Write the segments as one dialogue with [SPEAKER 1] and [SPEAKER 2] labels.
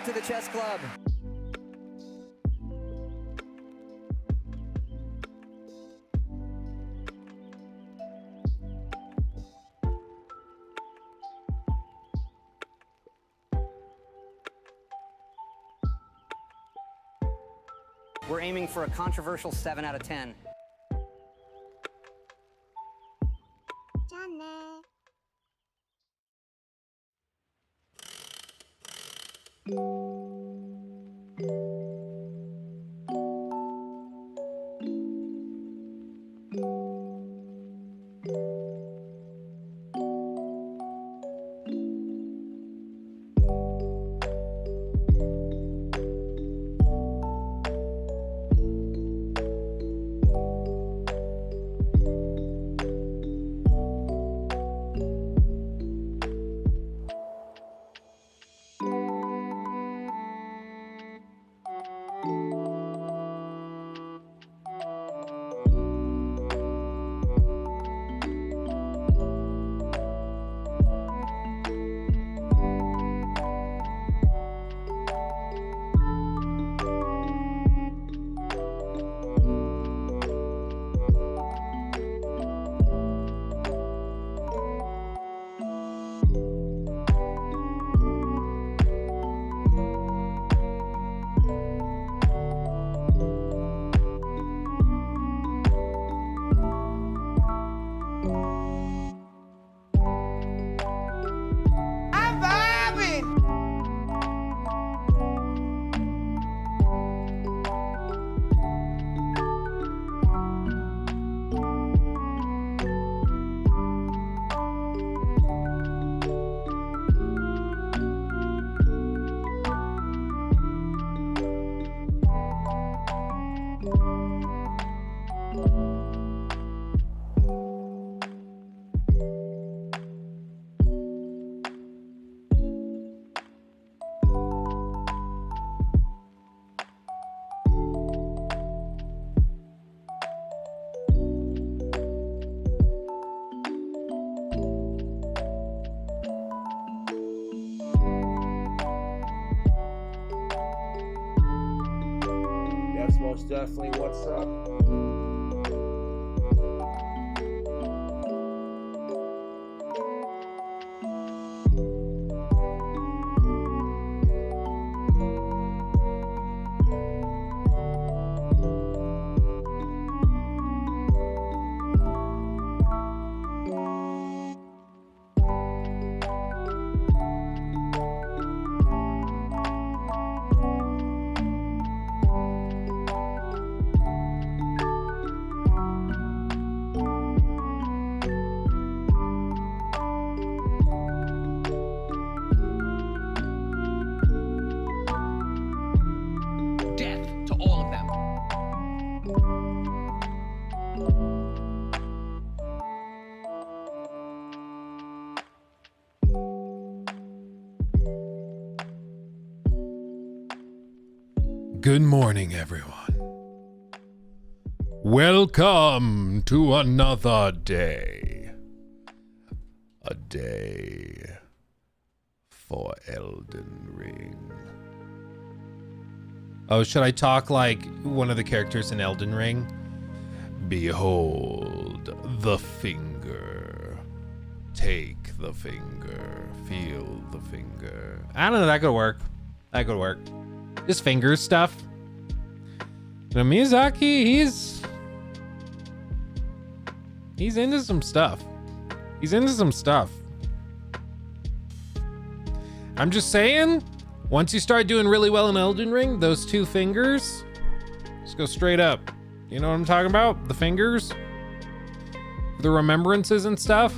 [SPEAKER 1] to the chess club. We're aiming for a controversial 7 out of 10.
[SPEAKER 2] That's most definitely what's up.
[SPEAKER 3] Death to all of them.
[SPEAKER 4] Good morning, everyone. Welcome to another day. A day for Elden Ring. Oh, should I talk like one of the characters in Elden Ring? Behold the finger. Take the finger. Feel the finger. I don't know, that could work. That could work. Just fingers stuff. You know, Miyazaki, he's into some stuff. He's into some stuff. I'm just saying, once you start doing really well in Elden Ring, those two fingers, just go straight up. You know what I'm talking about? The fingers, the remembrances and stuff.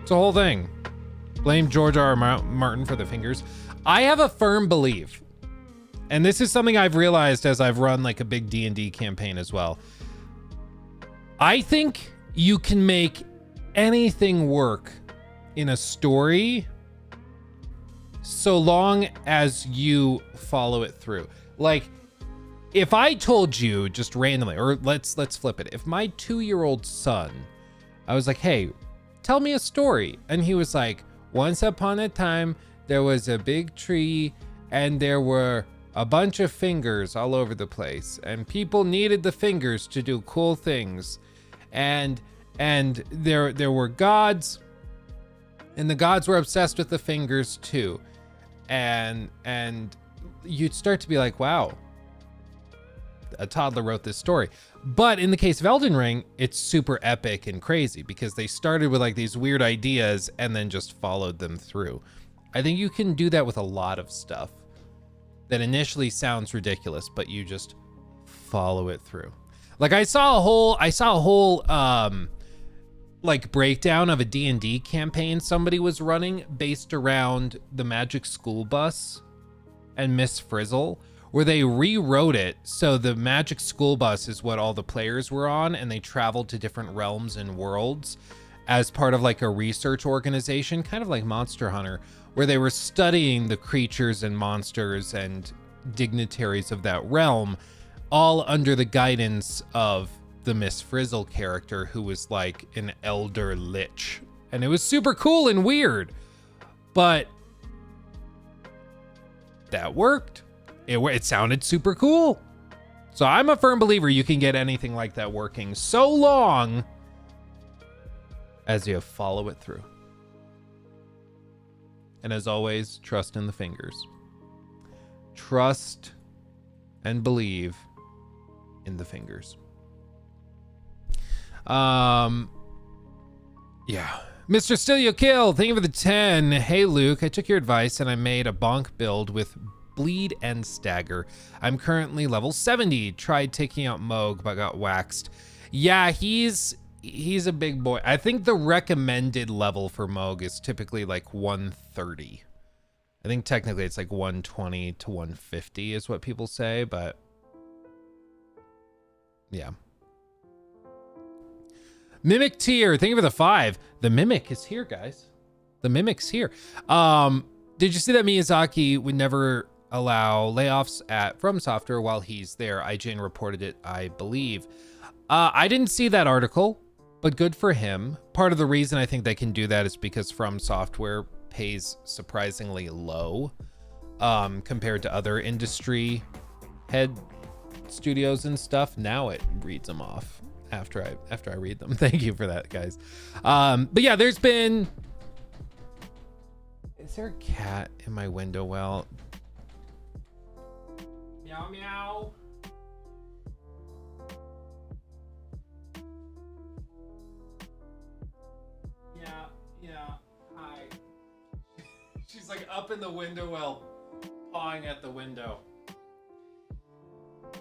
[SPEAKER 4] It's a whole thing. Blame George R. R. Martin for the fingers. I have a firm belief, and this is something I've realized as I've run like a big D&D campaign as well. I think you can make anything work in a story so long as you follow it through. Like, if I told you just randomly, or let's flip it. If my 2-year-old son, I was like, hey, tell me a story. And he was like, once upon a time, there was a big tree and there were a bunch of fingers all over the place, and people needed the fingers to do cool things. And there were gods, and the gods were obsessed with the fingers too. And you'd start to be like, wow, a toddler wrote this story. But in the case of Elden Ring, it's super epic and crazy because they started with like these weird ideas and then just followed them through. I think you can do that with a lot of stuff that initially sounds ridiculous, but you just follow it through. Like I saw a whole like breakdown of a D&D campaign somebody was running based around the Magic School Bus and Miss Frizzle, where they rewrote it so the Magic School Bus is what all the players were on, and they traveled to different realms and worlds as part of like a research organization, kind of like Monster Hunter, where they were studying the creatures and monsters and dignitaries of that realm, all under the guidance of the Miss Frizzle character, who was like an elder lich. And it was super cool and weird, but that worked. It sounded super cool. So I'm a firm believer you can get anything like that working so long as you follow it through. And as always, trust in the fingers. Trust and believe in the fingers. Yeah. Mr. Stilio Kill, thank you for the 10. Hey, Luke, I took your advice and I made a bonk build with Bleed and Stagger. I'm currently level 70. Tried taking out Moog, but got waxed. Yeah, he's a big boy. I think the recommended level for Moog is typically like 130. I think technically it's like 120 to 150 is what people say, but yeah. Mimic tier, thank you for the 5. The Mimic is here, guys. The Mimic's here. Did you see that Miyazaki would never allow layoffs at From Software while he's there? IGN reported it, I believe. I didn't see that article, but good for him. Part of the reason I think they can do that is because From Software pays surprisingly low compared to other industry head studios and stuff. Now it reads them off after I read them. Thank you for that, guys. But yeah, there's been... Is there a cat in my window well? Meow, meow. Yeah, hi. She's like up in the window well, pawing at the window.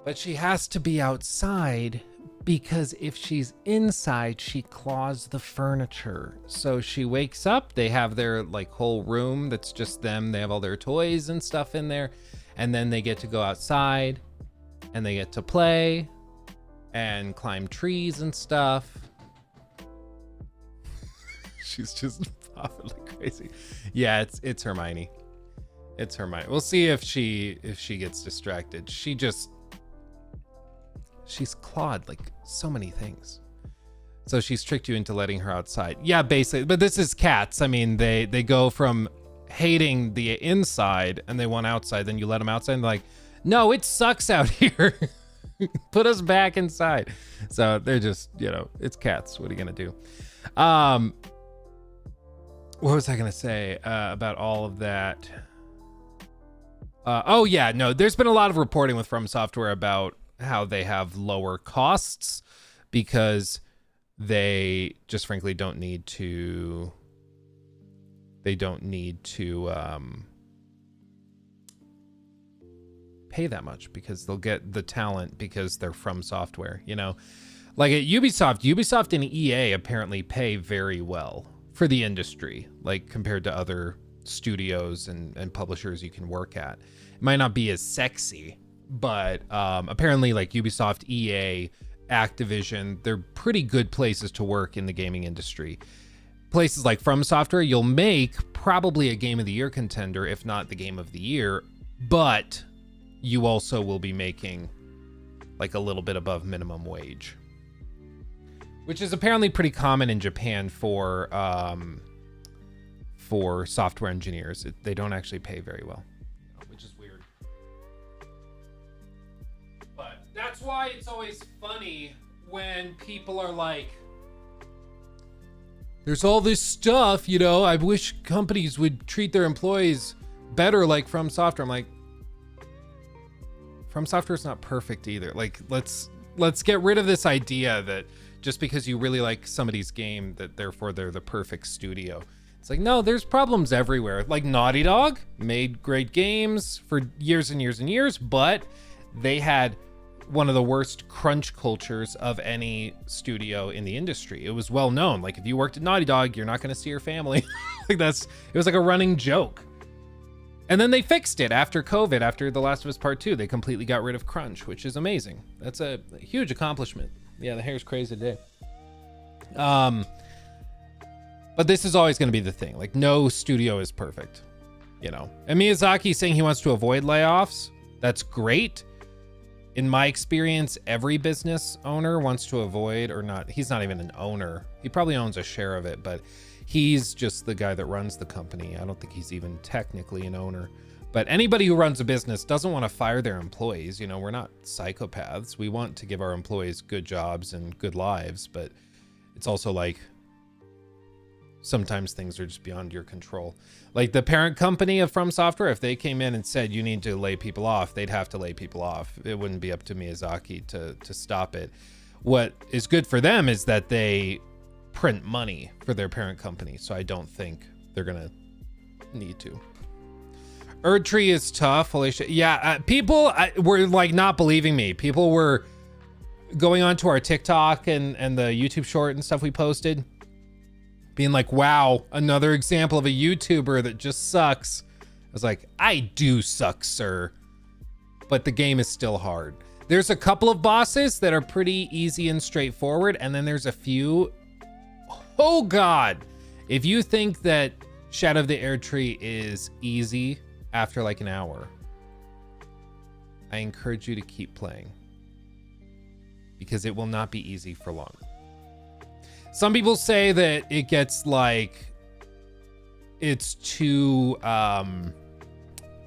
[SPEAKER 4] But she has to be outside because if she's inside, she claws the furniture. So she wakes up, they have their like whole room that's just them. They have all their toys and stuff in there. And then they get to go outside and they get to play and climb trees and stuff. She's just popping like crazy. Yeah, it's Hermione. It's Hermione. We'll see if she gets distracted. She's clawed like so many things. So she's tricked you into letting her outside. Yeah, basically. But this is cats. I mean, they go from hating the inside and they want outside. Then you let them outside and they're like, no, it sucks out here. Put us back inside. So they're just, it's cats. What are you going to do? What was I going to say about all of that? Oh, yeah, no, there's been a lot of reporting with From Software about how they have lower costs because they just frankly don't need to pay that much because they'll get the talent because they're From Software, like at Ubisoft and EA apparently pay very well for the industry, like compared to other studios and publishers you can work at. It might not be as sexy, but apparently like Ubisoft, EA, Activision, they're pretty good places to work in the gaming industry. Places like From Software, you'll make probably a Game of the Year contender, if not the Game of the Year, but you also will be making like a little bit above minimum wage, which is apparently pretty common in Japan for for software engineers. They don't actually pay very well, which is weird. But that's why it's always funny when people are like, there's all this stuff, you know, I wish companies would treat their employees better like From Software. I'm like, From Software is not perfect either. Like, let's get rid of this idea that just because you really like somebody's game that therefore they're the perfect studio. It's like, no, there's problems everywhere. Like Naughty Dog made great games for years and years and years, but they had one of the worst crunch cultures of any studio in the industry. It was well known. Like if you worked at Naughty Dog, you're not going to see your family. Like it was like a running joke. And then they fixed it after COVID, after The Last of Us Part 2. They completely got rid of crunch, which is amazing. That's a huge accomplishment. Yeah, the hair's crazy today. But this is always going to be the thing. Like no studio is perfect, you know. And Miyazaki saying he wants to avoid layoffs. That's great. In my experience, every business owner wants to avoid, or not, he's not even an owner. He probably owns a share of it, but he's just the guy that runs the company. I don't think he's even technically an owner. But anybody who runs a business doesn't want to fire their employees. You know, we're not psychopaths. We want to give our employees good jobs and good lives, but it's also like sometimes things are just beyond your control. Like the parent company of From Software, if they came in and said you need to lay people off, they'd have to lay people off. It wouldn't be up to Miyazaki to stop it. What is good for them is that they print money for their parent company, so I don't think they're gonna need to. Erdtree is tough. Holy shit. Yeah, people were like not believing me. People were going onto our TikTok and the YouTube short and stuff we posted, being like, wow, another example of a YouTuber that just sucks. I was like, I do suck, sir. But the game is still hard. There's a couple of bosses that are pretty easy and straightforward, and then there's a few. Oh God. If you think that Shadow of the Erdtree is easy after like an hour, I encourage you to keep playing, because it will not be easy for long. Some people say that it gets like, it's too AoE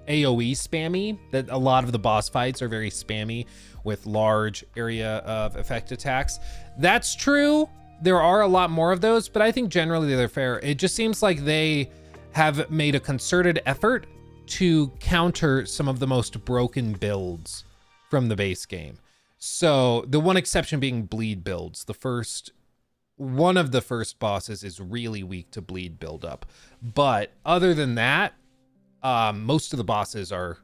[SPEAKER 4] spammy, that a lot of the boss fights are very spammy with large area of effect attacks. That's true. There are a lot more of those, but I think generally they're fair. It just seems like they have made a concerted effort to counter some of the most broken builds from the base game. So the one exception being bleed builds. One of the first bosses is really weak to bleed build up. But other than that, most of the bosses are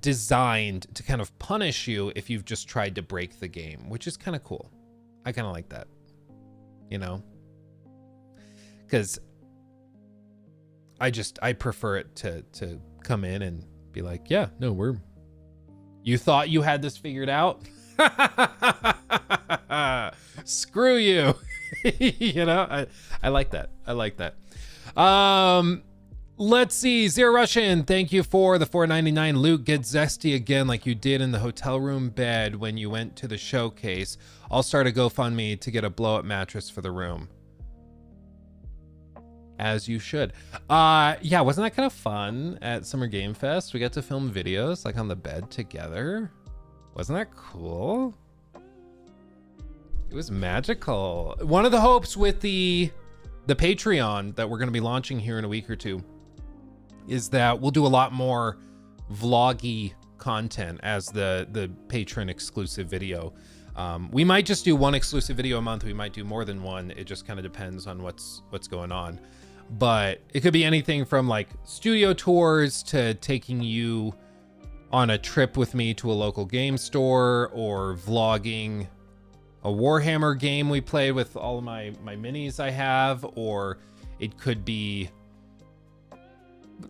[SPEAKER 4] designed to kind of punish you if you've just tried to break the game, which is kind of cool. I kind of like that, you know, because I prefer it to come in and be like, yeah, no, you thought you had this figured out? Screw you. You know, I like that. I like that. Let's see. Zero Russian, thank you for the $4.99. Luke, get zesty again like you did in the hotel room bed when you went to the showcase. I'll start a GoFundMe to get a blow-up mattress for the room. As you should. Yeah, wasn't that kind of fun at Summer Game Fest? We got to film videos like on the bed together. Wasn't that cool? It was magical. One of the hopes with the Patreon that we're going to be launching here in a week or two is that we'll do a lot more vloggy content as the patron exclusive video. We might just do one exclusive video a month. We might do more than one. It just kind of depends on what's going on. But it could be anything from like studio tours to taking you on a trip with me to a local game store, or vlogging a Warhammer game we played with all of my minis I have, or it could be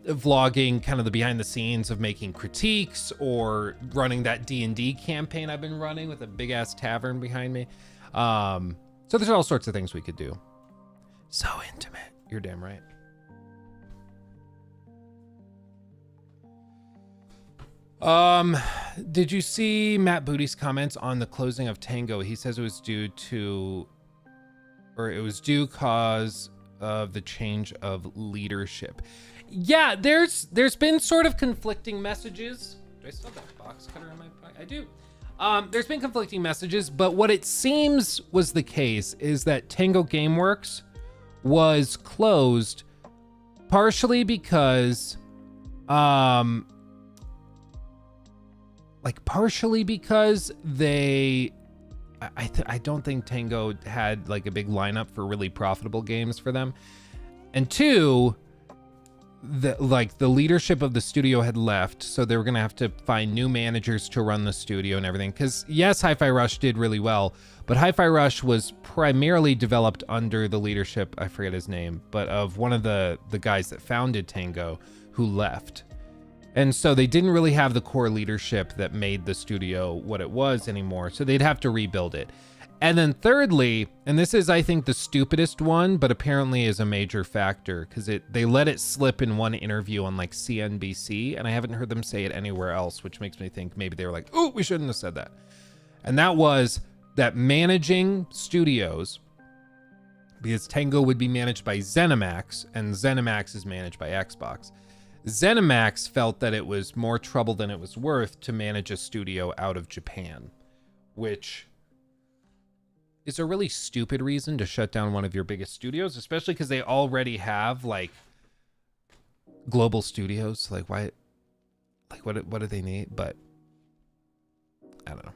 [SPEAKER 4] vlogging kind of the behind the scenes of making critiques, or running that D&D campaign I've been running with a big ass tavern behind me. So there's all sorts of things we could do. So intimate. You're damn right. Did you see Matt Booty's comments on the closing of Tango? He says it was due cause of the change of leadership. Yeah, there's been sort of conflicting messages. Do I still have that box cutter in my pocket? I do. There's been conflicting messages, but what it seems was the case is that Tango Gameworks was closed partially because they I don't think Tango had like a big lineup for really profitable games for them. And two, the leadership of the studio had left, so they were gonna have to find new managers to run the studio and everything. Because yes, Hi-Fi Rush did really well, but Hi-Fi Rush was primarily developed under the leadership, I forget his name, but of one of the guys that founded Tango, who left. And so they didn't really have the core leadership that made the studio what it was anymore, so they'd have to rebuild it. And then thirdly, and this is, I think, the stupidest one, but apparently is a major factor, because they let it slip in one interview on like CNBC, and I haven't heard them say it anywhere else, which makes me think maybe they were like, oh, we shouldn't have said that. And that was that managing studios, because Tango would be managed by ZeniMax, and ZeniMax is managed by Xbox. ZeniMax felt that it was more trouble than it was worth to manage a studio out of Japan, which is a really stupid reason to shut down one of your biggest studios, especially because they already have like global studios. Like why, like what do they need? But I don't know.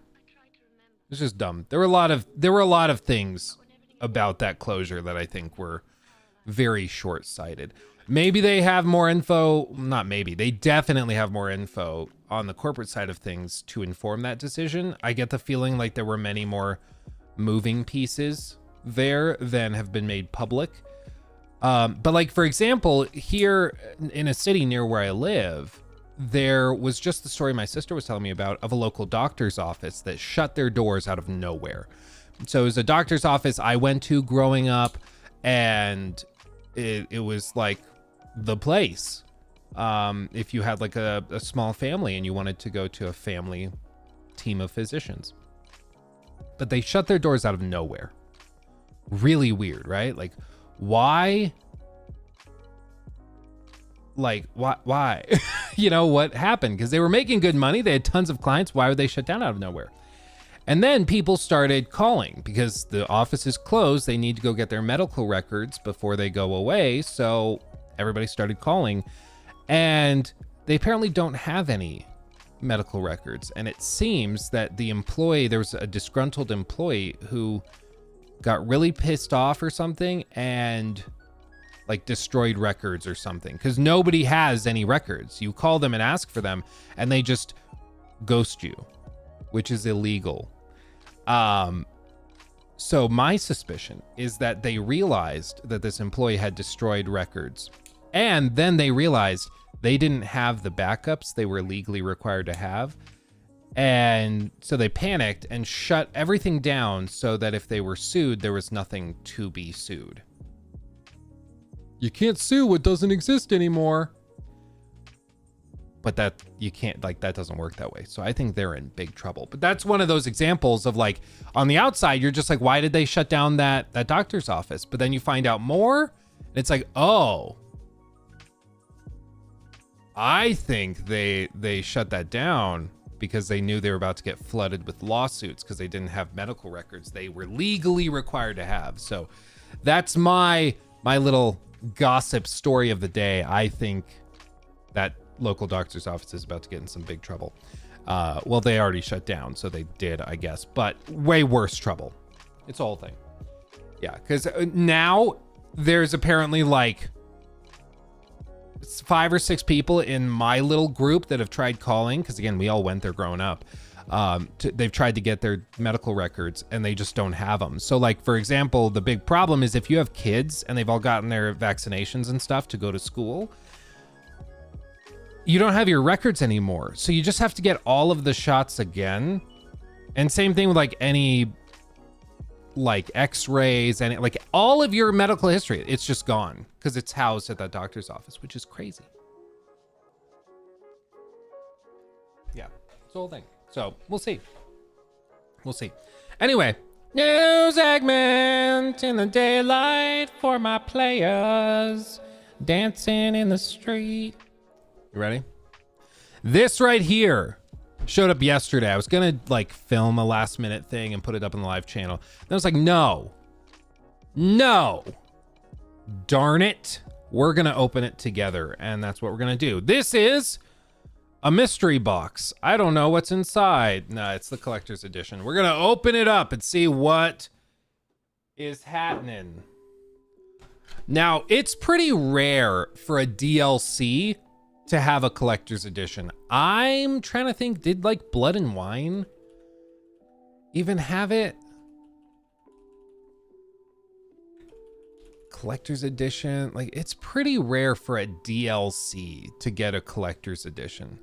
[SPEAKER 4] It's just dumb. There were a lot of things about that closure that I think were very short-sighted. Maybe they have more info, not maybe, they definitely have more info on the corporate side of things to inform that decision. I get the feeling like there were many more moving pieces there than have been made public. But like, for example, here in a city near where I live, there was just the story my sister was telling me about of a local doctor's office that shut their doors out of nowhere. So it was a doctor's office I went to growing up, and it was like the place. If you had like a small family and you wanted to go to a family team of physicians. But they shut their doors out of nowhere. Really weird, right? Like, why? Like, why? You know, what happened? Because they were making good money. They had tons of clients. Why would they shut down out of nowhere? And then people started calling because the office is closed. They need to go get their medical records before they go away. So everybody started calling, and they apparently don't have any medical records. And it seems that the employee, there was a disgruntled employee who got really pissed off or something and like destroyed records or something, because nobody has any records. You call them and ask for them and they just ghost you, which is illegal. So my suspicion is that they realized that this employee had destroyed records, and then they realized they didn't have the backups they were legally required to have. And so they panicked and shut everything down so that if they were sued, there was nothing to be sued. You can't sue what doesn't exist anymore. But that you can't, like, that doesn't work that way. So I think they're in big trouble. But that's one of those examples of like, on the outside, you're just like, why did they shut down that doctor's office? But then you find out more, and it's like, oh, I think they shut that down because they knew they were about to get flooded with lawsuits because they didn't have medical records they were legally required to have. So that's my little gossip story of the day. I think that local doctor's office is about to get in some big trouble. Well, they already shut down, so they did, I guess, but way worse trouble. It's a whole thing. Yeah, because now there's apparently like 5 or 6 people in my little group that have tried calling, because again, we all went there growing up. They've tried to get their medical records and they just don't have them. So like, for example, the big problem is if you have kids and they've all gotten their vaccinations and stuff to go to school, you don't have your records anymore. So you just have to get all of the shots again. And same thing with like any like x-rays and like all of your medical history, it's just gone because it's housed at that doctor's office, which is crazy. Yeah, it's the whole thing. So we'll see. We'll see. Anyway, New segment in the daylight for my players dancing in the street. You ready? This right here showed up yesterday. I was gonna like film a last minute thing and put it up on the live channel. Then I was like, no, darn it. We're gonna open it together, and that's what we're gonna do. This is a mystery box. I don't know what's inside. No, it's the collector's edition. We're gonna open it up and see what is happening. Now, it's pretty rare for a DLC to have a collector's edition. I'm trying to think, did like Blood and Wine even have it? Collector's edition, like it's pretty rare for a DLC to get a collector's edition.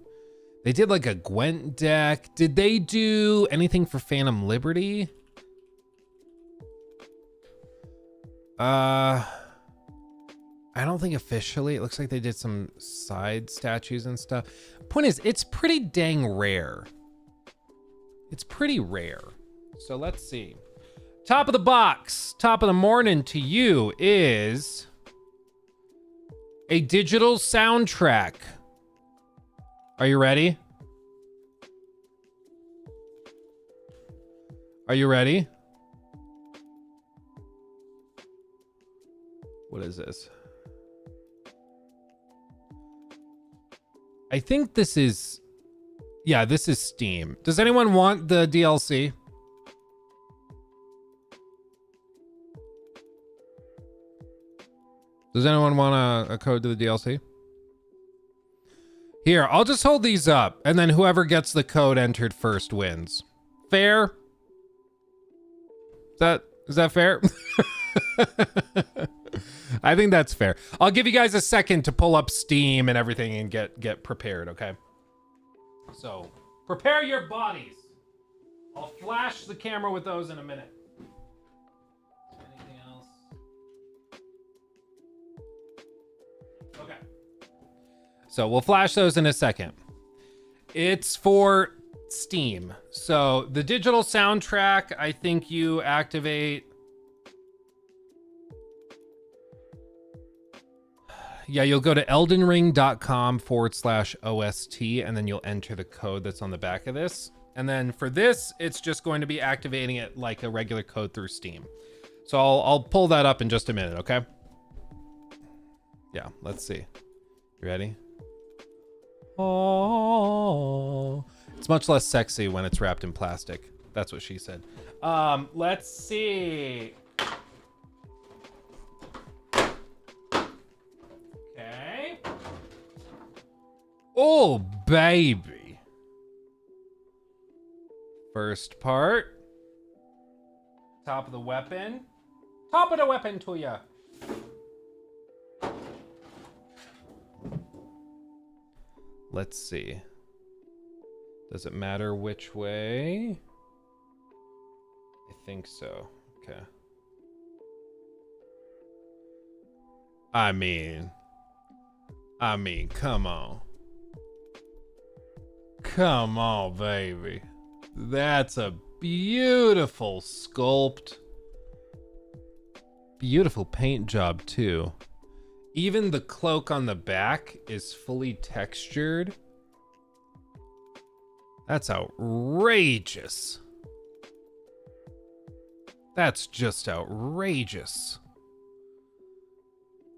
[SPEAKER 4] They did like a Gwent deck. Did they do anything for Phantom Liberty? I don't think officially. It looks like they did some side statues and stuff. Point is, it's pretty dang rare. It's pretty rare. So let's see. Top of the box, top of the morning to you is a digital soundtrack. Are you ready? Are you ready? What is this? I think this is, yeah, this is Steam. Does anyone want the DLC? Does anyone want a code to the DLC? Here, I'll just hold these up, and then whoever gets the code entered first wins. Fair? Is that fair? I think that's fair. I'll give you guys a second to pull up Steam and everything and get prepared, okay? So, prepare your bodies. I'll flash the camera with those in a minute. Anything else? Okay. So we'll flash those in a second. It's for Steam. So the digital soundtrack, I think you activate. Yeah, you'll go to eldenring.com/OST and then you'll enter the code that's on the back of this. And then for this, it's just going to be activating it like a regular code through Steam. So I'll pull that up in just a minute, okay? Yeah, let's see. You ready? Oh, it's much less sexy when it's wrapped in plastic. That's what she said. Let's see. Okay. Oh, baby. First part. Top of the weapon. Top of the weapon to ya. Let's see. Does it matter which way? I think so. Okay. I mean, come on. Come on, baby. That's a beautiful sculpt. Beautiful paint job, too. Even the cloak on the back is fully textured. That's outrageous. That's just outrageous.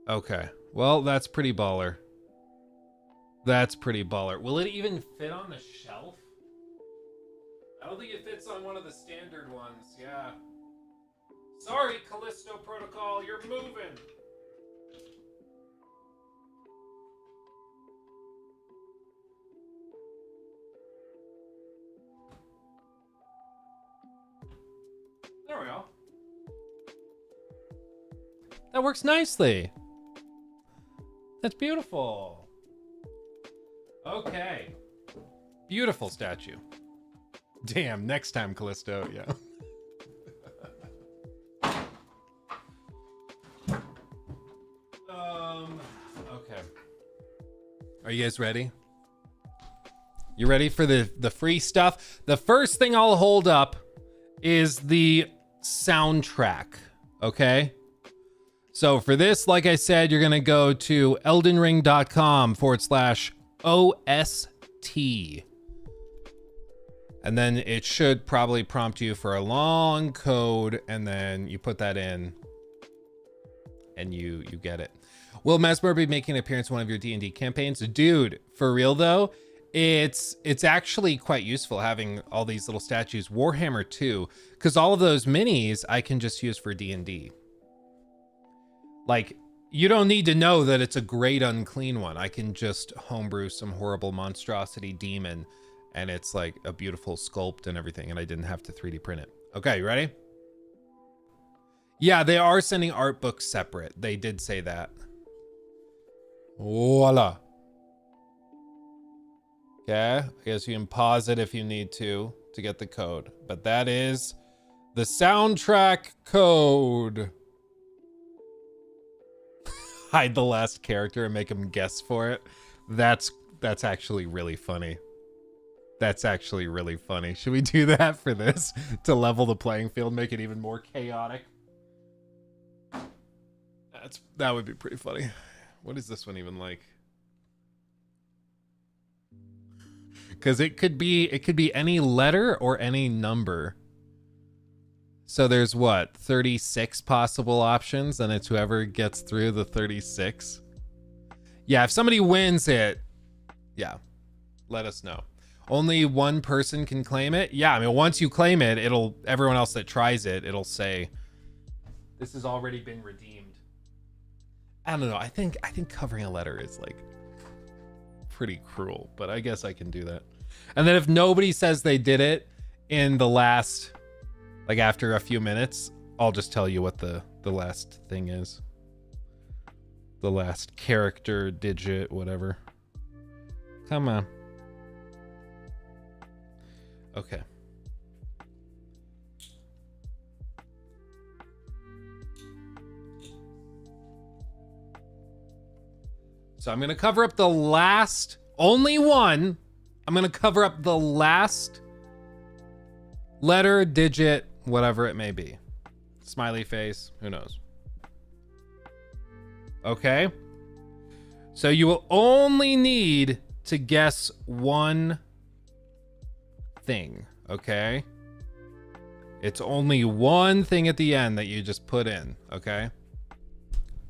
[SPEAKER 4] Okay, well, that's pretty baller. That's pretty baller. Will it even fit on the shelf? I don't think it fits on one of the standard ones, yeah. Sorry, Callisto Protocol, you're moving. There we go. That works nicely. That's beautiful. Okay. Beautiful statue. Damn, next time, Callisto, yeah. Okay. Are you guys ready? You ready for the free stuff? The first thing I'll hold up is the soundtrack. Okay. So for this, like I said, you're going to go to eldenring.com/OST. And then it should probably prompt you for a long code, and then you put that in and you get it. Will Mesmer be making an appearance in one of your D&D campaigns? Dude, for real though, it's actually quite useful having all these little statues. Warhammer 2, because all of those minis I can just use for D&D. Like, you don't need to know that it's a great unclean one. I can just homebrew some horrible monstrosity demon, and it's like a beautiful sculpt and everything, and I didn't have to 3D print it. Okay, you ready? Yeah, they are sending art books separate. They did say that. Voila. Okay, I guess you can pause it if you need to get the code. But that is the soundtrack code. Hide the last character and make him guess for it. That's actually really funny. That's actually really funny. Should we do that for this to level the playing field, make it even more chaotic? That would be pretty funny. What is this one even like? Because it could be any letter or any number. So there's what, 36 possible options, and it's whoever gets through the 36. Yeah, if somebody wins it, yeah, let us know. Only one person can claim it. Yeah, I mean, once you claim it, everyone else that tries it, it'll say this has already been redeemed. I don't know. I think covering a letter is like pretty cruel, but I guess I can do that. And then if nobody says they did it in the last, like after a few minutes, I'll just tell you what the last thing is. The last character, digit, whatever. Come on. Okay. So I'm going to cover up the last, only one. I'm going to cover up the last letter, digit, whatever it may be. Smiley face, who knows? Okay. So you will only need to guess one thing, okay? It's only one thing at the end that you just put in, okay?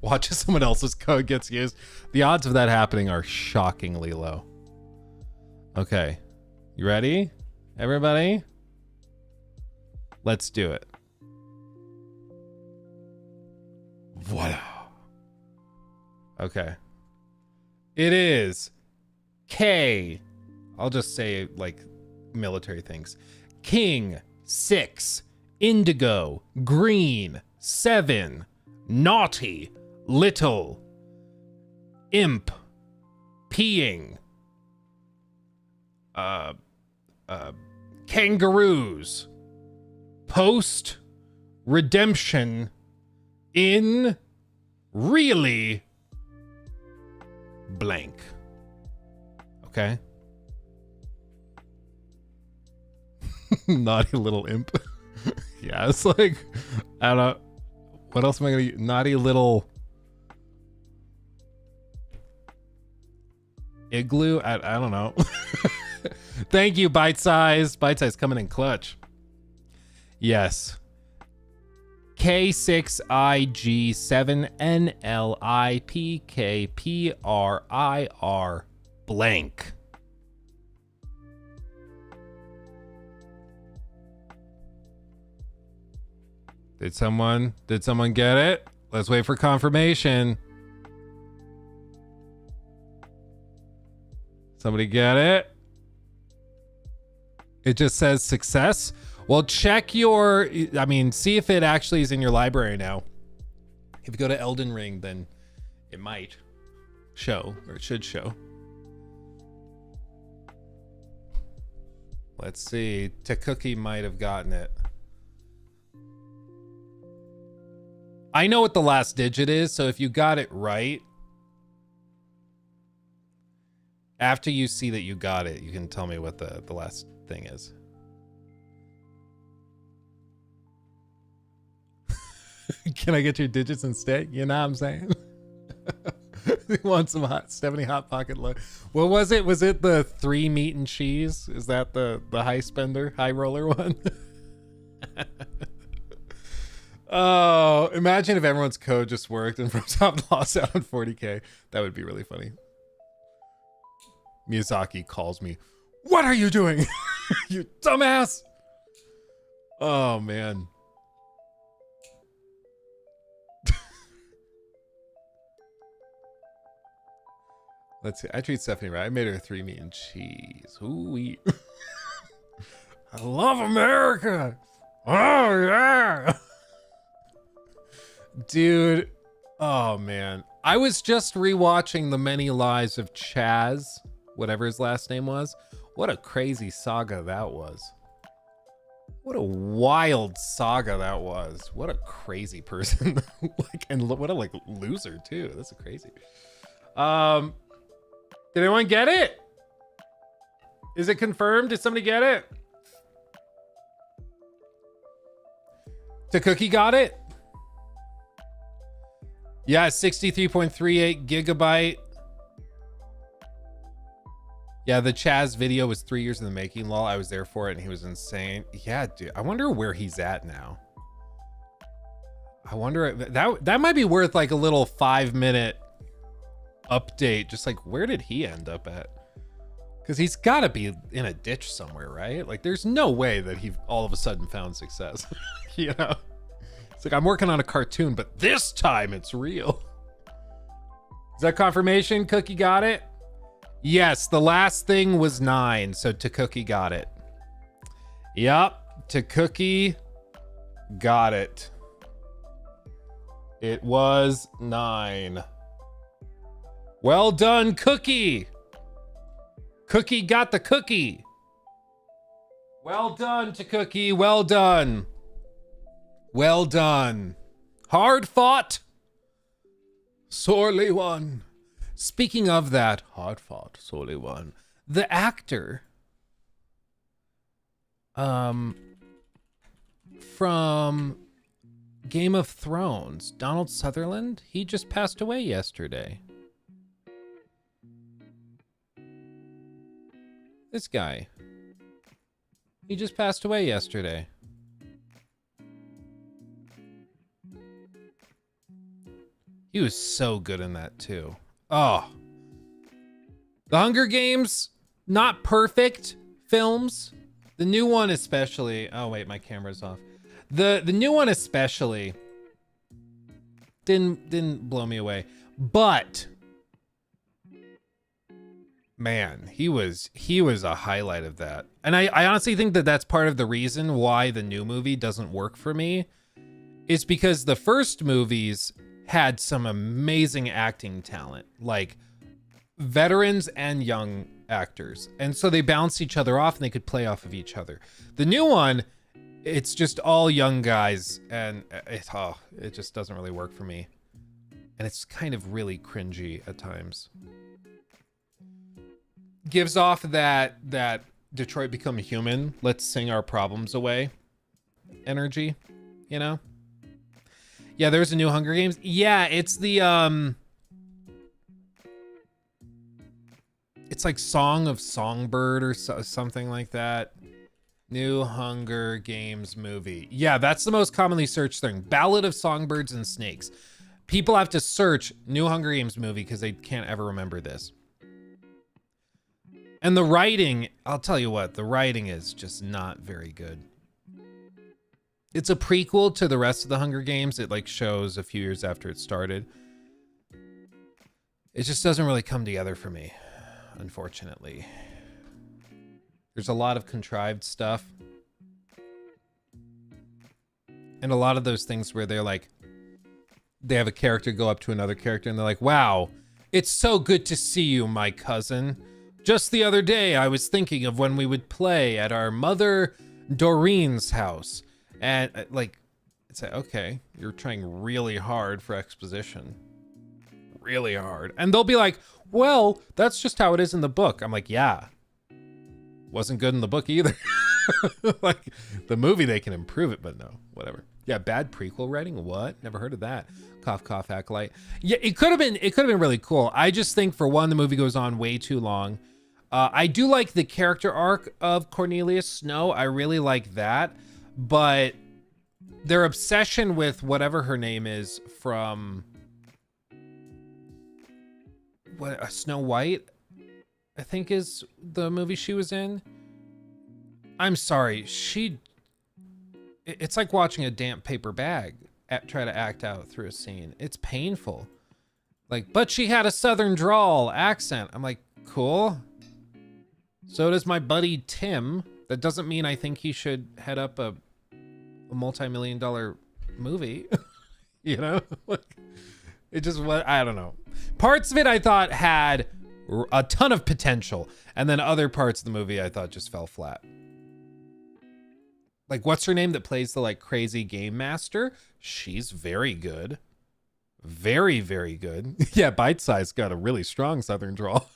[SPEAKER 4] Watch as someone else's code gets used. The odds of that happening are shockingly low. Okay. You ready? Everybody? Let's do it. Voila. Okay. It is K. I'll just say like military things. King 6, indigo, green 7, naughty, little, imp, peeing, kangaroos, post, redemption, in, really, blank. Okay. Naughty little imp. Yeah, it's like, I don't know. What else am I gonna? Naughty little igloo. I don't know. Thank you, bite size. Bite size coming in clutch. Yes. K6IG7NLIPKPRIR blank. Did someone get it? Let's wait for confirmation. Somebody get it? It just says success. Well, check your, I mean, see if it actually is in your library now. If you go to Elden Ring, then it might show, or it should show. Let's see. Takuki might have gotten it. I know what the last digit is, so if you got it right, after you see that you got it, you can tell me what the last thing is. Can I get your digits and stay? You know what I'm saying? He wants some hot 70 hot pocket. What was it? Was it the 3 meat and cheese? Is that the high spender, high roller one? Oh, imagine if everyone's code just worked and from top lost out on 40K. That would be really funny. Miyazaki calls me. What are you doing? You dumbass. Oh, man. Let's see. I treat Stephanie right. I made her 3 meat and cheese. Ooh-wee. I love America. Oh, yeah. Dude. Oh, man. I was just rewatching The Many Lives of Chaz, whatever his last name was. What a crazy saga that was. What a wild saga that was. What a crazy person. And what a loser too. That's crazy. Did anyone get it? Is it confirmed? Did somebody get it? The cookie got it? Yeah, 63.38 gigabyte. Yeah, the Chaz video was 3 years in the making, lol. I was there for it and he was insane. Yeah, dude. I wonder where he's at now. I wonder, that might be worth like a little 5-minute update. Just like, where did he end up at? Because he's got to be in a ditch somewhere, right? Like, there's no way that he all of a sudden found success. You know? It's like, I'm working on a cartoon, but this time it's real. Is that confirmation? Cookie got it? Yes, the last thing was 9, so Cookie got it. Yup, Cookie got it. It was 9. Well done, Cookie. Cookie got the cookie. Well done to Cookie. Well done. Well done. Hard fought. Sorely won. Speaking of that, hard fought, sorely won. The actor from Game of Thrones, Donald Sutherland, he just passed away yesterday. This guy. He just passed away yesterday. He was so good in that too. Oh. The Hunger Games, not perfect films. The new one especially. Oh wait, my camera's off. The new one especially didn't blow me away. But man, he was a highlight of that. And I honestly think that that's part of the reason why the new movie doesn't work for me, is because the first movies had some amazing acting talent, like veterans and young actors. And so they bounced each other off and they could play off of each other. The new one, it's just all young guys, and it just doesn't really work for me. And it's kind of really cringy at times. Gives off that Detroit Become Human, let's sing our problems away energy, you know? Yeah, there's a new Hunger Games. Yeah, it's the it's like Song of Songbird or something like that. New Hunger Games movie. Yeah, that's the most commonly searched thing. Ballad of Songbirds and Snakes. People have to search New Hunger Games movie because they can't ever remember this. And the writing, I'll tell you what, the writing is just not very good. It's a prequel to the rest of the Hunger Games. It like shows a few years after it started. It just doesn't really come together for me, unfortunately. There's a lot of contrived stuff. And a lot of those things where they're like, they have a character go up to another character and they're like, wow, it's so good to see you, my cousin. Just the other day, I was thinking of when we would play at our mother Doreen's house. And like, it's like, okay, you're trying really hard for exposition. Really hard. And they'll be like, well, that's just how it is in the book. I'm like, yeah. Wasn't good in the book either. Like, the movie, they can improve it, but no, whatever. Yeah. Yeah, bad prequel writing. What? Never heard of that. Cough, cough, acolyte. Yeah, it could have been really cool. I just think, for one, the movie goes on way too long. I do like the character arc of Cornelius Snow. I really like that, but their obsession with whatever her name is from Snow White, I think is the movie she was in. I'm sorry, it's like watching a damp paper bag try to act out through a scene. It's painful. Like, but she had a southern drawl accent. I'm like, cool. So does my buddy Tim. That doesn't mean I think he should head up a multi-million-dollar movie. You know? It just was, I don't know. Parts of it I thought had a ton of potential, and then other parts of the movie I thought just fell flat. Like, what's her name that plays the like crazy game master? She's very good. Very, very good. Yeah, Bite Size got a really strong southern drawl.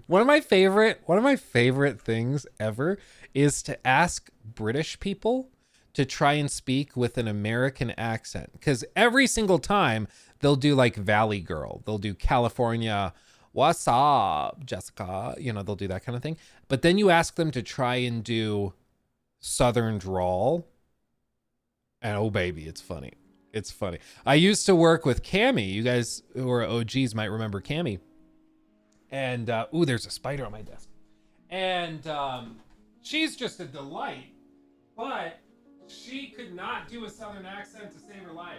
[SPEAKER 4] One of my favorite things ever is to ask British people to try and speak with an American accent, because every single time they'll do like Valley Girl, they'll do California, what's up, Jessica, you know, they'll do that kind of thing. But then you ask them to try and do southern drawl, and oh baby, it's funny. It's funny. I used to work with Cammie. You guys who are OGs might remember Cammie. And ooh, there's a spider on my desk. And she's just a delight, but she could not do a southern accent to save her life.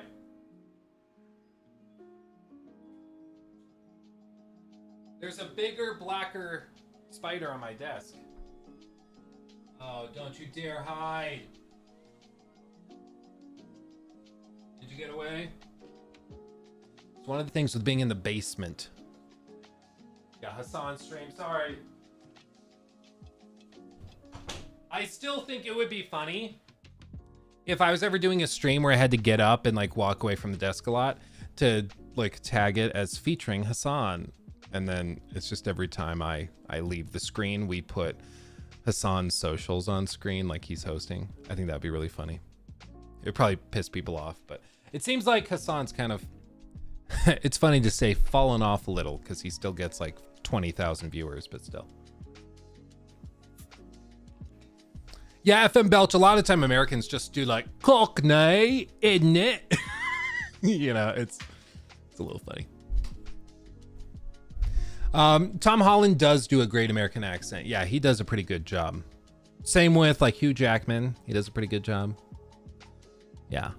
[SPEAKER 4] There's a bigger, blacker spider on my desk. Oh, don't you dare hide. Did you get away? It's one of the things with being in the basement. Yeah, Hassan stream, sorry. I still think it would be funny if I was ever doing a stream where I had to get up and like walk away from the desk a lot, to like tag it as featuring Hassan. And then it's just every time I leave the screen, we put Hassan's socials on screen like he's hosting. I think that'd be really funny. It'd probably piss people off, but it seems like Hassan's kind of, it's funny to say, fallen off a little, because he still gets like 20,000 viewers, but still. Yeah, FM Belch, a lot of time Americans just do like, Cockney, isn't it? You know, it's a little funny. Tom Holland does do a great American accent. Yeah, he does a pretty good job. Same with like Hugh Jackman. He does a pretty good job. Yeah.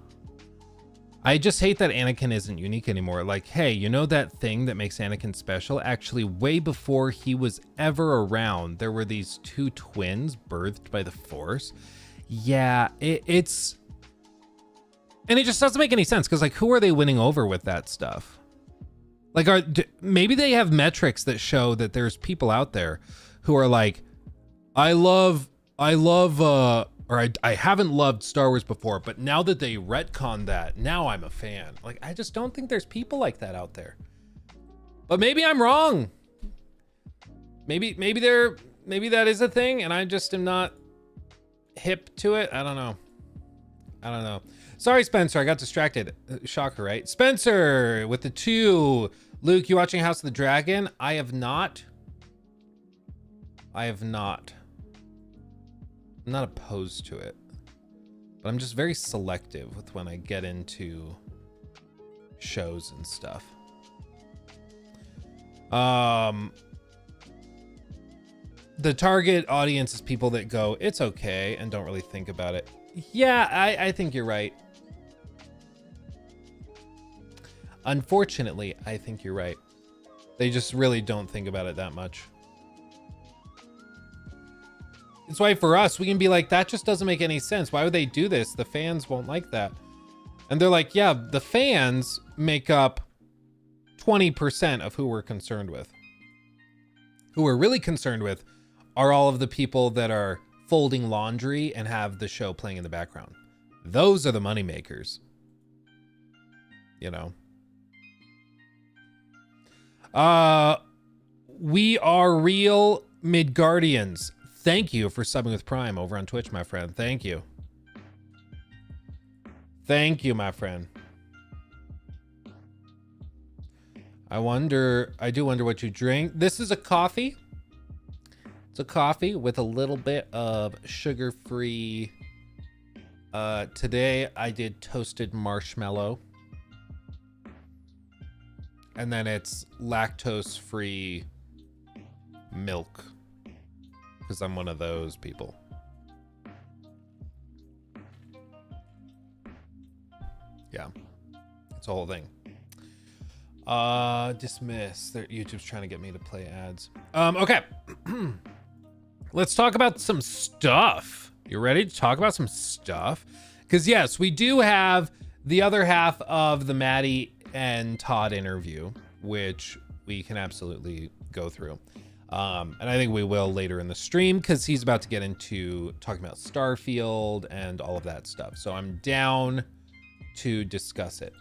[SPEAKER 4] I just hate that Anakin isn't unique anymore. Like, hey, you know that thing that makes Anakin special? Actually, way before he was ever around, there were these two twins birthed by the Force. Yeah, it's... And it just doesn't make any sense, because like, who are they winning over with that stuff? Like, maybe they have metrics that show that there's people out there who are like, I haven't loved Star Wars before, but now that they retcon that, now I'm a fan. Like, I just don't think there's people like that out there. But maybe I'm wrong. Maybe that is a thing, and I just am not hip to it. I don't know. Sorry, Spencer, I got distracted. Shocker, right? Spencer with the 2. Luke, you watching House of the Dragon? I have not. I'm not opposed to it, but I'm just very selective with when I get into shows and stuff. The target audience is people that go, it's okay, and don't really think about it. Yeah, I think you're right. Unfortunately, I think you're right. They just really don't think about it that much. It's why for us, we can be like, that just doesn't make any sense. Why would they do this? The fans won't like that. And they're like, yeah, the fans make up 20% of who we're concerned with. Who we're really concerned with are all of the people that are folding laundry and have the show playing in the background. Those are the money makers. You know. We are real Midgardians. Thank you for subbing with Prime over on Twitch, my friend. Thank you. Thank you, my friend. I do wonder what you drink. This is a coffee. It's a coffee with a little bit of sugar-free. Today I did toasted marshmallow. And then it's lactose-free milk. Because I'm one of those people. Yeah. It's a whole thing. Dismiss. YouTube's trying to get me to play ads. Okay. Let's talk about some stuff. You ready to talk about some stuff? Because yes, we do have the other half of the Maddie and Todd interview, which we can absolutely go through. And I think we will later in the stream because he's about to get into talking about Starfield and all of that stuff. So I'm down to discuss it.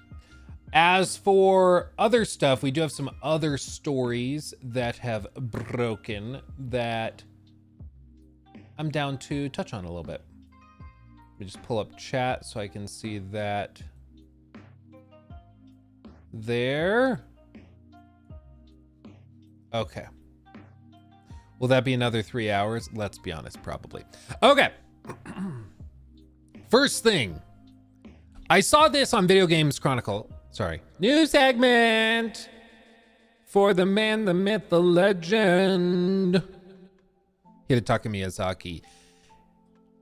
[SPEAKER 4] As for other stuff, we do have some other stories that have broken that I'm down to touch on a little bit. Let me just pull up chat so I can see that there. Okay. Will that be another 3 hours? Let's be honest, probably. Okay. First thing. I saw this on Video Games Chronicle. Sorry. New segment for the man, the myth, the legend. Hidetaka Miyazaki.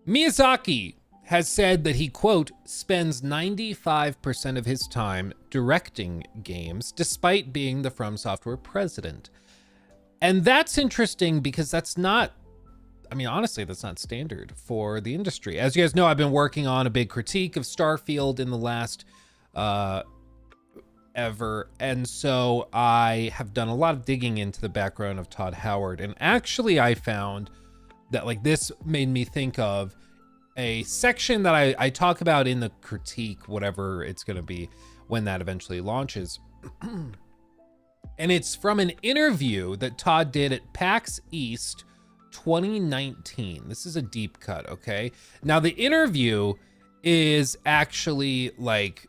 [SPEAKER 4] Miyazaki has said that he, quote, spends 95% of his time directing games despite being the From Software president. And that's interesting because that's not, I mean, honestly, that's not standard for the industry. As you guys know, I've been working on a big critique of Starfield in the last ever. And so I have done a lot of digging into the background of Todd Howard. And actually I found that like this made me think of a section that I talk about in the critique, whatever it's going to be when that eventually launches. And it's from an interview that Todd did at PAX East 2019. This is a deep cut, okay? Now the interview is actually like,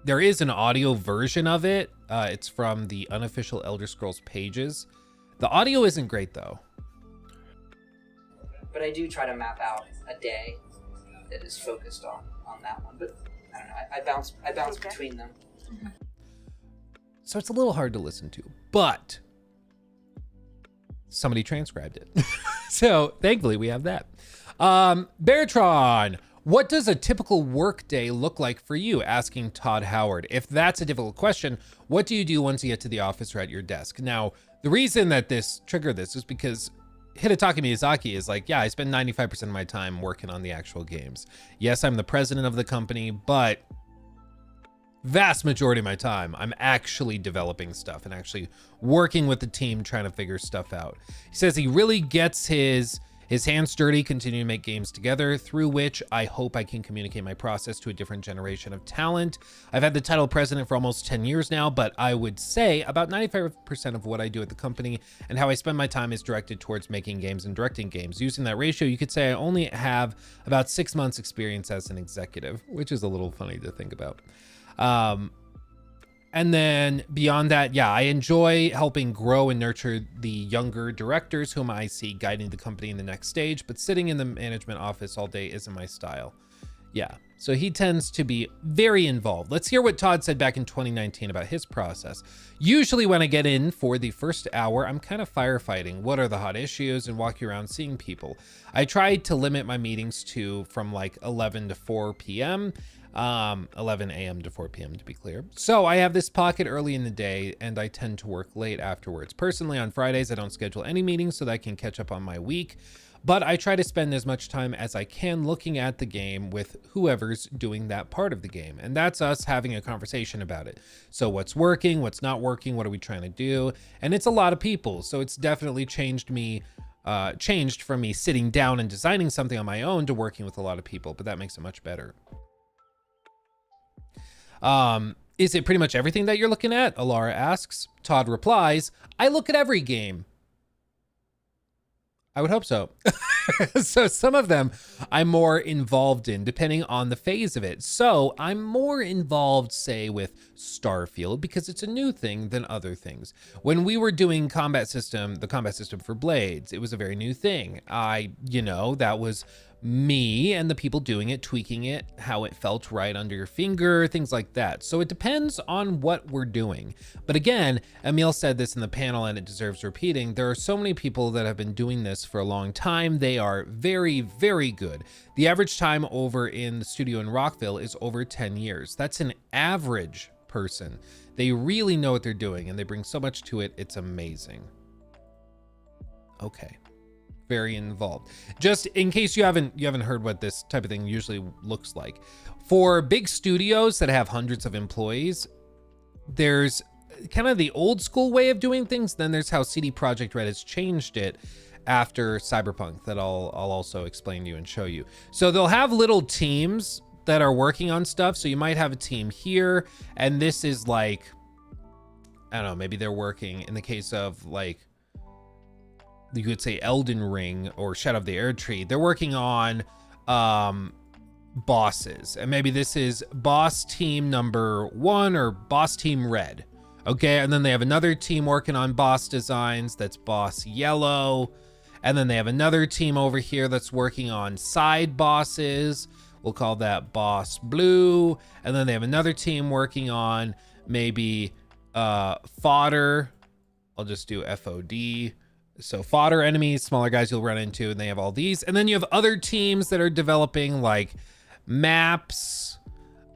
[SPEAKER 4] there is an audio version of it. It's from the unofficial Elder Scrolls pages. The audio isn't great though.
[SPEAKER 5] But I do try to map out a day that is focused on that one. But I don't know. I bounce between them.
[SPEAKER 4] So it's a little hard to listen to, but somebody transcribed it. So thankfully we have that. Beartron, what does a typical work day look like for you? Asking Todd Howard. If that's a difficult question, what do you do once you get to the office or at your desk? Now, the reason that this triggered this is because Hidetaka Miyazaki is like, yeah, I spend 95% of my time working on the actual games. Yes, I'm the president of the company, but vast majority of my time, I'm actually developing stuff and actually working with the team trying to figure stuff out. He says he really gets his hands dirty, continue to make games together, through which I hope I can communicate my process to a different generation of talent. I've had the title of president for almost 10 years now, but I would say about 95% of what I do at the company and how I spend my time is directed towards making games and directing games. Using that ratio, you could say I only have about 6 months experience as an executive, which is a little funny to think about. And then beyond that, yeah, I enjoy helping grow and nurture the younger directors whom I see guiding the company in the next stage, but sitting in the management office all day isn't my style. Yeah, so he tends to be very involved. Let's hear what Todd said back in 2019 about his process. Usually when I get in for the first hour, I'm kind of firefighting. What are the hot issues and walking around seeing people. I to limit my meetings to from like 11 to 4 p.m., 11 a.m. to 4 p.m. to be clear. So I have this pocket early in the day and I tend to work late afterwards. Personally, on Fridays, I don't schedule any meetings so that I can catch up on my week, but I try to spend as much time as I can looking at the game with whoever's doing that part of the game. And that's us having a conversation about it. So what's working, what's not working, what are we trying to do? And it's a lot of people. So it's definitely changed from me sitting down and designing something on my own to working with a lot of people, but that makes it much better. Is it pretty much everything that you're looking at? Alara asks. Todd replies, I look at every game. I would hope so. So some of them I'm more involved in depending on the phase of it. So I'm more involved, say, with Starfield because it's a new thing than other things. When we were doing the combat system for Blades, it was a very new thing. That was me and the people doing it, tweaking it, how it felt right under your finger, things like that. So it depends on what we're doing. But again, Emil said this in the panel and it deserves repeating. There are so many people that have been doing this for a long time. They are very, very good. The average time over in the studio in Rockville is over 10 years. That's an average person. They really know what they're doing and they bring so much to it. It's amazing. Okay. Very involved. Just in case you haven't heard what this type of thing usually looks like. For big studios that have hundreds of employees, there's kind of the old school way of doing things. Then there's how CD Projekt Red has changed it after Cyberpunk that I'll also explain to you and show you. So they'll have little teams that are working on stuff. So you might have a team here, and this is like, I don't know, maybe they're working in the case of like, you could say Elden Ring or Shadow of the Erdtree. They're working on bosses, and maybe this is boss team number 1 or boss team red. Okay, and then they have another team working on boss designs, that's boss yellow, and then they have another team over here that's working on side bosses. We'll call that boss blue, and then they have another team working on maybe fodder. I'll just do FOD. So fodder enemies, smaller guys you'll run into, and they have all these. And then you have other teams that are developing like maps.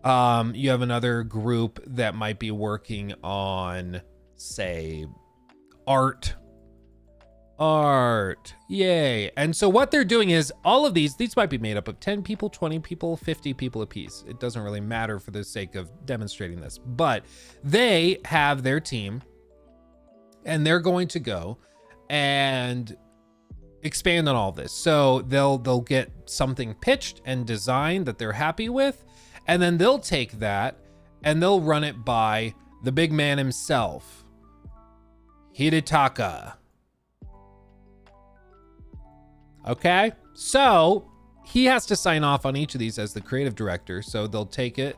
[SPEAKER 4] You have another group that might be working on, say, art. Yay. And so what they're doing is all of these might be made up of 10 people, 20 people, 50 people apiece. It doesn't really matter for the sake of demonstrating this, but they have their team and they're going to go and expand on all this. So they'll get something pitched and designed that they're happy with, and then they'll take that and they'll run it by the big man himself, Hidetaka. Okay, so he has to sign off on each of these as the creative director. So they'll take it,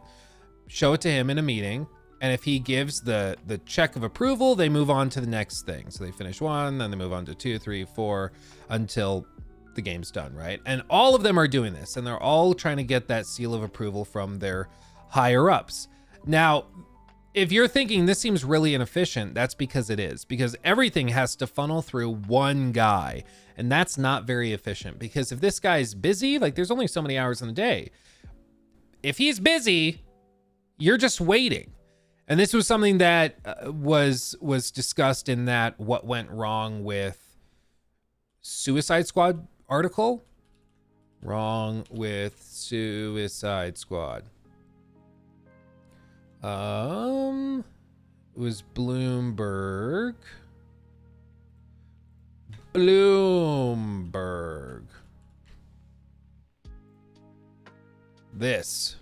[SPEAKER 4] show it to him in a meeting, and if he gives the check of approval, they move on to the next thing. So they finish 1, then they move on to 2, 3, 4, until the game's done, right? And all of them are doing this, and they're all trying to get that seal of approval from their higher ups. Now, if you're thinking this seems really inefficient, that's because it is, because everything has to funnel through one guy, and that's not very efficient, because if this guy's busy, like there's only so many hours in the day. If he's busy, you're just waiting. And this was something that was discussed in that what went wrong with Suicide Squad article. Wrong with Suicide Squad. It was Bloomberg. This.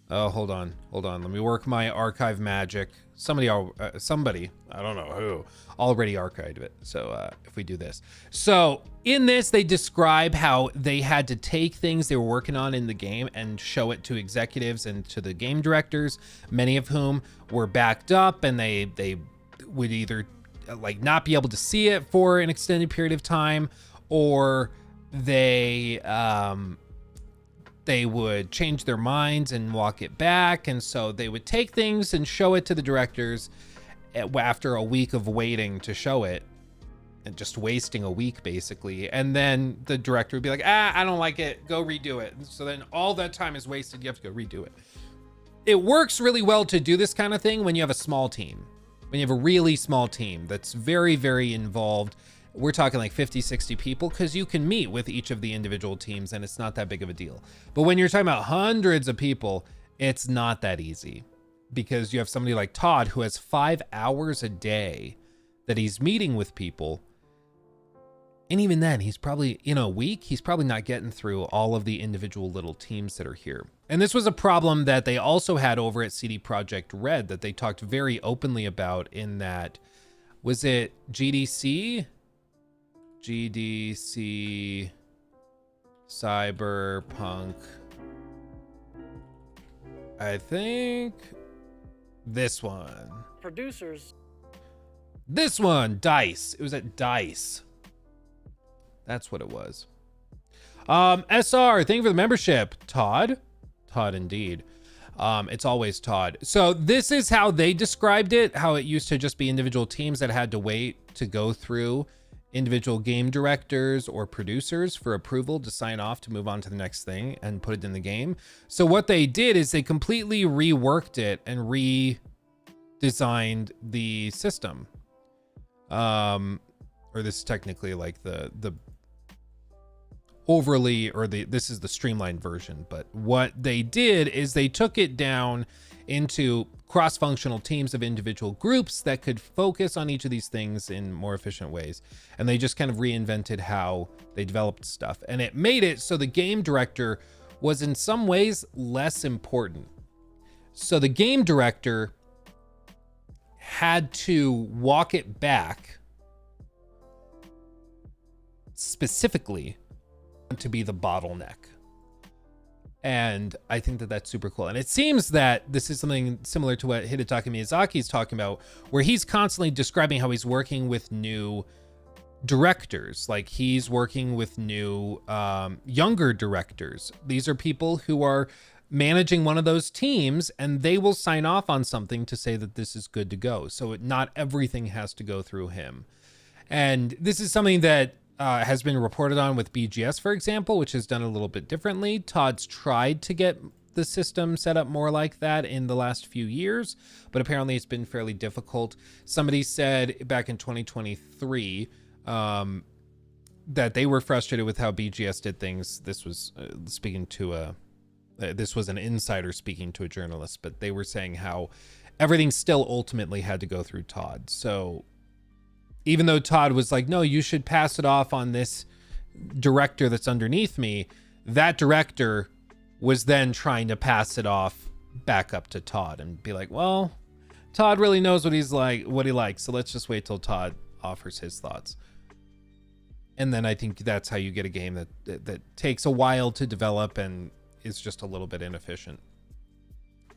[SPEAKER 4] Oh, hold on. Let me work my archive magic. Somebody, I don't know who, already archived it. So if we do this. So in this, they describe how they had to take things they were working on in the game and show it to executives and to the game directors, many of whom were backed up, and they would either like not be able to see it for an extended period of time, or they would change their minds and walk it back. And so they would take things and show it to the directors after a week of waiting to show it, and just wasting a week basically. And then the director would be like, I don't like it, go redo it. So then all that time is wasted. You have to go redo it. It works really well to do this kind of thing when you have a small team, when you have a really small team that's very, very involved. We're talking like 50, 60 people, because you can meet with each of the individual teams and it's not that big of a deal. But when you're talking about hundreds of people, it's not that easy, because you have somebody like Todd who has 5 hours a day that he's meeting with people. And even then, he's probably, in a week, he's probably not getting through all of the individual little teams that are here. And this was a problem that they also had over at CD Projekt Red that they talked very openly about in that, was it GDC? GDC Cyberpunk. I think this one.
[SPEAKER 6] Producers.
[SPEAKER 4] This one, DICE. It was at DICE. That's what it was. SR, thank you for the membership. Todd indeed. It's always Todd. So this is how they described it, how it used to just be individual teams that had to wait to go through individual game directors or producers for approval to sign off to move on to the next thing and put it in the game. So what they did is they completely reworked it and redesigned the system. Or this is technically like the overly, or this is the streamlined version, but what they did is they took it down into cross-functional teams of individual groups that could focus on each of these things in more efficient ways. And they just kind of reinvented how they developed stuff. And it made it so the game director was in some ways less important. So the game director had to walk it back specifically to be the bottleneck. And I think that that's super cool. And it seems that this is something similar to what Hidetaka Miyazaki is talking about, where he's constantly describing how he's working with new directors. Like he's working with new, younger directors. These are people who are managing one of those teams, and they will sign off on something to say that this is good to go. So not everything has to go through him. And this is something that has been reported on with BGS, for example, which has done a little bit differently. Todd's tried to get the system set up more like that in the last few years, but apparently it's been fairly difficult. Somebody said back in 2023 that they were frustrated with how BGS did things. This was this was an insider speaking to a journalist, but they were saying how everything still ultimately had to go through Todd. So even though Todd was like, no, you should pass it off on this director that's underneath me, that director was then trying to pass it off back up to Todd and be like, well, Todd really knows what he's like, what he likes. So let's just wait till Todd offers his thoughts. And then I think that's how you get a game that takes a while to develop and is just a little bit inefficient.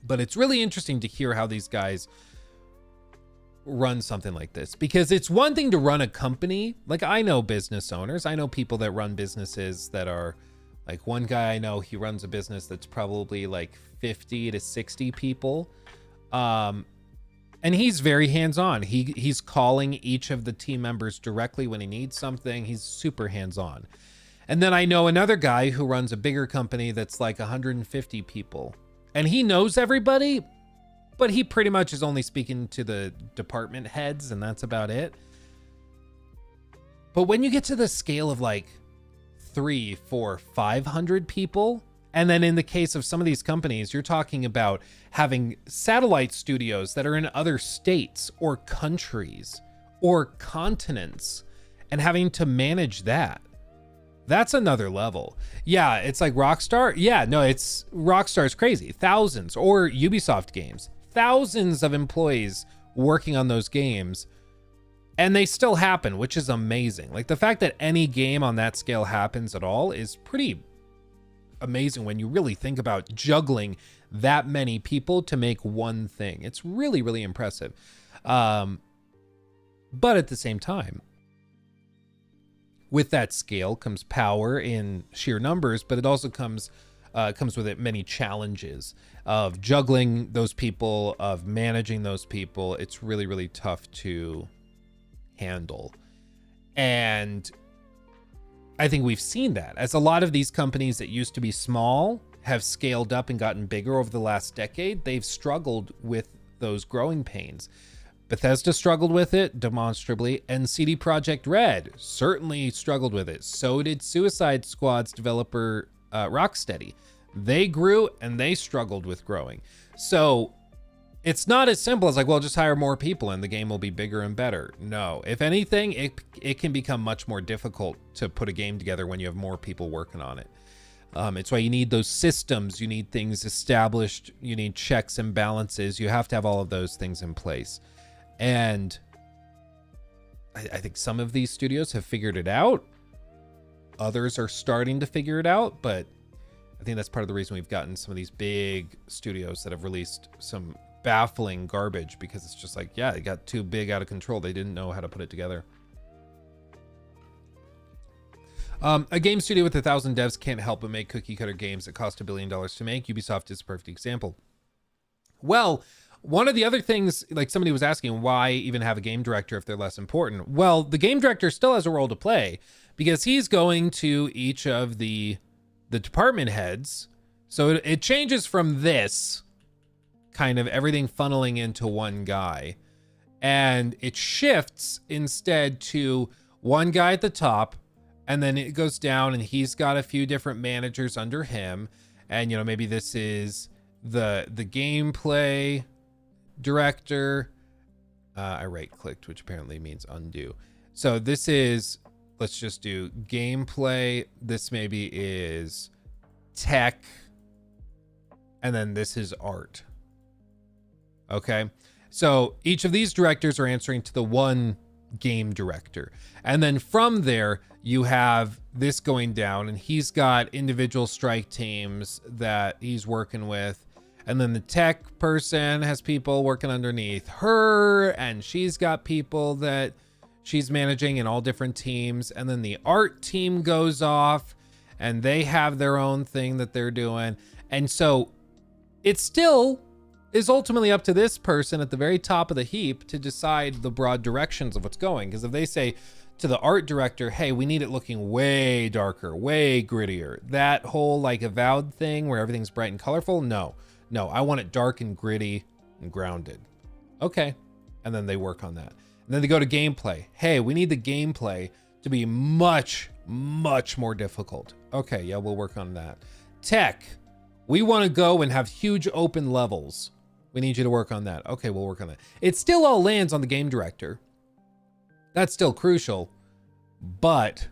[SPEAKER 4] But it's really interesting to hear how these guys run something like this, because it's one thing to run a company. Like I know business owners, I know people that run businesses that are like, one guy I know, he runs a business that's probably like 50 to 60 people. And he's very hands-on. He's calling each of the team members directly when he needs something. He's super hands-on. And then I know another guy who runs a bigger company that's like 150 people, and he knows everybody, but he pretty much is only speaking to the department heads, and that's about it. But when you get to the scale of like 300, 400, 500 people, and then in the case of some of these companies, you're talking about having satellite studios that are in other states or countries or continents and having to manage that. That's another level. Yeah, it's like Rockstar. Yeah, no, it's Rockstar's crazy. Thousands, or Ubisoft games. Thousands of employees working on those games, and they still happen, which is amazing. Like the fact that any game on that scale happens at all is pretty amazing when you really think about juggling that many people to make one thing. It's really, really impressive. But at the same time, with that scale comes power in sheer numbers, but it also comes with it many challenges of juggling those people, of managing those people. It's really, really tough to handle. And I think we've seen that as a lot of these companies that used to be small have scaled up and gotten bigger over the last decade. They've struggled with those growing pains. Bethesda struggled with it demonstrably, and CD Projekt Red certainly struggled with it. So did Suicide Squad's developer Rocksteady. They grew and they struggled with growing. So it's not as simple as like, well, just hire more people and the game will be bigger and better. No, if anything, it can become much more difficult to put a game together when you have more people working on it. It's why you need those systems. You need things established. You need checks and balances. You have to have all of those things in place. And I think some of these studios have figured it out. Others are starting to figure it out, but I think that's part of the reason we've gotten some of these big studios that have released some baffling garbage, because it's just like, yeah, it got too big, out of control. They didn't know how to put it together. A game studio with 1,000 devs can't help but make cookie cutter games that cost $1 billion to make. Ubisoft is a perfect example. Well, one of the other things, like somebody was asking, why even have a game director if they're less important? Well, the game director still has a role to play, because he's going to each of the department heads. So it changes from this kind of everything funneling into one guy, and it shifts instead to one guy at the top, and then it goes down and he's got a few different managers under him. And, you know, maybe this is the gameplay director. I right clicked, which apparently means undo. So this is, let's just do gameplay. This maybe is tech. And then this is art. Okay. So each of these directors are answering to the one game director. And then from there, you have this going down, and he's got individual strike teams that he's working with. And then the tech person has people working underneath her, and she's got people that she's managing in all different teams. And then the art team goes off and they have their own thing that they're doing. And so it still is ultimately up to this person at the very top of the heap to decide the broad directions of what's going. Because if they say to the art director, hey, we need it looking way darker, way grittier, that whole like Avowed thing where everything's bright and colorful, no, I want it dark and gritty and grounded. Okay. And then they work on that. And then they go to gameplay. Hey, we need the gameplay to be much, much more difficult. Okay, yeah, we'll work on that. Tech, we want to go and have huge open levels. We need you to work on that. Okay, we'll work on that. It still all lands on the game director. That's still crucial, but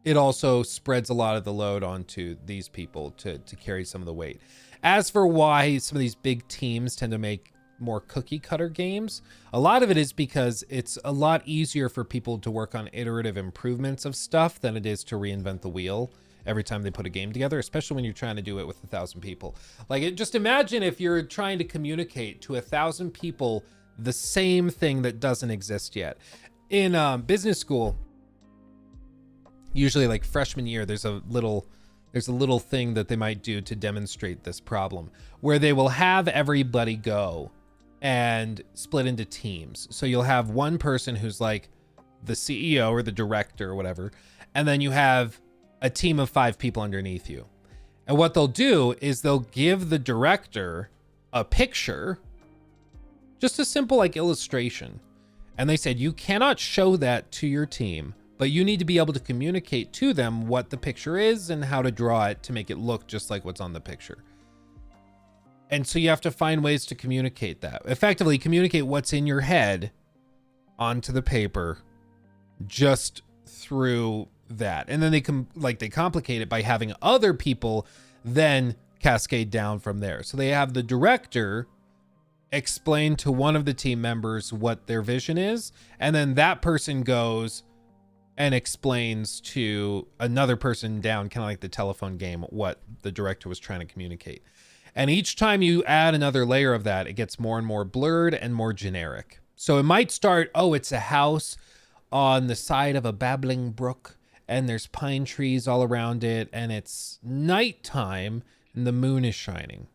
[SPEAKER 4] it also spreads a lot of the load onto these people to carry some of the weight. As for why some of these big teams tend to make more cookie cutter games, a lot of it is because it's a lot easier for people to work on iterative improvements of stuff than it is to reinvent the wheel every time they put a game together, especially when you're trying to do it with 1,000 people. Like, just imagine if you're trying to communicate to 1,000 people the same thing that doesn't exist yet. In business school, usually like freshman year, there's a little thing that they might do to demonstrate this problem, where they will have everybody go and split into teams. So you'll have one person who's like the CEO or the director or whatever, and then you have a team of 5 people underneath you. And what they'll do is they'll give the director a picture, just a simple like illustration. And they said, you cannot show that to your team, but you need to be able to communicate to them what the picture is and how to draw it to make it look just like what's on the picture. And so you have to find ways to communicate that. Effectively communicate what's in your head onto the paper just through that. And then they complicate it by having other people then cascade down from there. So they have the director explain to one of the team members what their vision is, and then that person goes and explains to another person down, kind of like the telephone game, what the director was trying to communicate. And each time you add another layer of that, it gets more and more blurred and more generic. So it might start, oh, it's a house on the side of a babbling brook, and there's pine trees all around it, and it's nighttime and the moon is shining.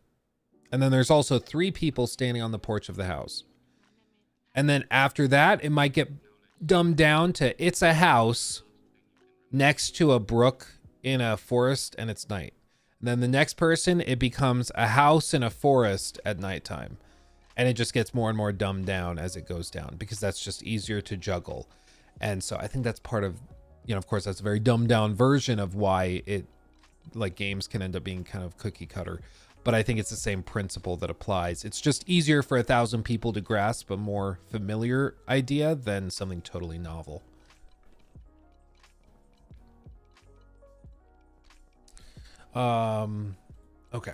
[SPEAKER 4] And then there's also 3 people standing on the porch of the house. And then after that, it might get dumbed down to it's a house next to a brook in a forest and it's night. And then the next person, it becomes a house in a forest at nighttime. And it just gets more and more dumbed down as it goes down, because that's just easier to juggle. And so I think that's part of, you know, of course, that's a very dumbed down version of why it, like, games can end up being kind of cookie cutter. But I think it's the same principle that applies. It's just easier for 1,000 people to grasp a more familiar idea than something totally novel. Okay.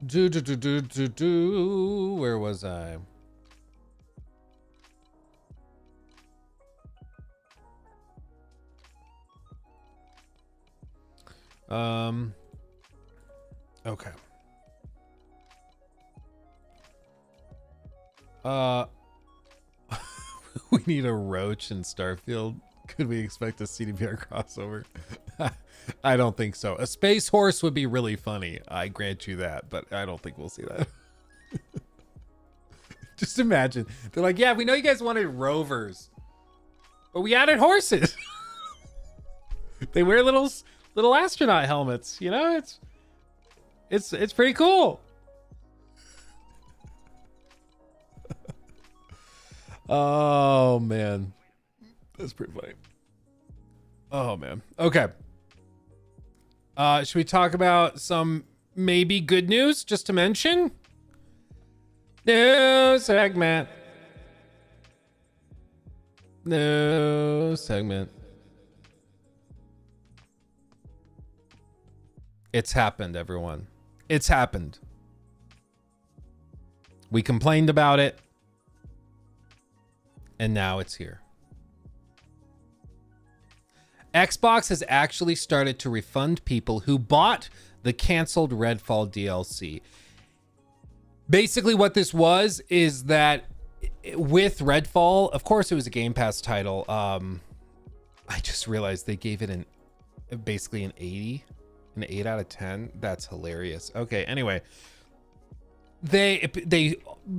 [SPEAKER 4] Where was I? Okay. We need a roach in Starfield. Could we expect a CDPR crossover? I don't think so. A space horse would be really funny. I grant you that, but I don't think we'll see that. Just imagine. They're like, yeah, we know you guys wanted rovers, but we added horses. They wear little astronaut helmets. You know, it's pretty cool. Oh man, that's pretty funny. Oh man. Okay. Should we talk about some maybe good news just to mention? No segment. No segment. It's happened, everyone. It's happened. We complained about it, and now it's here. Xbox has actually started to refund people who bought the canceled Redfall DLC. Basically what this was is that with Redfall, of course it was a Game Pass title. I just realized they gave it basically an 80, an 8 out of 10. That's hilarious. Okay, anyway, they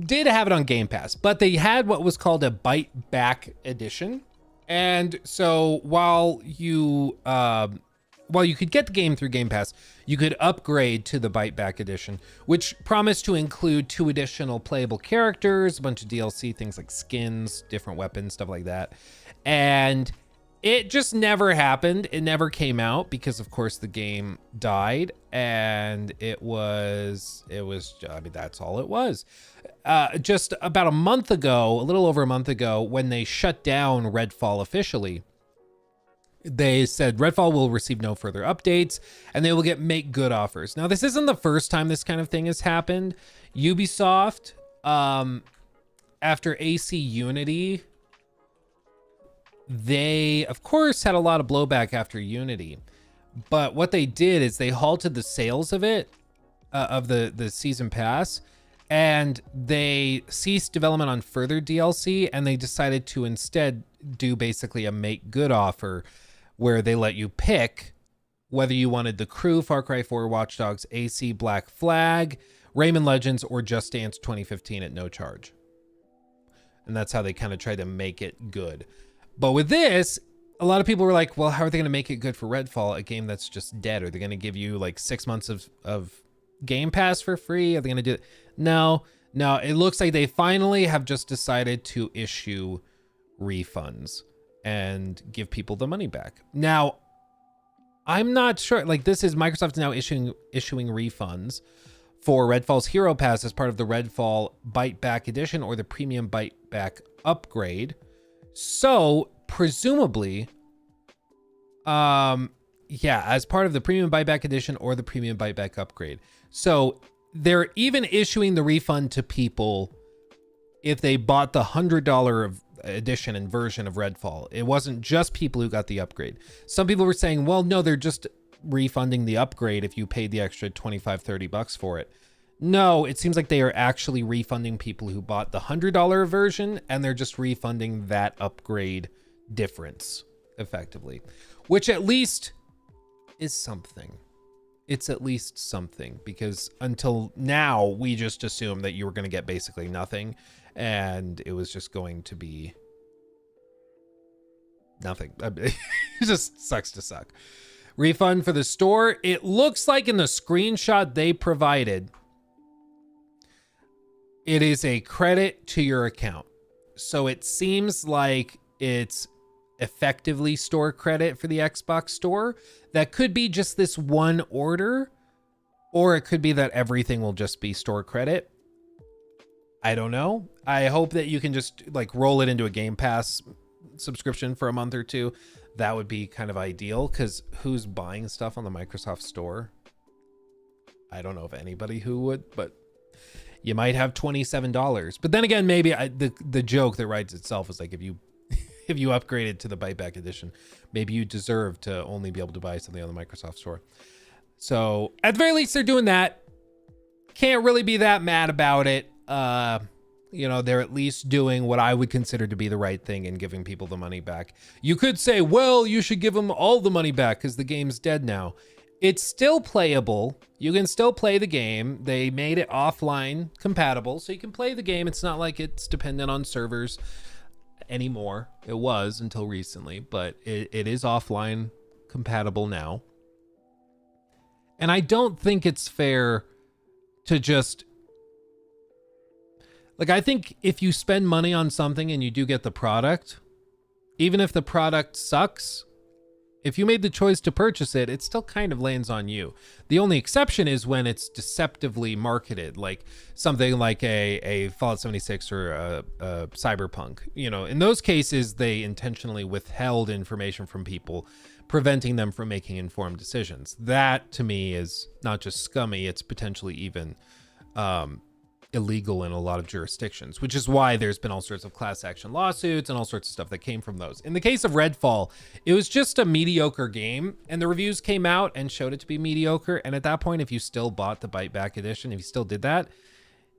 [SPEAKER 4] did have it on Game Pass, but they had what was called a Bite Back edition. And so while you could get the game through Game Pass, you could upgrade to the Bite Back edition, which promised to include 2 additional playable characters, a bunch of DLC, things like skins, different weapons, stuff like that. And it just never happened. It never came out because, of course, the game died, and it was, I mean, that's all it was. Just about a month ago, a little over a month ago, when they shut down Redfall officially, they said Redfall will receive no further updates and they will get make good offers. Now, this isn't the first time this kind of thing has happened. Ubisoft, after AC Unity, they, of course, had a lot of blowback after Unity. But what they did is they halted the sales of it, of the season pass, and they ceased development on further DLC, and they decided to instead do basically a make good offer where they let you pick whether you wanted the Crew, Far Cry 4, Watch Dogs, AC, Black Flag, Rayman Legends, or Just Dance 2015 at no charge. And that's how they kind of tried to make it good. But with this, a lot of people were like, well, how are they going to make it good for Redfall, a game that's just dead? Are they going to give you like 6 months of Game Pass for free? Are they going to do it? No, it looks like they finally have just decided to issue refunds and give people the money back. Now, I'm not sure, like, this is Microsoft now issuing refunds for Redfall's Hero Pass as part of the Redfall Bite Back Edition or the Premium Bite Back Upgrade. So presumably, as part of the Premium Bite Back Edition or the Premium Bite Back Upgrade. So they're even issuing the refund to people if they bought the $100 edition and version of Redfall. It wasn't just people who got the upgrade. Some people were saying, well, no, they're just refunding the upgrade if you paid the extra $25-30 for it. No, it seems like they are actually refunding people who bought the $100 version, and they're just refunding that upgrade difference effectively, which at least is something. It's at least something, because until now we just assumed that you were going to get basically nothing, and it was just going to be nothing. It just sucks to suck. Refund for the store. It looks like in the screenshot they provided, it is a credit to your account. So it seems like it's effectively store credit for the Xbox store. That could be just this one order, or it could be that everything will just be store credit. I don't know. I hope that you can just like roll it into a Game Pass subscription for a month or two. That would be kind of ideal, because who's buying stuff on the Microsoft store? I don't know of anybody who would, but you might have $27. But then again, maybe the joke that writes itself is like, if you if you upgraded to the Bite Back edition, maybe you deserve to only be able to buy something on the Microsoft Store. So at the very least, they're doing that. Can't really be that mad about it. You know, they're at least doing what I would consider to be the right thing and giving people the money back. You could say, well, you should give them all the money back because the game's dead now. It's still playable. You can still play the game. They made it offline compatible, so you can play the game. It's not like it's dependent on servers anymore. It was until recently, but it is offline compatible now. And I don't think it's fair to just... Like, I think if you spend money on something and you do get the product, even if the product sucks, if you made the choice to purchase it, it still kind of lands on you. The only exception is when it's deceptively marketed, like something like a Fallout 76 or a Cyberpunk. You know, in those cases, they intentionally withheld information from people, preventing them from making informed decisions. That, to me, is not just scummy, it's potentially even illegal in a lot of jurisdictions, which is why there's been all sorts of class action lawsuits and all sorts of stuff that came from those. In the case of Redfall, it was just a mediocre game, and the reviews came out and showed it to be mediocre. And at that point, if you still bought the Bite Back edition, if you still did that,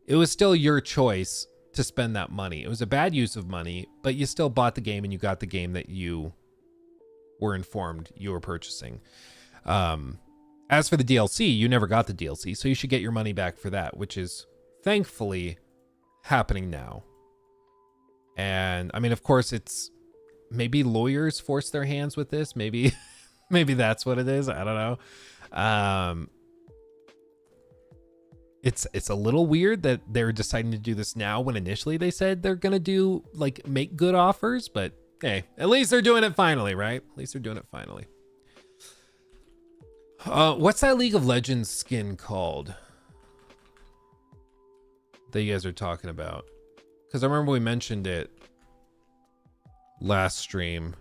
[SPEAKER 4] it was still your choice to spend that money. It was a bad use of money, but you still bought the game and you got the game that you were informed you were purchasing. As for the DLC, you never got the DLC, so you should get your money back for that, which is thankfully happening now. And I mean, of course, it's maybe lawyers force their hands with this. Maybe that's what it is. I don't know. It's a little weird that they're deciding to do this now when initially they said they're gonna do like make good offers, but hey, at least they're doing it finally, right? At least they're doing it finally. What's that League of Legends skin called that you guys are talking about? Because I remember we mentioned it last stream.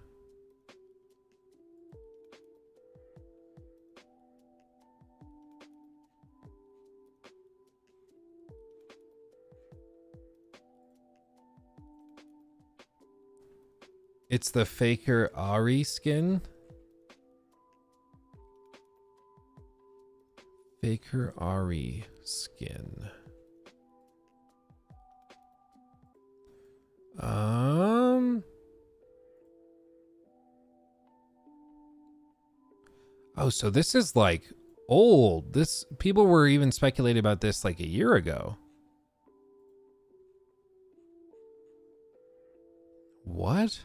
[SPEAKER 4] It's the Faker Ari skin. Faker Ari skin. Oh, so this is like old. This people were even speculating about this like a year ago. What?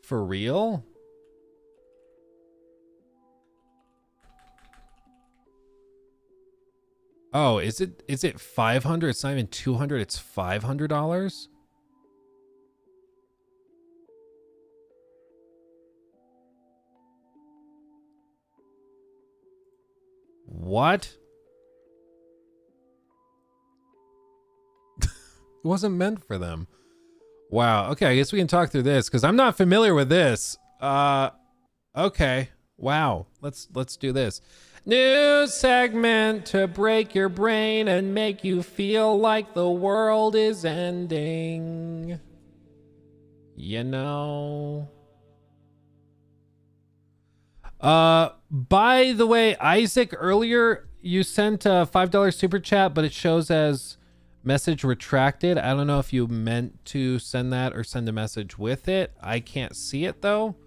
[SPEAKER 4] For real? Oh, is it 500? It's not even 200, it's $500? What? It wasn't meant for them. Wow. Okay, I guess we can talk through this because I'm not familiar with this. Okay. Wow. Let's do this. New segment to break your brain and make you feel like the world is ending. You know. By the way, Isaac, earlier you sent a $5 super chat, but it shows as message retracted. I don't know if you meant to send that or send a message with it. I can't see it though.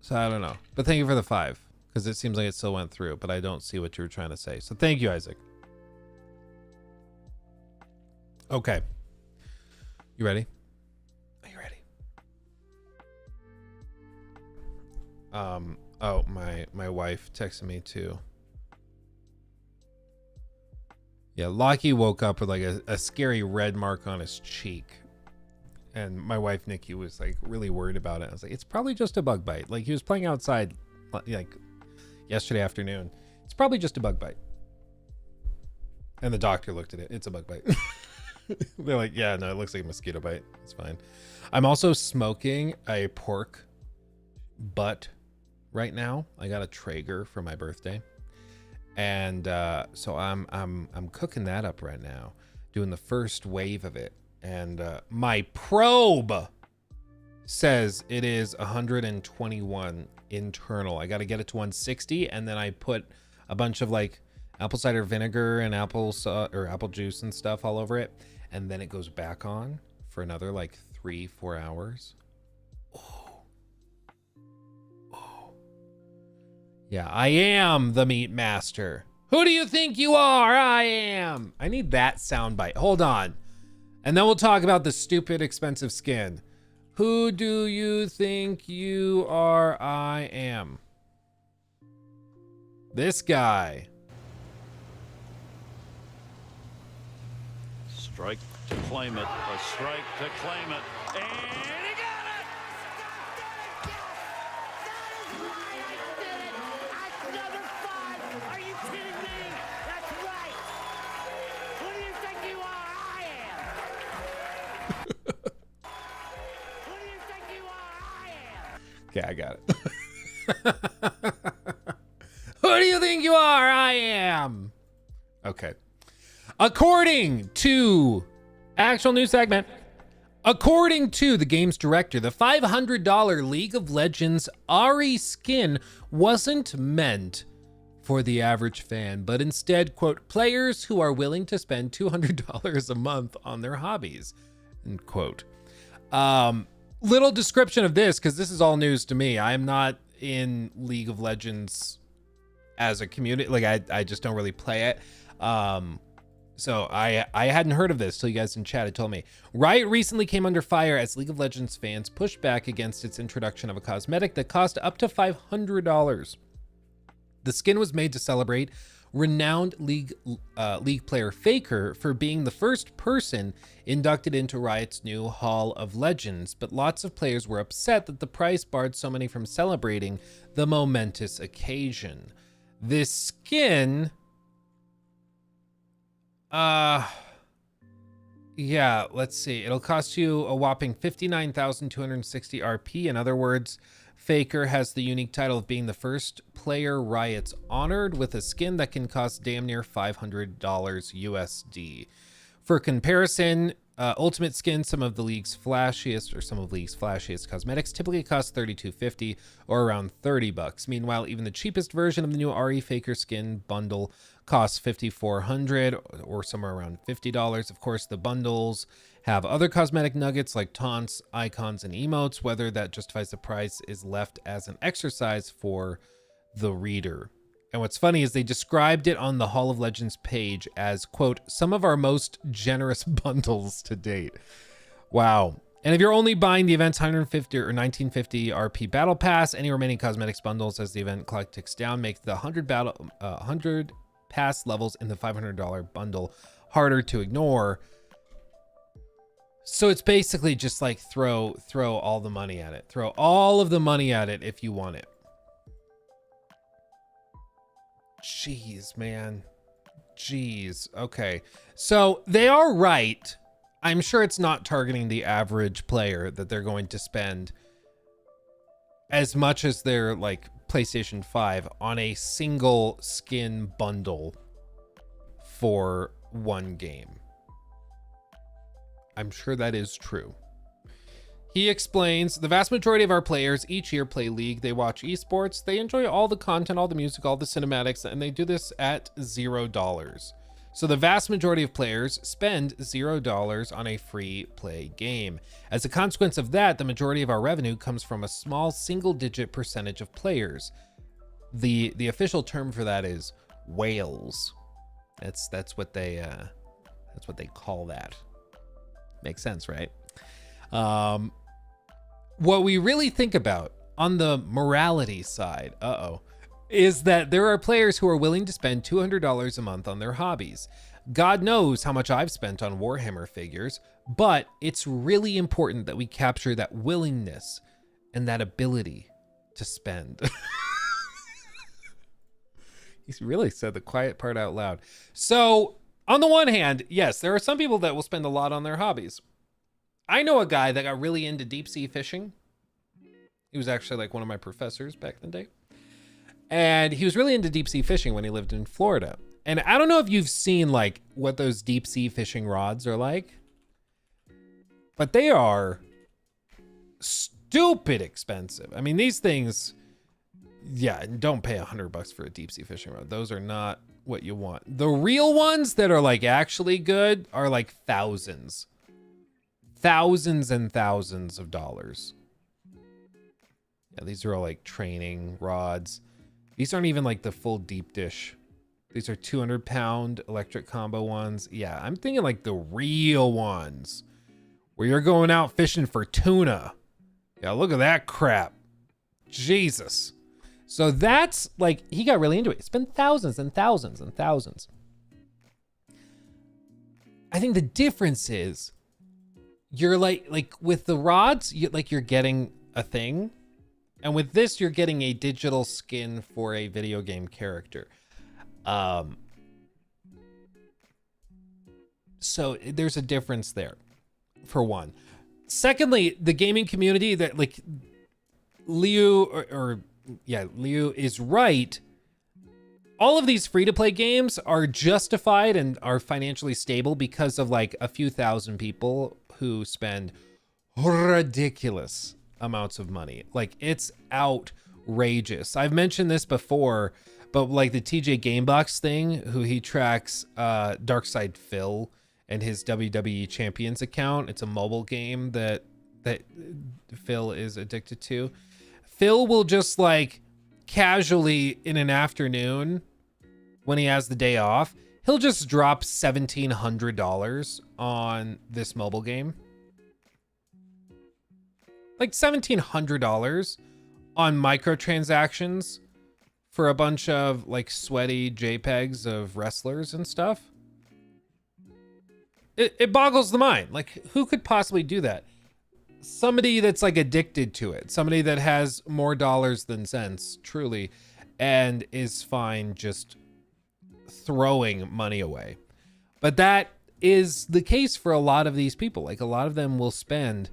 [SPEAKER 4] So I don't know, but thank you for the 5 because it seems like it still went through, but I don't see what you were trying to say. So thank you, Isaac. Okay. You ready? Are you ready? Oh, my wife texted me too. Yeah, Lockie woke up with like a scary red mark on his cheek. And my wife, Nikki, was like really worried about it. I was like, it's probably just a bug bite. Like he was playing outside like yesterday afternoon. It's probably just a bug bite. And the doctor looked at it. It's a bug bite. They're like, yeah, no, it looks like a mosquito bite. It's fine. I'm also smoking a pork butt right now. I got a Traeger for my birthday. And so I'm cooking that up right now, doing the first wave of it. And my probe says it is 121 internal. I got to get it to 160, and then I put a bunch of like apple cider vinegar and apple juice and stuff all over it, and then it goes back on for another like 3-4 hours. Yeah, I am the meat master. Who do you think you are? I am. I need that soundbite. Hold on. And then we'll talk about the stupid expensive skin. Who do you think you are? I am. This guy.
[SPEAKER 6] Strike to claim it. A strike to claim it. And he got it!
[SPEAKER 7] Are you kidding me? That's right. Who do you think you are? I am. Who do you think you are? I am.
[SPEAKER 4] Okay, I got it. Who do you think you are? I am. Okay. According to actual news segment, according to the game's director, the $500 League of Legends Ari skin wasn't meant for the average fan, but instead, quote, players who are willing to spend $200 a month on their hobbies, end quote. Little description of this, because this is all news to me. I'm not in League of Legends as a community. Like, I just don't really play it. So I hadn't heard of this till you guys in chat had told me. Riot recently came under fire as League of Legends fans pushed back against its introduction of a cosmetic that cost up to $500. The skin was made to celebrate renowned League player Faker for being the first person inducted into Riot's new Hall of Legends, but lots of players were upset that the price barred so many from celebrating the momentous occasion. This skin... yeah, let's see. It'll cost you a whopping 59,260 RP. In other words, Faker has the unique title of being the first player Riot's honored with a skin that can cost damn near $500 USD. For comparison, Ultimate Skin, some of League's flashiest cosmetics typically cost $32.50 or around $30. Meanwhile, even the cheapest version of the new RE Faker skin bundle costs $5,400 or somewhere around $50. Of course, the bundles have other cosmetic nuggets like taunts, icons, and emotes. Whether that justifies the price is left as an exercise for the reader. And what's funny is they described it on the Hall of Legends page as, quote, some of our most generous bundles to date. Wow. And if you're only buying the event's 150 or 1950 RP battle pass, any remaining cosmetics bundles as the event clock ticks down make the 100 pass levels in the $500 bundle harder to ignore. So it's basically just like throw all the money at it. Throw all of the money at it if you want it. Jeez, man. Jeez. Okay. So they are right. I'm sure it's not targeting the average player that they're going to spend as much as their like PlayStation 5 on a single skin bundle for one game. I'm sure that is true. He explains, the vast majority of our players each year play League. They watch esports. They enjoy all the content, all the music, all the cinematics, and they do this at $0. So the vast majority of players spend $0 on a free play game. As a consequence of that, the majority of our revenue comes from a small single-digit percentage of players. The official term for that is whales. That's what they call that. Makes sense, right? What we really think about on the morality side, is that there are players who are willing to spend $200 a month on their hobbies. God knows how much I've spent on Warhammer figures, but it's really important that we capture that willingness and that ability to spend. He's really said the quiet part out loud. So on the one hand, yes, there are some people that will spend a lot on their hobbies. I know a guy that got really into deep sea fishing. He was actually like one of my professors back in the day. And he was really into deep sea fishing when he lived in Florida. And I don't know if you've seen like what those deep sea fishing rods are like, but they are stupid expensive. I mean, these things, yeah, don't pay $100 for a deep sea fishing rod. Those are not what you want. The real ones that are like actually good are like thousands and thousands of dollars. Yeah, these are all like training rods. These aren't even like the full deep dish. These are 200-pound electric combo ones. Yeah, I'm thinking like the real ones where you're going out fishing for tuna. Yeah, look at that crap. Jesus. So that's like, he got really into it. He spent thousands and thousands and thousands. I think the difference is you're like with the rods, you're getting a thing. And with this, you're getting a digital skin for a video game character. So there's a difference there, for one. Secondly, the gaming community that like Liu Liu is right. All of these free-to-play games are justified and are financially stable because of like a few thousand people who spend ridiculous amounts of money. Like, it's outrageous. I've mentioned this before, but like the TJ Gamebox thing, who he tracks Darkside Phil and his WWE Champions account. It's a mobile game that Phil is addicted to. Phil will just like casually in an afternoon when he has the day off, he'll just drop $1,700 on this mobile game. Like $1,700 on microtransactions for a bunch of like sweaty JPEGs of wrestlers and stuff. It boggles the mind. Like, who could possibly do that? Somebody that's like addicted to it. Somebody that has more dollars than cents, truly, and is fine just throwing money away. But that is the case for a lot of these people. Like, a lot of them will spend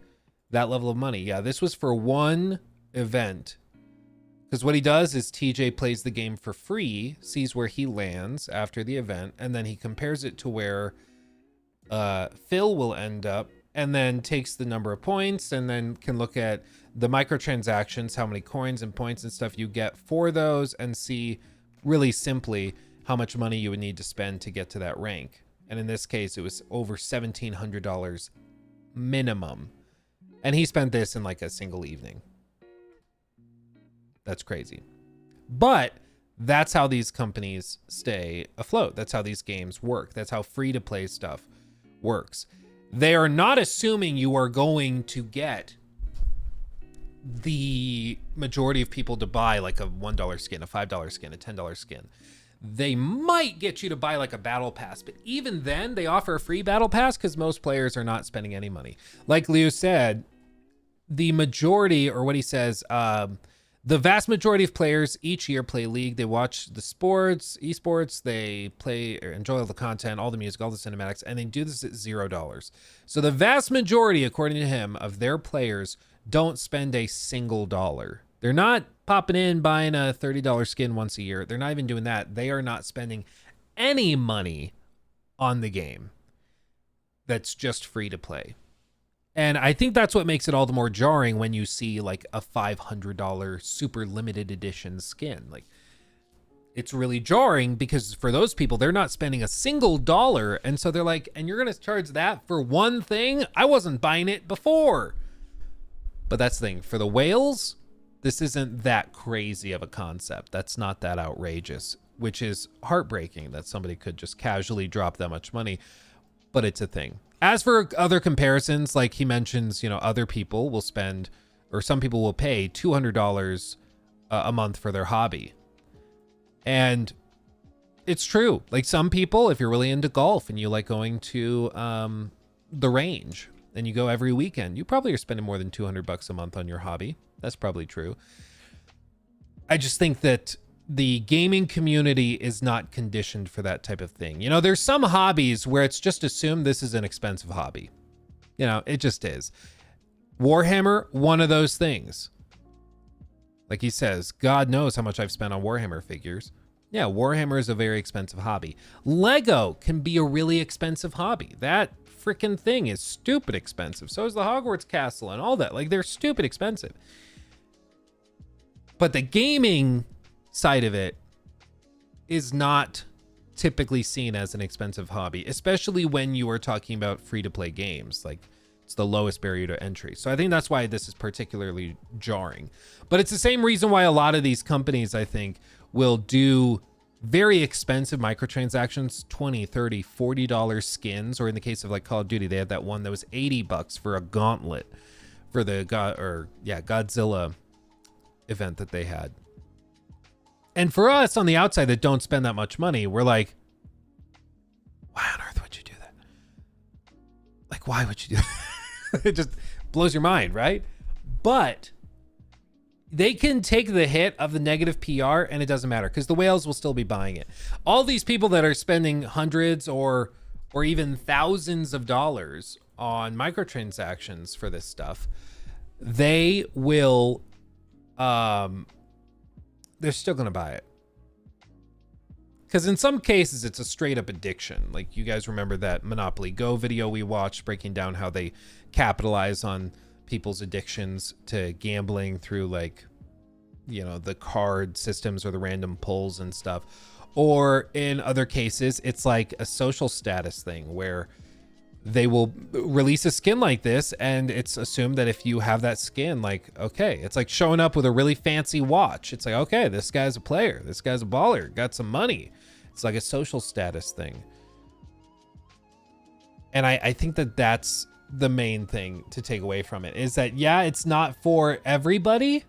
[SPEAKER 4] that level of money. Yeah, this was for one event. Because what he does is TJ plays the game for free, sees where he lands after the event, and then he compares it to where Phil will end up, and then takes the number of points, and then can look at the microtransactions, how many coins and points and stuff you get for those, and see really simply how much money you would need to spend to get to that rank. And in this case, it was over $1,700 minimum. And he spent this in like a single evening. That's crazy. But that's how these companies stay afloat. That's how these games work. That's how free-to-play stuff works. They are not assuming you are going to get the majority of people to buy like a $1 skin, a $5 skin, a $10 skin. They might get you to buy like a battle pass, but even then they offer a free battle pass because most players are not spending any money. Like Liu said, the majority, or what he says, the vast majority of players each year play League. They watch the sports, esports, they play or enjoy all the content, all the music, all the cinematics, and they do this at $0. So the vast majority, according to him, of their players don't spend a single dollar. They're not popping in, buying a $30 skin once a year. They're not even doing that. They are not spending any money on the game that's just free to play. And I think that's what makes it all the more jarring when you see like a $500 super limited edition skin. Like, it's really jarring because for those people, they're not spending a single dollar. And so they're like, and you're going to charge that for one thing? I wasn't buying it before. But that's the thing. For the whales, this isn't that crazy of a concept. That's not that outrageous, which is heartbreaking that somebody could just casually drop that much money. But it's a thing. As for other comparisons, like he mentions, you know, other people will spend, or some people will pay $200 a month for their hobby. And it's true. Like, some people, if you're really into golf and you like going to the range and you go every weekend, you probably are spending more than $200 a month on your hobby. That's probably true. I just think that the gaming community is not conditioned for that type of thing. You know, there's some hobbies where it's just assumed this is an expensive hobby. You know, it just is. Warhammer, one of those things. Like he says, God knows how much I've spent on Warhammer figures. Yeah, Warhammer is a very expensive hobby. Lego can be a really expensive hobby. That freaking thing is stupid expensive. So is the Hogwarts castle and all that. Like, they're stupid expensive. But the gaming side of it is not typically seen as an expensive hobby, especially when you are talking about free-to-play games. Like, it's the lowest barrier to entry. So I think that's why this is particularly jarring. But it's the same reason why a lot of these companies, I think, will do very expensive microtransactions, $20, $30, $40 skins, or in the case of like Call of Duty, they had that one that was $80 for a gauntlet for the Godzilla event that they had. And for us on the outside that don't spend that much money, we're like, why on earth would you do that? Like, why would you do that? It just blows your mind, right? But they can take the hit of the negative PR and it doesn't matter because the whales will still be buying it. All these people that are spending hundreds or even thousands of dollars on microtransactions for this stuff, they will, they're still going to buy it. Because in some cases, it's a straight up addiction. Like, you guys remember that Monopoly Go video we watched breaking down how they capitalize on people's addictions to gambling through, like, you know, the card systems or the random pulls and stuff. Or in other cases, it's like a social status thing where they will release a skin like this and it's assumed that if you have that skin, like, okay, it's like showing up with a really fancy watch. It's like, okay, this guy's a player, this guy's a baller, got some money. It's like a social status thing. And I think that that's the main thing to take away from it, is that, yeah, it's not for everybody,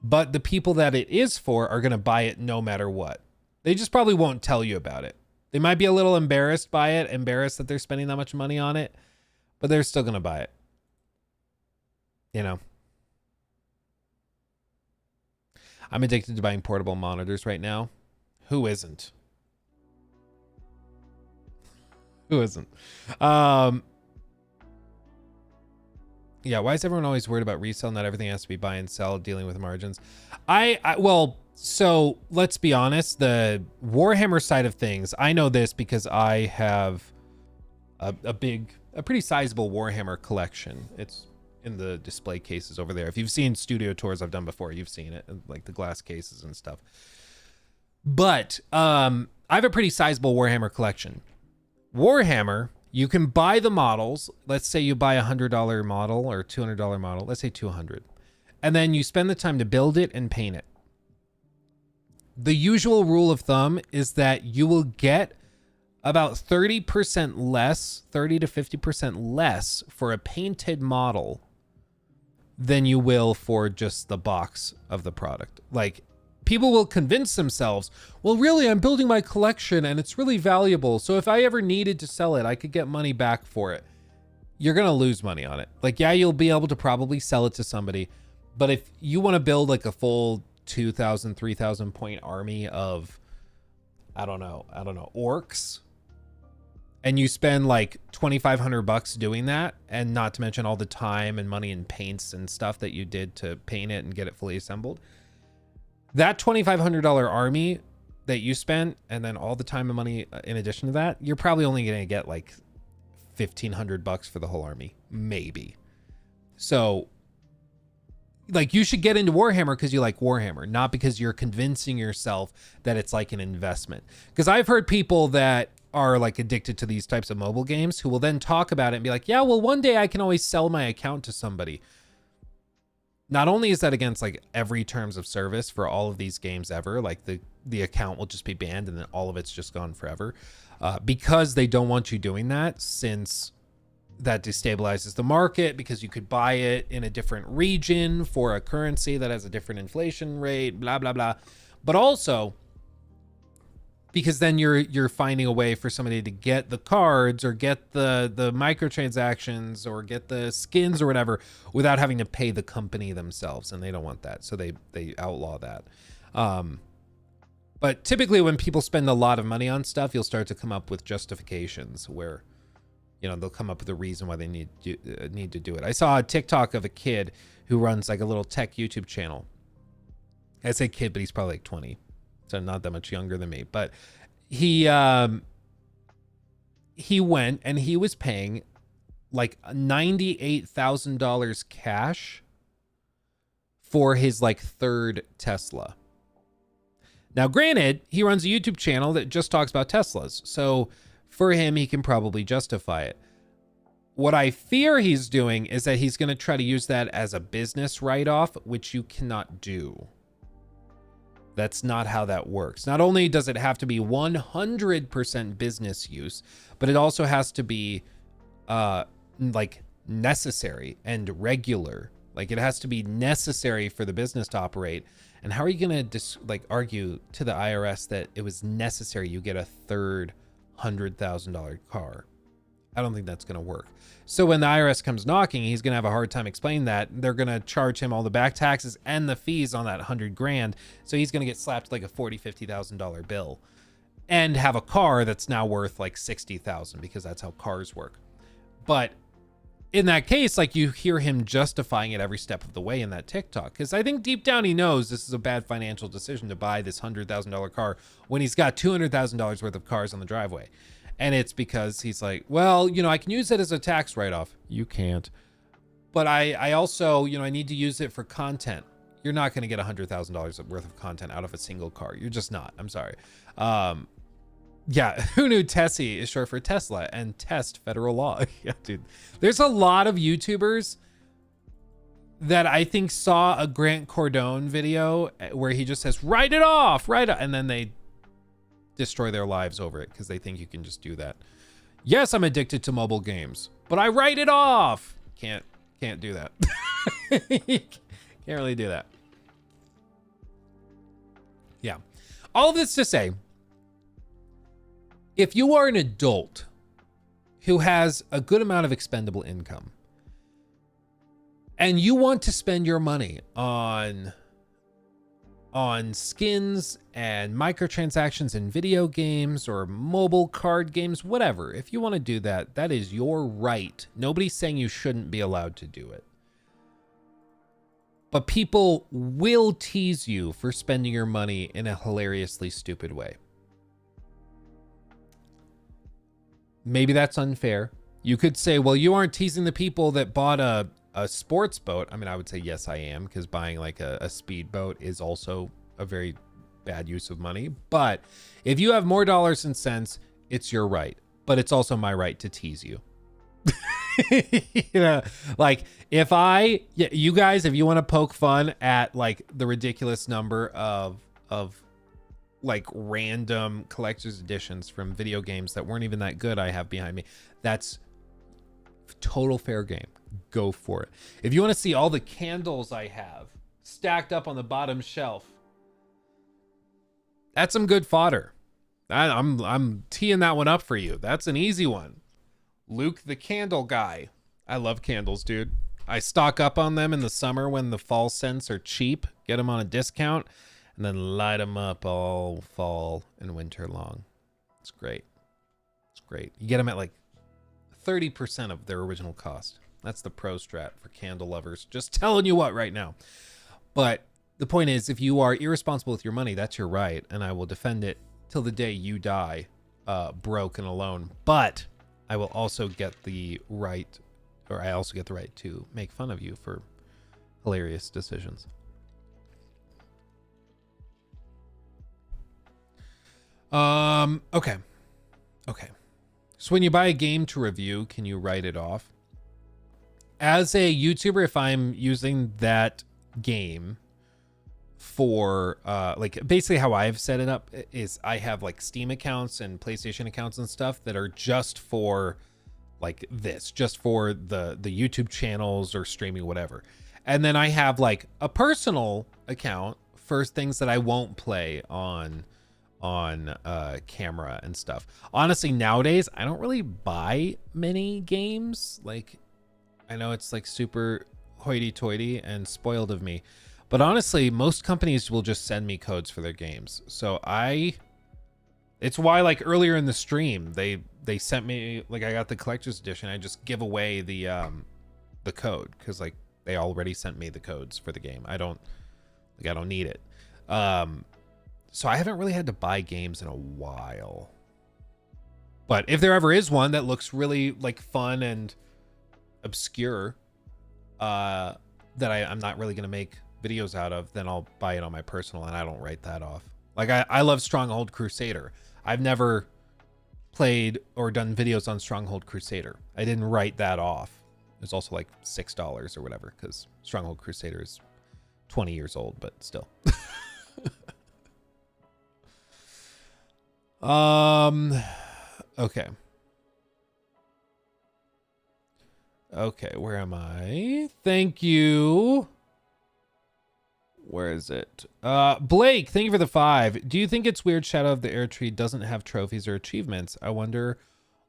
[SPEAKER 4] but the people that it is for are going to buy it no matter what. They just probably won't tell you about it. They might be a little embarrassed by it, embarrassed that they're spending that much money on it, but they're still going to buy it. You know, I'm addicted to buying portable monitors right now. Who isn't? Who isn't? Yeah, why is everyone always worried about resale? Not everything has to be buy and sell, dealing with margins. Well, so let's be honest, the Warhammer side of things, I know this because I have a pretty sizable Warhammer collection. It's in the display cases over there. If you've seen studio tours I've done before, you've seen it, like the glass cases and stuff. But I have a pretty sizable Warhammer collection. Warhammer, you can buy the models. Let's say you buy a $100 model or $200 model. Let's say $200. And then you spend the time to build it and paint it. The usual rule of thumb is that you will get about 30% less, 30 to 50% less for a painted model than you will for just the box of the product. Like, people will convince themselves, well, really, I'm building my collection and it's really valuable. So if I ever needed to sell it, I could get money back for it. You're going to lose money on it. Like, yeah, you'll be able to probably sell it to somebody. But if you want to build like a full 2,000, 3,000 point army of, I don't know, orcs, and you spend like $2,500 doing that, and not to mention all the time and money and paints and stuff that you did to paint it and get it fully assembled, that $2,500 army that you spent, and then all the time and money in addition to that, you're probably only going to get like $1,500 for the whole army, maybe. So, like, you should get into Warhammer because you like Warhammer, not because you're convincing yourself that it's like an investment. Because I've heard people that are like addicted to these types of mobile games who will then talk about it and be like, yeah, well, one day I can always sell my account to somebody. Not only is that against like every terms of service for all of these games ever, like the account will just be banned and then all of it's just gone forever, because they don't want you doing that, since that destabilizes the market, because you could buy it in a different region for a currency that has a different inflation rate, blah, blah, blah. But also because then you're finding a way for somebody to get the cards or get the microtransactions or get the skins or whatever without having to pay the company themselves, and they don't want that, so they outlaw that. But typically when people spend a lot of money on stuff, you'll start to come up with justifications where, you know, they'll come up with a reason why they need to do it. I saw a TikTok of a kid who runs like a little tech YouTube channel, I say kid, but he's probably like 20, so not that much younger than me. But he went and he was paying like $98,000 cash for his like third Tesla. Now, granted, he runs a YouTube channel that just talks about Teslas, so for him, he can probably justify it. What I fear he's doing is that he's going to try to use that as a business write-off, which you cannot do. That's not how that works. Not only does it have to be 100% business use, but it also has to be like necessary and regular. Like it has to be necessary for the business to operate. And how are you going to argue to the IRS that it was necessary you get a third $100,000 car? I don't think that's going to work. So when the IRS comes knocking, he's going to have a hard time explaining that. They're going to charge him all the back taxes and the fees on that 100 grand. So he's going to get slapped like a $40,000-$50,000 bill and have a car that's now worth like 60,000 because that's how cars work. But in that case, like you hear him justifying it every step of the way in that TikTok, because I think deep down he knows this is a bad financial decision to buy this $100,000 car when he's got $200,000 worth of cars on the driveway. And it's because he's like, well, you know, I can use it as a tax write-off. You can't. But I also, you know, I need to use it for content. You're not going to get $100,000 worth of content out of a single car. You're just not. I'm sorry. Yeah, who knew Tessie is short for Tesla and test federal law? Yeah, dude. There's a lot of YouTubers that I think saw a Grant Cardone video where he just says, write it off, and then they destroy their lives over it because they think you can just do that. Yes, I'm addicted to mobile games, but I write it off. Can't do that. Can't really do that. Yeah. All of this to say, if you are an adult who has a good amount of expendable income and you want to spend your money on skins and microtransactions in video games or mobile card games, whatever, if you want to do that, that is your right. Nobody's saying you shouldn't be allowed to do it. But people will tease you for spending your money in a hilariously stupid way. Maybe that's unfair. You could say, well, you aren't teasing the people that bought a sports boat. I mean, I would say, yes, I am, because buying like a speed boat is also a very bad use of money. But if you have more dollars and cents, it's your right. But it's also my right to tease you. You know, like you guys, if you want to poke fun at like the ridiculous number of like random collector's editions from video games that weren't even that good I have behind me, that's total fair game. Go for it. If you want to see all the candles I have stacked up on the bottom shelf, that's some good fodder. I'm teeing that one up for you. That's an easy one. Luke the candle guy. I love candles, dude. I stock up on them in the summer when the fall scents are cheap, get them on a discount, and then light them up all fall and winter long. It's great. It's great. You get them at like 30% of their original cost. That's the pro strat for candle lovers. Just telling you what right now. But the point is, if you are irresponsible with your money, that's your right. And I will defend it till the day you die, broke and alone. But I will also get the right, or I also get the right to make fun of you for hilarious decisions. Okay. So when you buy a game to review, can you write it off? As a YouTuber, if I'm using that game for like basically how I've set it up is I have like Steam accounts and PlayStation accounts and stuff that are just for like this, just for the YouTube channels or streaming, whatever. And then I have like a personal account for things that I won't play on camera and stuff. Honestly, nowadays I don't really buy many games. Like, I know it's like super hoity-toity and spoiled of me, but honestly, most companies will just send me codes for their games. So it's why like earlier in the stream they sent me, like, I got the collector's edition. I just give away the code because like they already sent me the codes for the game. I don't need it. So I haven't really had to buy games in a while. But if there ever is one that looks really like fun and obscure, that I'm not really gonna make videos out of, then I'll buy it on my personal, and I don't write that off. Like I love Stronghold Crusader. I've never played or done videos on Stronghold Crusader. I didn't write that off. It was also like $6 or whatever, because Stronghold Crusader is 20 years old, but still. Okay. Okay, where am I? Thank you. Where is it? Blake, thank you for the 5. Do you think it's weird Shadow of the Air Tree doesn't have trophies or achievements? I wonder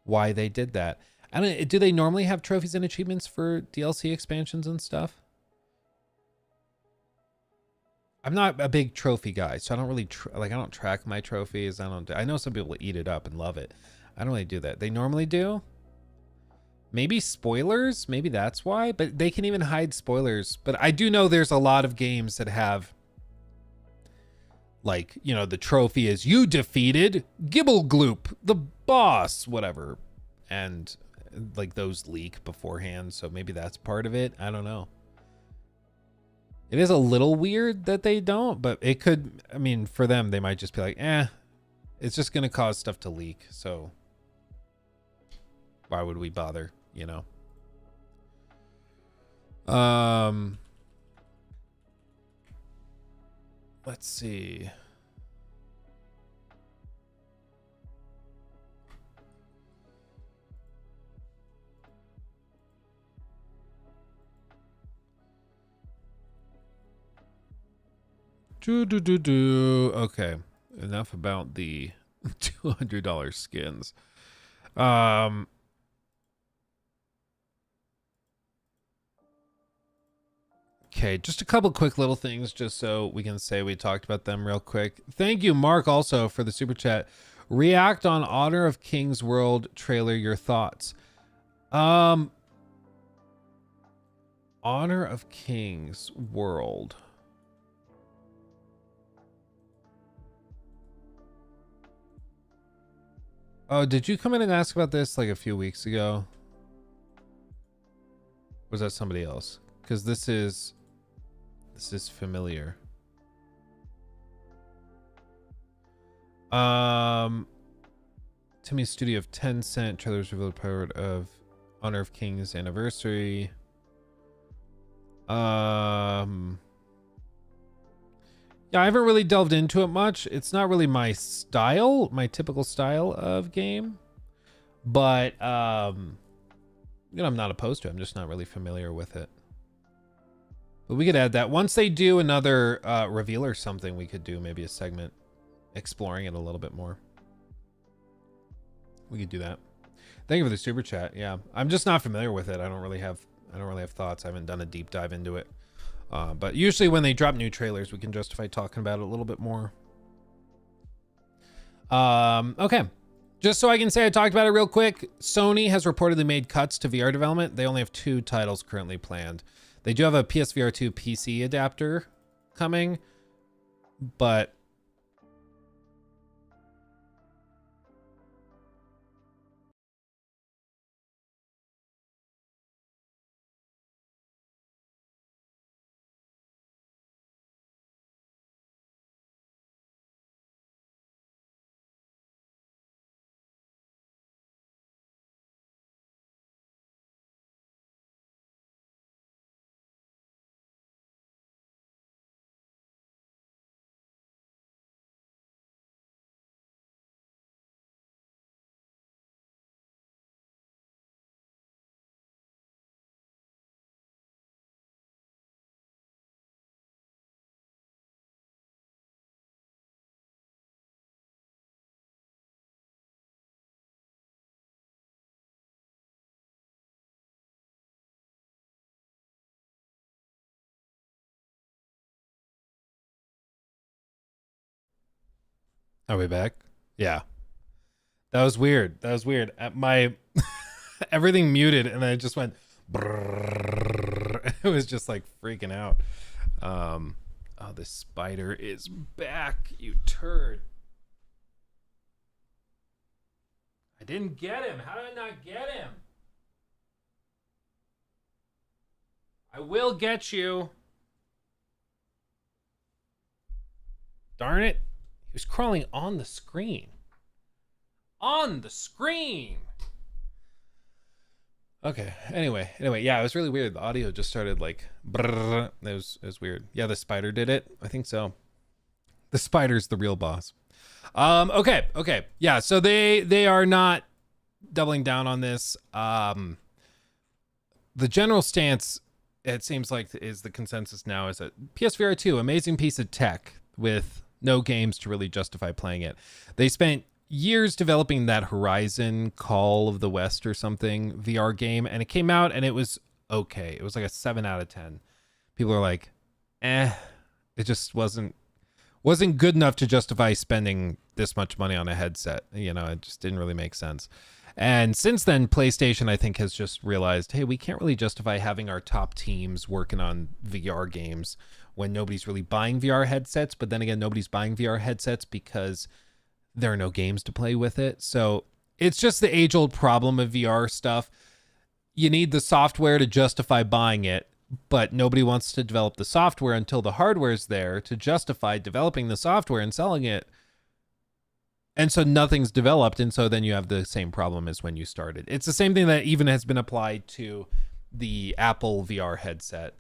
[SPEAKER 4] why they did that. I don't. Do they normally have trophies and achievements for DLC expansions and stuff? I'm not a big trophy guy, so I don't really I don't track my trophies. I know some people eat it up and love it. I don't really do that. They normally do. Maybe spoilers, maybe that's why, but they can even hide spoilers. But I do know there's a lot of games that have, like, you know, the trophy is you defeated Gibblegloop, the boss, whatever. And like those leak beforehand, so maybe that's part of it. I don't know. It is a little weird that they don't, but it could, I mean, for them, they might just be like, it's just going to cause stuff to leak. So why would we bother, you know? Let's see. Okay, enough about the $200 skins. Okay, just a couple quick little things just so we can say we talked about them real quick. Thank you, Mark, also for the super chat. React on Honor of Kings World trailer, your thoughts. Honor of Kings World. Oh, did you come in and ask about this like a few weeks ago? Was that somebody else? Because this is familiar. Timmy's studio of Tencent trailers revealed part of Honor of Kings anniversary. Yeah, I haven't really delved into it much. It's not really my style, my typical style of game. But, you know, I'm not opposed to it. I'm just not really familiar with it. But we could add that. Once they do another reveal or something, we could do maybe a segment exploring it a little bit more. We could do that. Thank you for the super chat. Yeah, I'm just not familiar with it. I don't really have thoughts. I haven't done a deep dive into it. But usually when they drop new trailers, we can justify talking about it a little bit more. Okay. Just so I can say I talked about it real quick, Sony has reportedly made cuts to VR development. They only have 2 titles currently planned. They do have a PSVR 2 PC adapter coming, but are we back? Yeah. That was weird. That was weird. My everything muted and then it just went brrrr. It was just like freaking out. Oh, this spider is back, you turd. I didn't get him. How did I not get him? I will get you. Darn it. He was crawling on the screen. On the screen. Okay. Anyway, yeah, it was really weird. The audio just started like brrr. It was weird. Yeah, the spider did it. I think so. The spider's the real boss. Okay. Yeah, so they are not doubling down on this. The general stance, it seems like, is the consensus now is that PSVR 2, amazing piece of tech with no games to really justify playing it. They spent years developing that Horizon Call of the West or something VR game, and it came out and it was okay. It was like a 7 out of 10. People are like, it just wasn't good enough to justify spending this much money on a headset. You know, it just didn't really make sense. And since then, PlayStation, I think, has just realized, hey, we can't really justify having our top teams working on VR games when nobody's really buying VR headsets. But then again, nobody's buying VR headsets because there are no games to play with it. So it's just the age-old problem of VR stuff. You need the software to justify buying it, but nobody wants to develop the software until the hardware's there to justify developing the software and selling it. And so nothing's developed, and so then you have the same problem as when you started. It's the same thing that even has been applied to the Apple VR headset,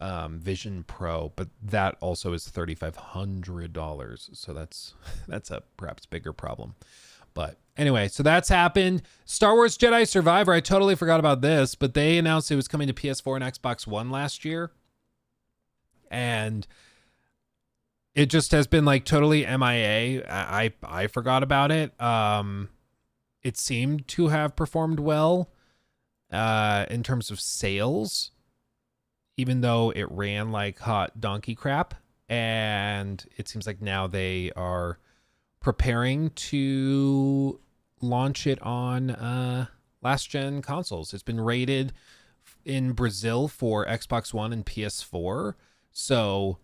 [SPEAKER 4] Vision Pro, but that also is $3,500. So that's a perhaps bigger problem. But anyway, so that's happened. Star Wars Jedi Survivor, I totally forgot about this, but they announced it was coming to PS4 and Xbox One last year. And it just has been like totally MIA. I forgot about it. It seemed to have performed well in terms of sales, even though it ran like hot donkey crap. And it seems like now they are preparing to launch it on last gen consoles. It's been rated in Brazil for Xbox One and PS4. So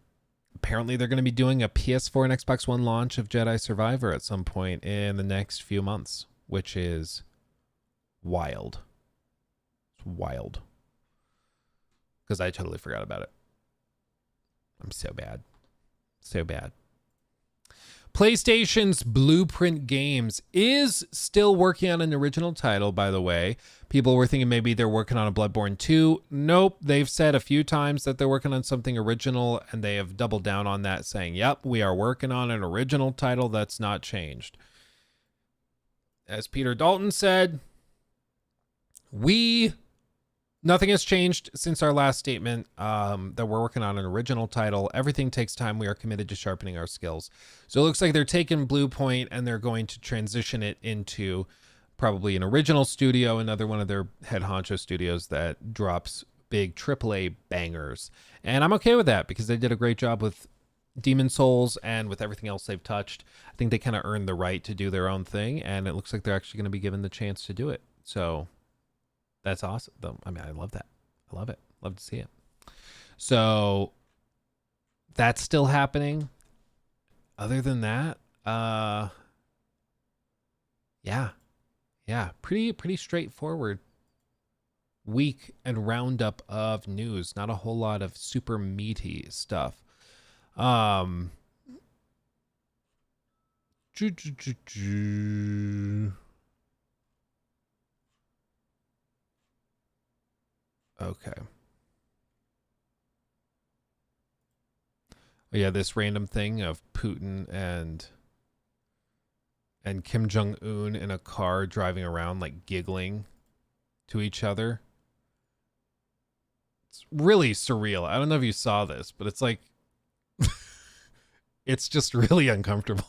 [SPEAKER 4] apparently they're going to be doing a PS4 and Xbox One launch of Jedi Survivor at some point in the next few months, which is wild. It's wild. Because I totally forgot about it. I'm so bad. So bad. PlayStation's Blueprint Games is still working on an original title, by the way. People were thinking maybe they're working on a Bloodborne 2. Nope. They've said a few times that they're working on something original, and they have doubled down on that, saying, yep, we are working on an original title. That's not changed. As Peter Dalton said, nothing has changed since our last statement, that we're working on an original title. Everything takes time. We are committed to sharpening our skills. So it looks like they're taking Bluepoint and they're going to transition it into probably an original studio, another one of their head honcho studios that drops big AAA bangers. And I'm okay with that because they did a great job with Demon Souls and with everything else they've touched. I think they kind of earned the right to do their own thing, and it looks like they're actually going to be given the chance to do it. So that's awesome. I mean, I love that. I love it. Love to see it. So that's still happening. Other than that, yeah, pretty straightforward week and roundup of news. Not a whole lot of super meaty stuff. Okay. Yeah, this random thing of Putin and Kim Jong-un in a car driving around like giggling to each other. It's really surreal. I don't know if you saw this, but it's like it's just really uncomfortable.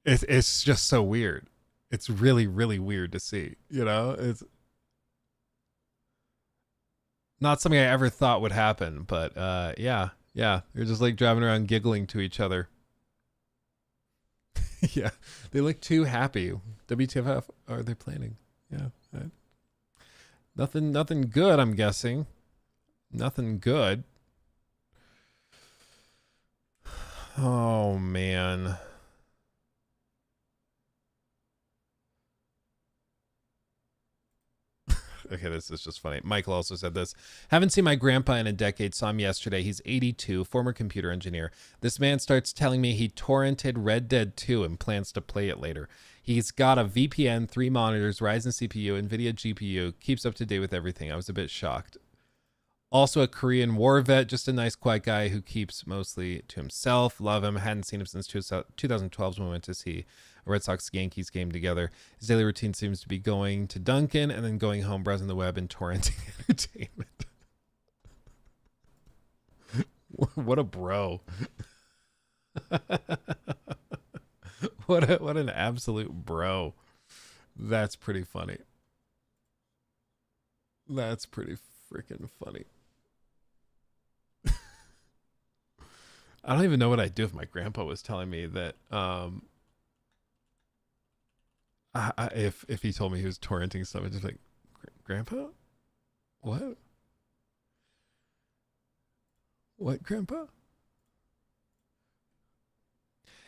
[SPEAKER 4] It's just so weird. It's really, really weird to see, you know? It's not something I ever thought would happen, but yeah. They're just like driving around giggling to each other. Yeah, they look too happy. WTF are they planning? Yeah. Nothing good, I'm guessing. Nothing good. Oh, man. Okay, this is just funny. Michael also said this. Haven't seen my grandpa in a decade. Saw him yesterday. He's 82, former computer engineer. This man starts telling me he torrented Red Dead 2 and plans to play it later. He's got a VPN, 3 monitors, Ryzen CPU, NVIDIA GPU, keeps up to date with everything. I was a bit shocked. Also a Korean war vet, just a nice, quiet guy who keeps mostly to himself. Love him. Hadn't seen him since 2012 when we went to see a Red Sox Yankees game together. His daily routine seems to be going to Dunkin' and then going home, browsing the web, and torrenting entertainment. What a bro. What an absolute bro. That's pretty funny. That's pretty freaking funny. I don't even know what I'd do if my grandpa was telling me that if he told me he was torrenting something, just like, Grandpa? What? What, Grandpa?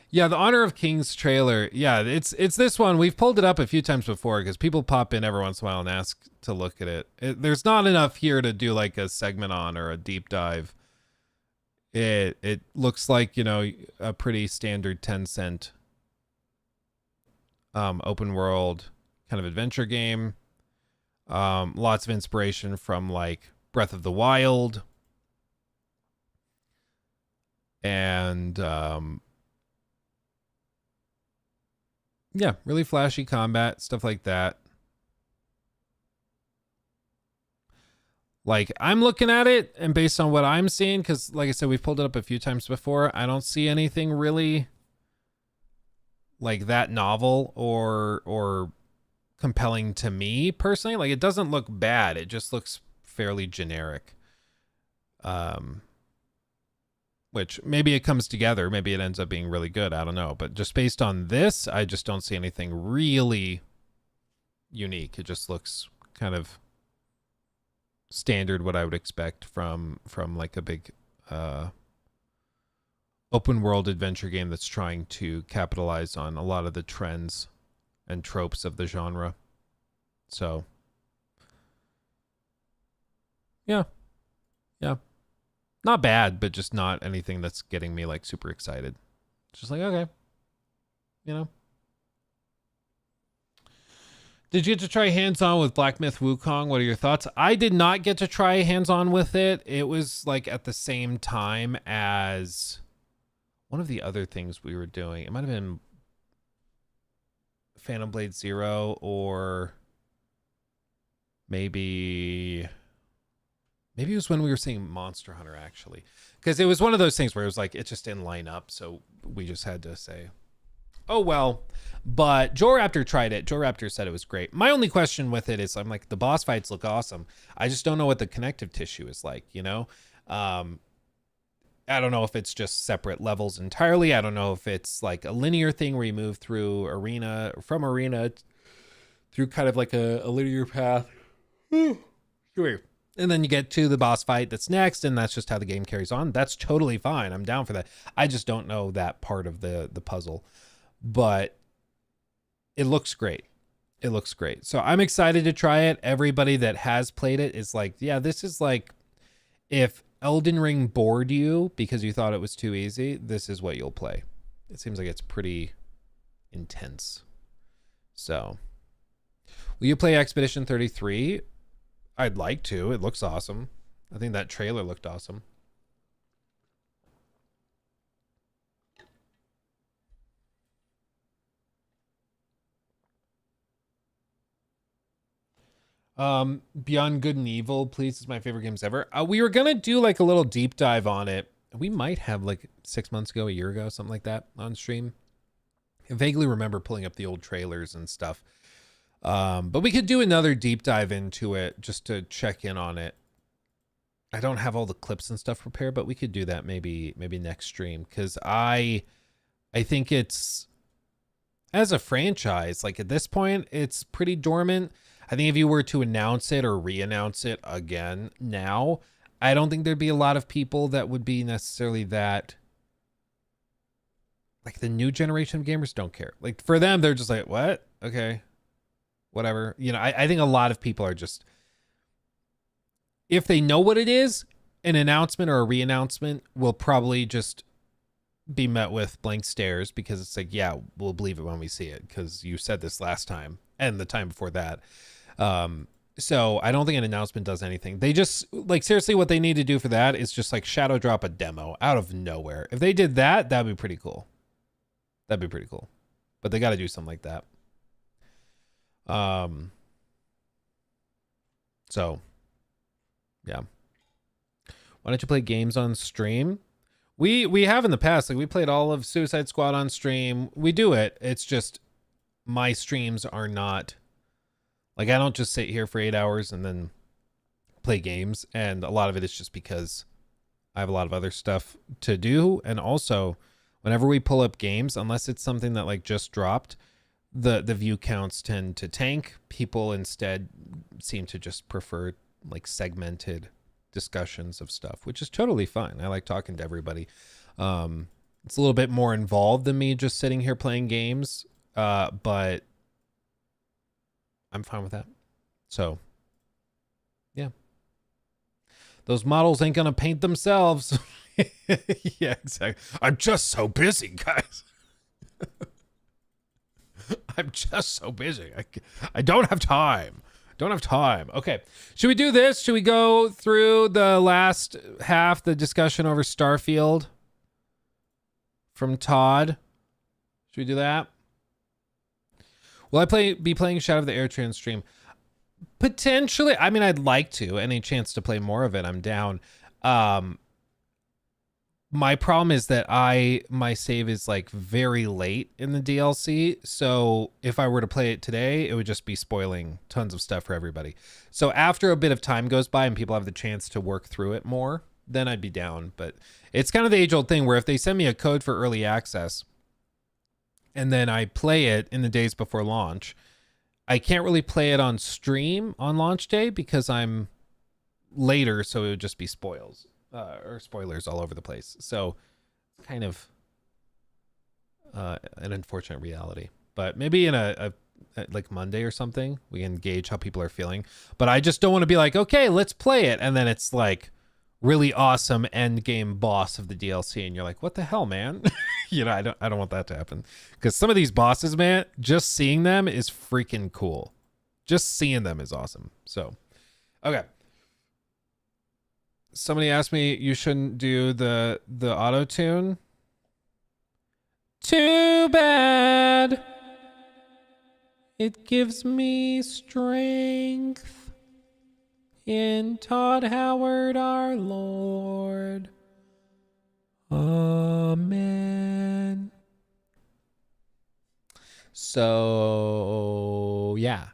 [SPEAKER 4] Yeah, the Honor of Kings trailer. Yeah, it's this one. We've pulled it up a few times before because people pop in every once in a while and ask to look at it. There's not enough here to do like a segment on or a deep dive. It looks like, you know, a pretty standard Tencent open world kind of adventure game. Lots of inspiration from like Breath of the Wild. And yeah, really flashy combat, stuff like that. Like, I'm looking at it, and based on what I'm seeing, because like I said, we've pulled it up a few times before, I don't see anything really like that novel or compelling to me personally. Like, it doesn't look bad. It just looks fairly generic. Which maybe it comes together. Maybe it ends up being really good. I don't know. But just based on this, I just don't see anything really unique. It just looks kind of standard, what I would expect from like a big open world adventure game that's trying to capitalize on a lot of the trends and tropes of the genre. So yeah. Not bad, but just not anything that's getting me like super excited. It's just like, okay, you know. Did you get to try hands-on with Black Myth Wukong? What are your thoughts? I did not get to try hands-on with it. It was like at the same time as one of the other things we were doing. It might have been Phantom Blade Zero, or maybe it was when we were seeing Monster Hunter, actually. Because it was one of those things where it was like, it just didn't line up. So we just had to say, oh, well. But Joe Raptor tried it. Joe Raptor said it was great. My only question with it is, I'm like, the boss fights look awesome. I just don't know what the connective tissue is like, you know? I don't know if it's just separate levels entirely. I don't know if it's like a linear thing where you move through from arena through kind of like a linear path. Sure. And then you get to the boss fight that's next, and that's just how the game carries on. That's totally fine. I'm down for that. I just don't know that part of the puzzle. But it looks great. It looks great. So I'm excited to try it. Everybody that has played it is like, yeah, this is like, if Elden Ring bored you because you thought it was too easy, this is what you'll play. It seems like it's pretty intense. So, will you play Expedition 33? I'd like to. It looks awesome. I think that trailer looked awesome. Beyond Good and Evil, please, is my favorite games ever. We were gonna do like a little deep dive on it. We might have like 6 months ago, a year ago, something like that on stream. I vaguely remember pulling up the old trailers and stuff. But we could do another deep dive into it just to check in on it. I don't have all the clips and stuff prepared, but we could do that maybe next stream, because I think it's, as a franchise, like at this point, it's pretty dormant. I think if you were to announce it or re-announce it again now, I don't think there'd be a lot of people that would be necessarily that. Like the new generation of gamers don't care. Like for them, they're just like, what? Okay, whatever. You know, I think a lot of people are just, if they know what it is, an announcement or a re-announcement will probably just be met with blank stares because it's like, yeah, we'll believe it when we see it because you said this last time and the time before that. So I don't think an announcement does anything. They just, like, seriously, what they need to do for that is just like shadow drop a demo out of nowhere. If they did that, that'd be pretty cool. That'd be pretty cool. But they got to do something like that. So, yeah. Why don't you play games on stream? We have in the past. Like, we played all of Suicide Squad on stream. We do it. It's just my streams are not... Like, I don't just sit here for 8 hours and then play games. And a lot of it is just because I have a lot of other stuff to do. And also... Whenever we pull up games, unless it's something that like just dropped, the view counts tend to tank. People instead seem to just prefer like segmented discussions of stuff, which is totally fine. I like talking to everybody. It's a little bit more involved than me just sitting here playing games, but I'm fine with that. So, yeah. Those models ain't gonna paint themselves. Yeah, exactly. I'm just so busy, guys. I'm just so busy. I don't have time. Don't have time. Okay. Should we do this? Should we go through the last half, the discussion over Starfield from Todd? Should we do that? Will I be playing Shadow of the Airtrans stream? Potentially. I mean, I'd like to. Any chance to play more of it, I'm down. My problem is that my save is like very late in the DLC. So if I were to play it today, it would just be spoiling tons of stuff for everybody. So after a bit of time goes by and people have the chance to work through it more, then I'd be down. But it's kind of the age old thing where if they send me a code for early access and then I play it in the days before launch, I can't really play it on stream on launch day because I'm later. So it would just be spoils. Or spoilers all over the place. So it's kind of an unfortunate reality. But maybe in a like Monday or something, we can gauge how people are feeling. But I just don't want to be like, okay, let's play it. And then it's like really awesome end game boss of the DLC. And you're like, what the hell, man? You know, I don't want that to happen. Because some of these bosses, man, just seeing them is freaking cool. Just seeing them is awesome. So, okay. Somebody asked me you shouldn't do the auto tune. Too bad. It gives me strength in Todd Howard our Lord. Amen. So yeah.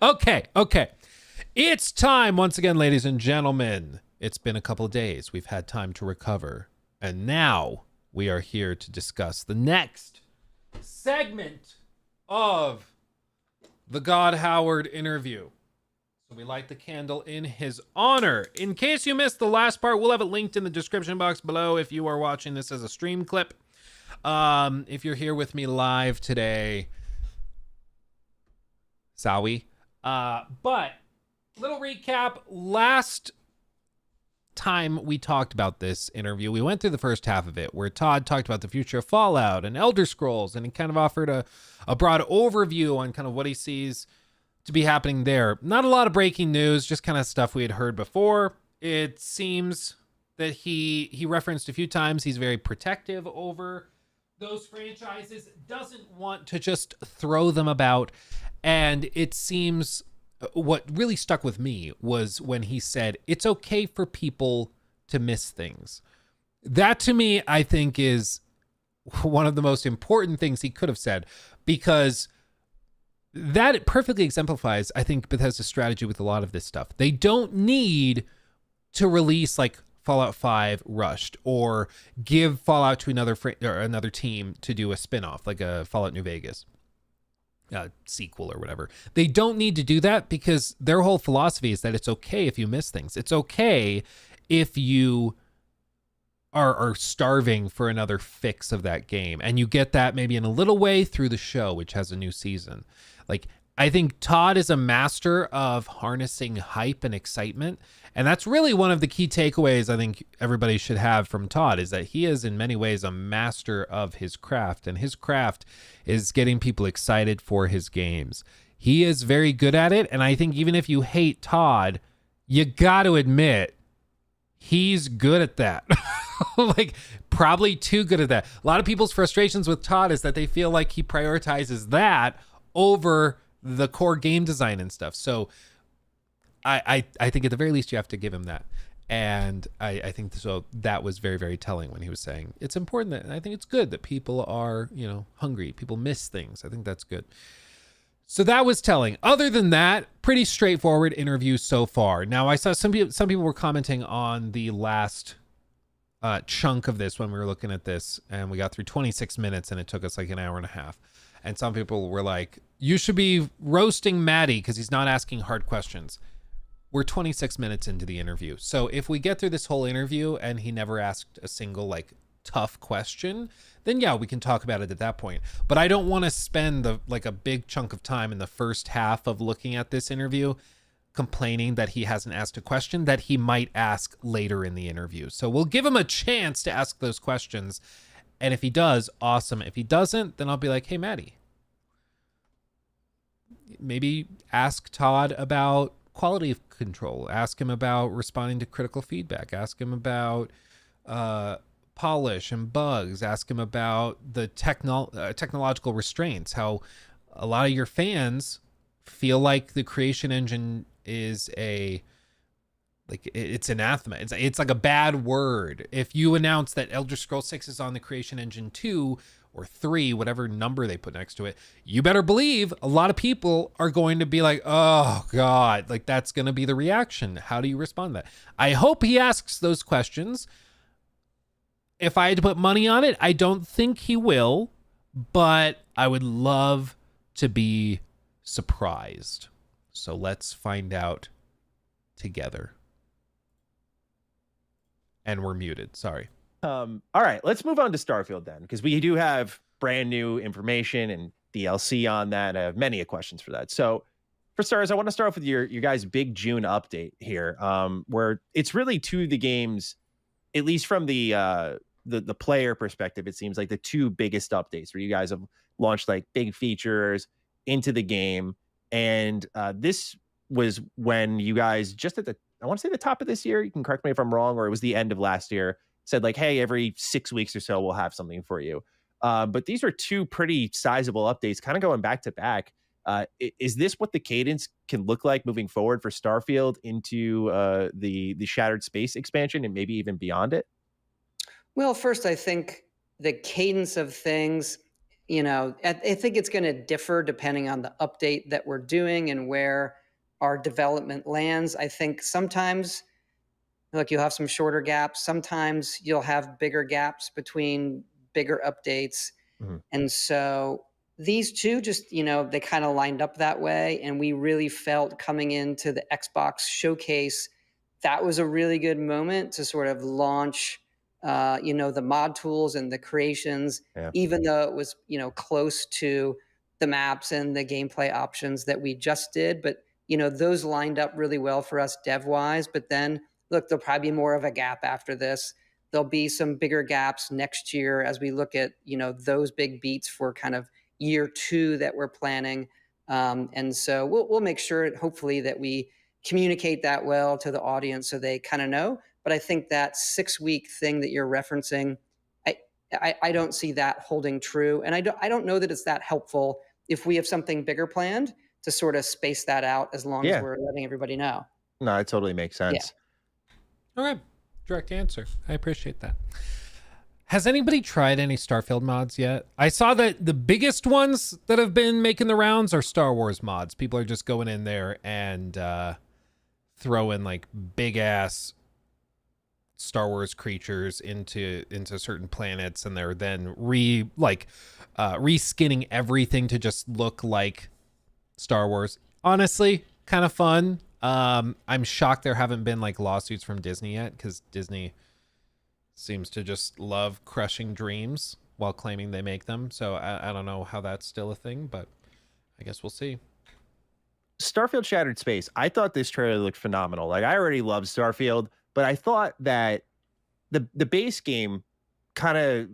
[SPEAKER 4] Okay. It's time once again, ladies and gentlemen. It's been a couple of days. We've had time to recover. And now we are here to discuss the next segment of the God Howard interview. So we light the candle in his honor. In case you missed the last part, we'll have it linked in the description box below if you are watching this as a stream clip. If you're here with me live today, Sawi. But little recap. Last time we talked about this interview, we went through the first half of it where Todd talked about the future of Fallout and Elder Scrolls, and he kind of offered a broad overview on kind of what he sees to be happening there. Not a lot of breaking news, just kind of stuff we had heard before. It seems that he referenced a few times he's very protective over those franchises, doesn't want to just throw them about. And it seems what really stuck with me was when he said, it's okay for people to miss things. That to me, I think is one of the most important things he could have said, because that perfectly exemplifies, I think, Bethesda's strategy with a lot of this stuff. They don't need to release like Fallout 5 rushed or give Fallout to another team to do a spinoff like a Fallout New Vegas. sequel or whatever. They don't need to do that because their whole philosophy is that it's okay if you miss things. It's okay if you are starving for another fix of that game, and you get that maybe in a little way through the show, which has a new season. Like, I think Todd is a master of harnessing hype and excitement, and that's really one of the key takeaways I think everybody should have from Todd, is that he is in many ways a master of his craft, and his craft is getting people excited for his games. He is very good at it, and I think even if you hate Todd, you got to admit he's good at that. Like, probably too good at that. A lot of people's frustrations with Todd is that they feel like he prioritizes that over the core game design and stuff. So I think at the very least you have to give him that. And I think so that was very, very telling when he was saying it's important that, and I think it's good that people are, hungry. People miss things. I think that's good. So that was telling. Other than that, pretty straightforward interview so far. Now I saw some people were commenting on the last chunk of this when we were looking at this, and we got through 26 minutes and it took us like an hour and a half. And some people were like, you should be roasting Maddie because he's not asking hard questions. We're 26 minutes into the interview. So if we get through this whole interview and he never asked a single like tough question, then yeah, we can talk about it at that point. But I don't want to spend a big chunk of time in the first half of looking at this interview complaining that he hasn't asked a question that he might ask later in the interview. So we'll give him a chance to ask those questions. And if he does, awesome. If he doesn't, then I'll be like, hey, Maddie, maybe ask Todd about quality control. Ask him about responding to critical feedback. Ask him about polish and bugs. Ask him about the technological restraints, how a lot of your fans feel like the creation engine is it's anathema. It's like a bad word. If you announce that Elder Scrolls 6 is on the creation engine 2 or 3, whatever number they put next to it, you better believe a lot of people are going to be like, oh God, like that's going to be the reaction. How do you respond to that? I hope he asks those questions. If I had to put money on it, I don't think he will, but I would love to be surprised. So let's find out together. And we're muted. Sorry.
[SPEAKER 8] All right, let's move on to Starfield then, because we do have brand new information and DLC on that. I have many questions for that. So for starters, I want to start off with your guys' big June update here, where it's really to the games, at least from the player perspective, it seems like the two biggest updates where you guys have launched like big features into the game. And this was when you guys just at I want to say the top of this year, you can correct me if I'm wrong, or it was the end of last year, said like, hey, every 6 weeks or so, we'll have something for you. But these are two pretty sizable updates kind of going back to back. Is this what the cadence can look like moving forward for Starfield into the Shattered Space expansion and maybe even beyond it?
[SPEAKER 5] Well, first, I think the cadence of things, I think it's going to differ depending on the update that we're doing and where our development lands. I think sometimes, look, you'll have some shorter gaps. Sometimes you'll have bigger gaps between bigger updates. Mm-hmm. And so these two just, they kind of lined up that way. And we really felt coming into the Xbox showcase, that was a really good moment to sort of launch the mod tools and the creations, even though it was, close to the maps and the gameplay options that we just did. But, those lined up really well for us dev-wise. But then, look, there'll probably be more of a gap after this. There'll be some bigger gaps next year as we look at, those big beats for kind of year 2 that we're planning. And so we'll make sure, hopefully, that we communicate that well to the audience so they kind of know. But I think that 6-week thing that you're referencing, I don't see that holding true. And I don't know that it's that helpful if we have something bigger planned to sort of space that out as long as we're letting everybody know.
[SPEAKER 8] No, it totally makes sense.
[SPEAKER 4] Yeah. Okay. Direct answer. I appreciate that. Has anybody tried any Starfield mods yet? I saw that the biggest ones that have been making the rounds are Star Wars mods. People are just going in there and throwing like big ass Star Wars creatures into certain planets, and they're then reskinning everything to just look like Star Wars. Honestly, kind of fun. I'm shocked there haven't been like lawsuits from Disney yet, because Disney seems to just love crushing dreams while claiming they make them. So I don't know how that's still a thing, but I guess we'll see.
[SPEAKER 8] Starfield Shattered Space. I thought this trailer looked phenomenal. Like, I already loved Starfield, but I thought that the base game kind of,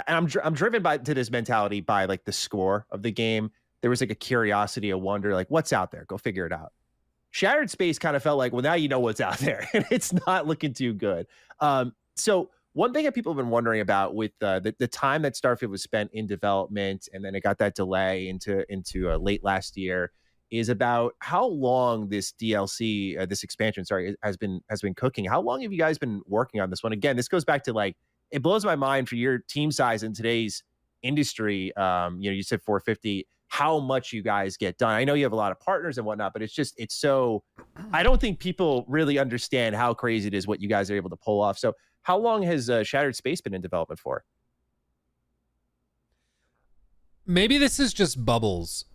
[SPEAKER 8] I'm driven to this mentality by like the score of the game. There was like a curiosity, a wonder, like what's out there? Go figure it out. Shattered Space kind of felt like, well, now you know what's out there, and it's not looking too good. So one thing that people have been wondering about with the time that Starfield was spent in development, and then it got that delay into late last year, is about how long this DLC, this expansion, has been cooking. How long have you guys been working on this one? Again, this goes back to like, it blows my mind for your team size in today's industry. You said 450, how much you guys get done. I know you have a lot of partners and whatnot, but it's so, I don't think people really understand how crazy it is what you guys are able to pull off. So how long has Shattered Space been in development for?
[SPEAKER 4] Maybe this is just bubbles,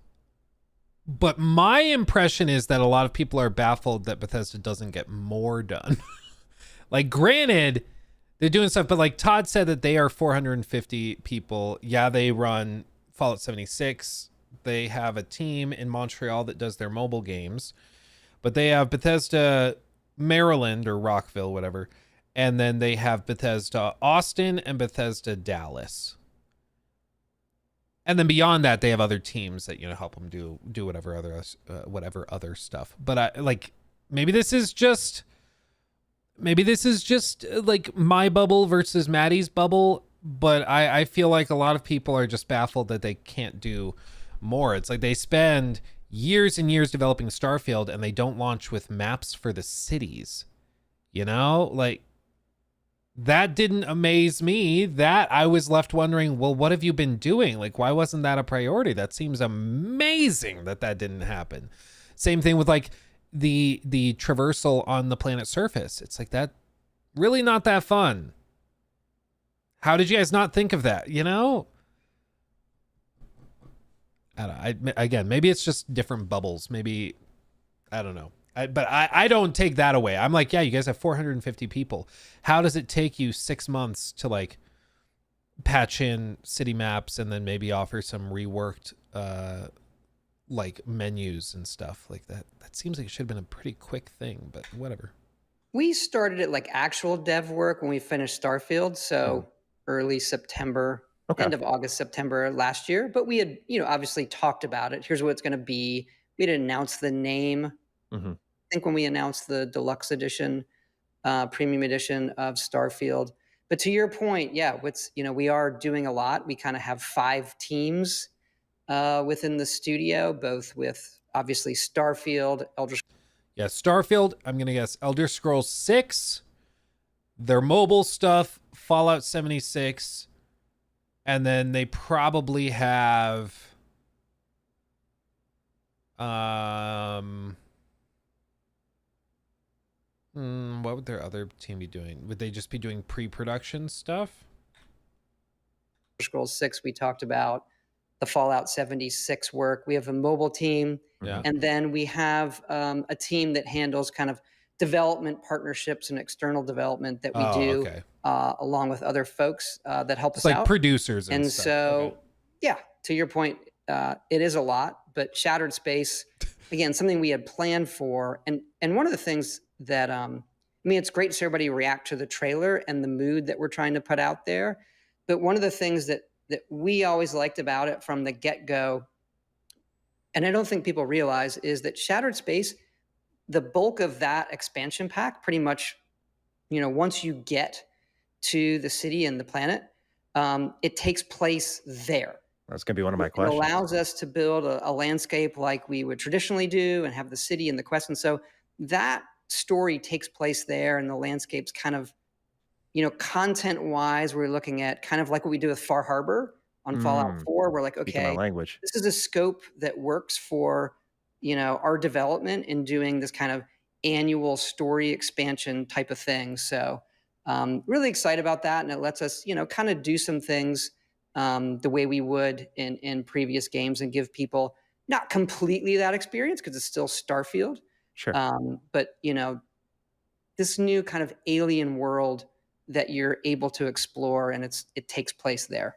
[SPEAKER 4] but my impression is that a lot of people are baffled that Bethesda doesn't get more done. Like, granted, they're doing stuff, but like Todd said that they are 450 people. Yeah, they run Fallout 76. They have a team in Montreal that does their mobile games, but they have Bethesda Maryland or Rockville, whatever. And then they have Bethesda Austin and Bethesda Dallas. And then beyond that, they have other teams that, help them do whatever other stuff. But maybe this is just like my bubble versus Maddie's bubble. But I feel like a lot of people are just baffled that they can't do more. It's like they spend years and years developing Starfield, and they don't launch with maps for the cities. Like, that didn't amaze me. That I was left wondering, well, what have you been doing? Like, why wasn't that a priority? That seems amazing that didn't happen. Same thing with like the traversal on the planet's surface. It's like, that really not that fun. How did you guys not think of that? I don't know. Again, maybe it's just different bubbles. Maybe, I don't know. But I don't take that away. I'm like, yeah, you guys have 450 people. How does it take you 6 months to like patch in city maps and then maybe offer some reworked like menus and stuff like that? That seems like it should have been a pretty quick thing, but whatever.
[SPEAKER 5] We started at like actual dev work when we finished Starfield. So early September, end of August, September last year. But we had, obviously talked about it. Here's what it's going to be. We had announced the name.
[SPEAKER 8] Mm-hmm.
[SPEAKER 5] I think when we announced the deluxe edition, premium edition of Starfield. But to your point, yeah, we are doing a lot. We kind of have 5 teams within the studio, both with obviously Starfield,
[SPEAKER 4] Starfield, I'm going to guess Elder Scrolls 6, their mobile stuff, Fallout 76, and then they probably have what would their other team be doing? Would they just be doing pre-production stuff?
[SPEAKER 5] Scrolls 6, we talked about the Fallout 76 work. We have a mobile team.
[SPEAKER 4] Yeah.
[SPEAKER 5] And then we have a team that handles kind of development partnerships and external development that we do along with other folks that help us
[SPEAKER 4] like
[SPEAKER 5] out.
[SPEAKER 4] Producers and
[SPEAKER 5] stuff.
[SPEAKER 4] So,
[SPEAKER 5] yeah, to your point, it is a lot, but Shattered Space, again, something we had planned for. And one of the things that, it's great to see everybody react to the trailer and the mood that we're trying to put out there. But one of the things that we always liked about it from the get-go, and I don't think people realize, is that Shattered Space, the bulk of that expansion pack, pretty much, once you get to the city and the planet, it takes place there.
[SPEAKER 8] That's going to be one of my questions.
[SPEAKER 5] It allows us to build a landscape like we would traditionally do and have the city and the quest. And so that story takes place there, and the landscape's kind of, content-wise, we're looking at kind of like what we do with Far Harbor on Fallout 4. We're like, okay,
[SPEAKER 8] language.
[SPEAKER 5] This is a scope that works for, our development in doing this kind of annual story expansion type of thing. So Really excited about that, and it lets us, kind of do some things the way we would in previous games and give people not completely that experience because it's still Starfield,
[SPEAKER 8] Sure.
[SPEAKER 5] but this new kind of alien world that you're able to explore, and it takes place there.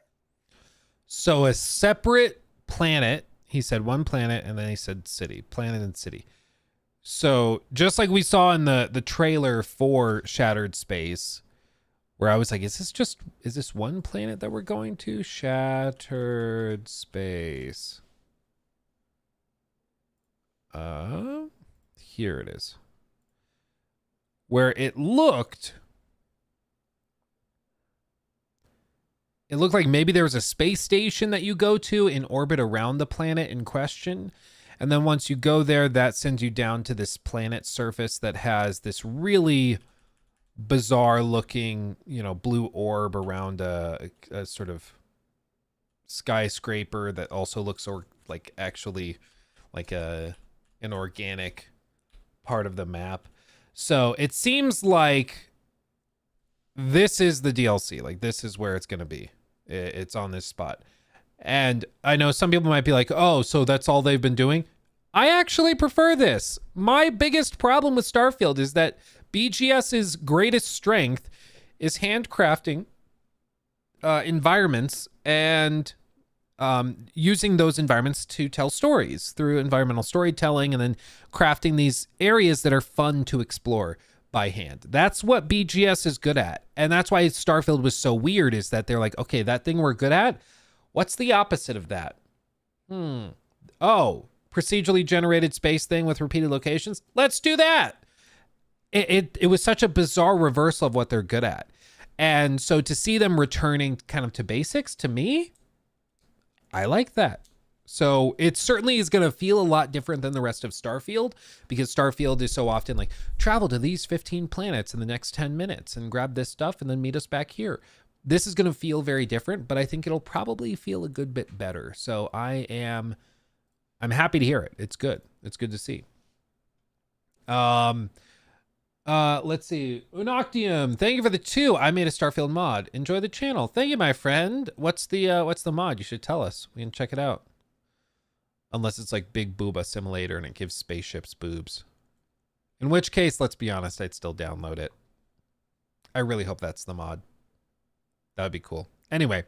[SPEAKER 4] So a separate planet. He said one planet, and then he said city, planet and city. So just like we saw in the trailer for Shattered Space, where I was like, is this one planet that we're going to? Shattered Space. Here it is. Where it looked like maybe there was a space station that you go to in orbit around the planet in question. And then once you go there, that sends you down to this planet surface that has this really bizarre looking, blue orb around a sort of skyscraper that also looks like an organic part of the map. So it seems like this is the DLC. Like this is where it's going to be. It's on this spot. And I know some people might be like, oh, so that's all they've been doing. I actually prefer this. My biggest problem with Starfield is that BGS's greatest strength is handcrafting environments and using those environments to tell stories through environmental storytelling and then crafting these areas that are fun to explore by hand. That's what BGS is good at. And that's why Starfield was so weird, is that they're like, okay, that thing we're good at, what's the opposite of that? Oh, procedurally generated space thing with repeated locations. Let's do that. It was such a bizarre reversal of what they're good at. And so to see them returning kind of to basics, to me, I like that. So it certainly is going to feel a lot different than the rest of Starfield, because Starfield is so often like, travel to these 15 planets in the next 10 minutes and grab this stuff and then meet us back here. This is going to feel very different, but I think it'll probably feel a good bit better. So I'm happy to hear it. It's good. It's good to see. Let's see. Unoctium, thank you for the 2. I made a Starfield mod. Enjoy the channel. Thank you, my friend. What's the mod? You should tell us. We can check it out. Unless it's like Big Booba Simulator and it gives spaceships boobs. In which case, let's be honest, I'd still download it. I really hope that's the mod. That would be cool. Anyway.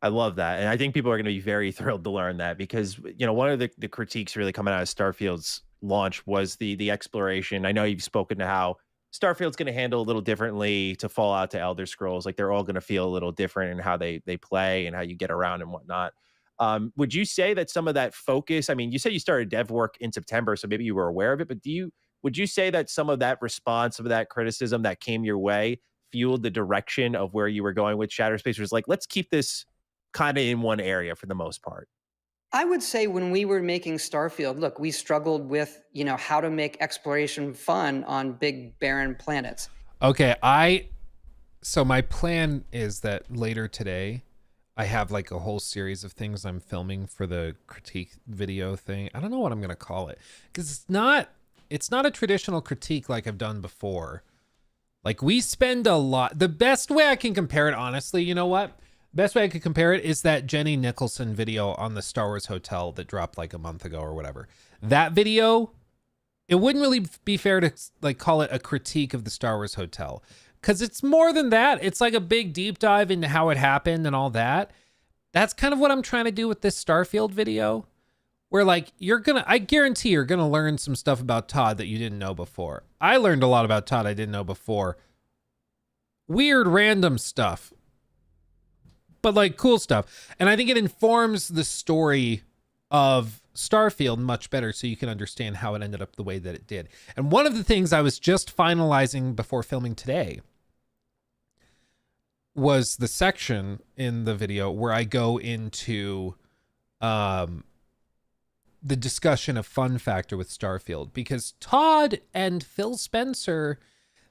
[SPEAKER 8] I love that. And I think people are going to be very thrilled to learn that, because, one of the critiques really coming out of Starfield's launch was the exploration. I know you've spoken to how Starfield's going to handle a little differently to Fallout, to Elder Scrolls. Like they're all going to feel a little different in how they play and how you get around and whatnot. Would you say that some of that focus, I mean, you said you started dev work in September, so maybe you were aware of it, but would you say that some of that response, some of that criticism that came your way fueled the direction of where you were going with Shattered Space? Was like, let's keep this kind of in one area for the most part?
[SPEAKER 5] I would say when we were making Starfield, look, we struggled with, how to make exploration fun on big barren planets.
[SPEAKER 4] Okay, so my plan is that later today, I have like a whole series of things I'm filming for the critique video thing. I don't know what I'm going to call it, because it's not a traditional critique like I've done before. Like we spend a lot. The best way I can compare it, honestly, you know what? Best way I could compare it is that Jenny Nicholson video on the Star Wars Hotel that dropped like a month ago or whatever. That video, it wouldn't really be fair to like call it a critique of the Star Wars Hotel, because it's more than that. It's like a big deep dive into how it happened and all that. That's kind of what I'm trying to do with this Starfield video, where like I guarantee you're gonna learn some stuff about Todd that you didn't know before. I learned a lot about Todd I didn't know before. Weird random stuff, but like cool stuff. And I think it informs the story of Starfield much better, so you can understand how it ended up the way that it did. And one of the things I was just finalizing before filming today was the section in the video where I go into the discussion of fun factor with Starfield, because Todd and Phil Spencer,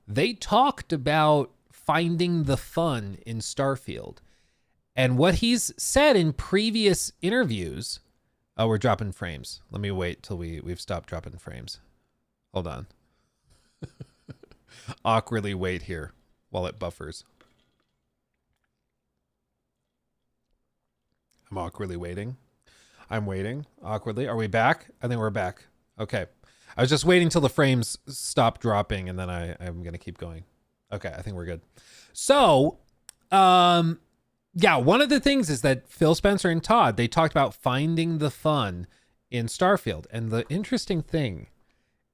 [SPEAKER 4] they talked about finding the fun in Starfield. And what he's said in previous interviews, oh, we're dropping frames. Let me wait till we've stopped dropping frames. Hold on. Awkwardly wait here. while it buffers. I'm awkwardly waiting. I'm waiting awkwardly. Are we back? I think we're back. Okay. I was just waiting till the frames stop dropping, and then I'm going to keep going. Okay, I think we're good. So, yeah, one of the things is that Phil Spencer and Todd, they talked about finding the fun in Starfield. And the interesting thing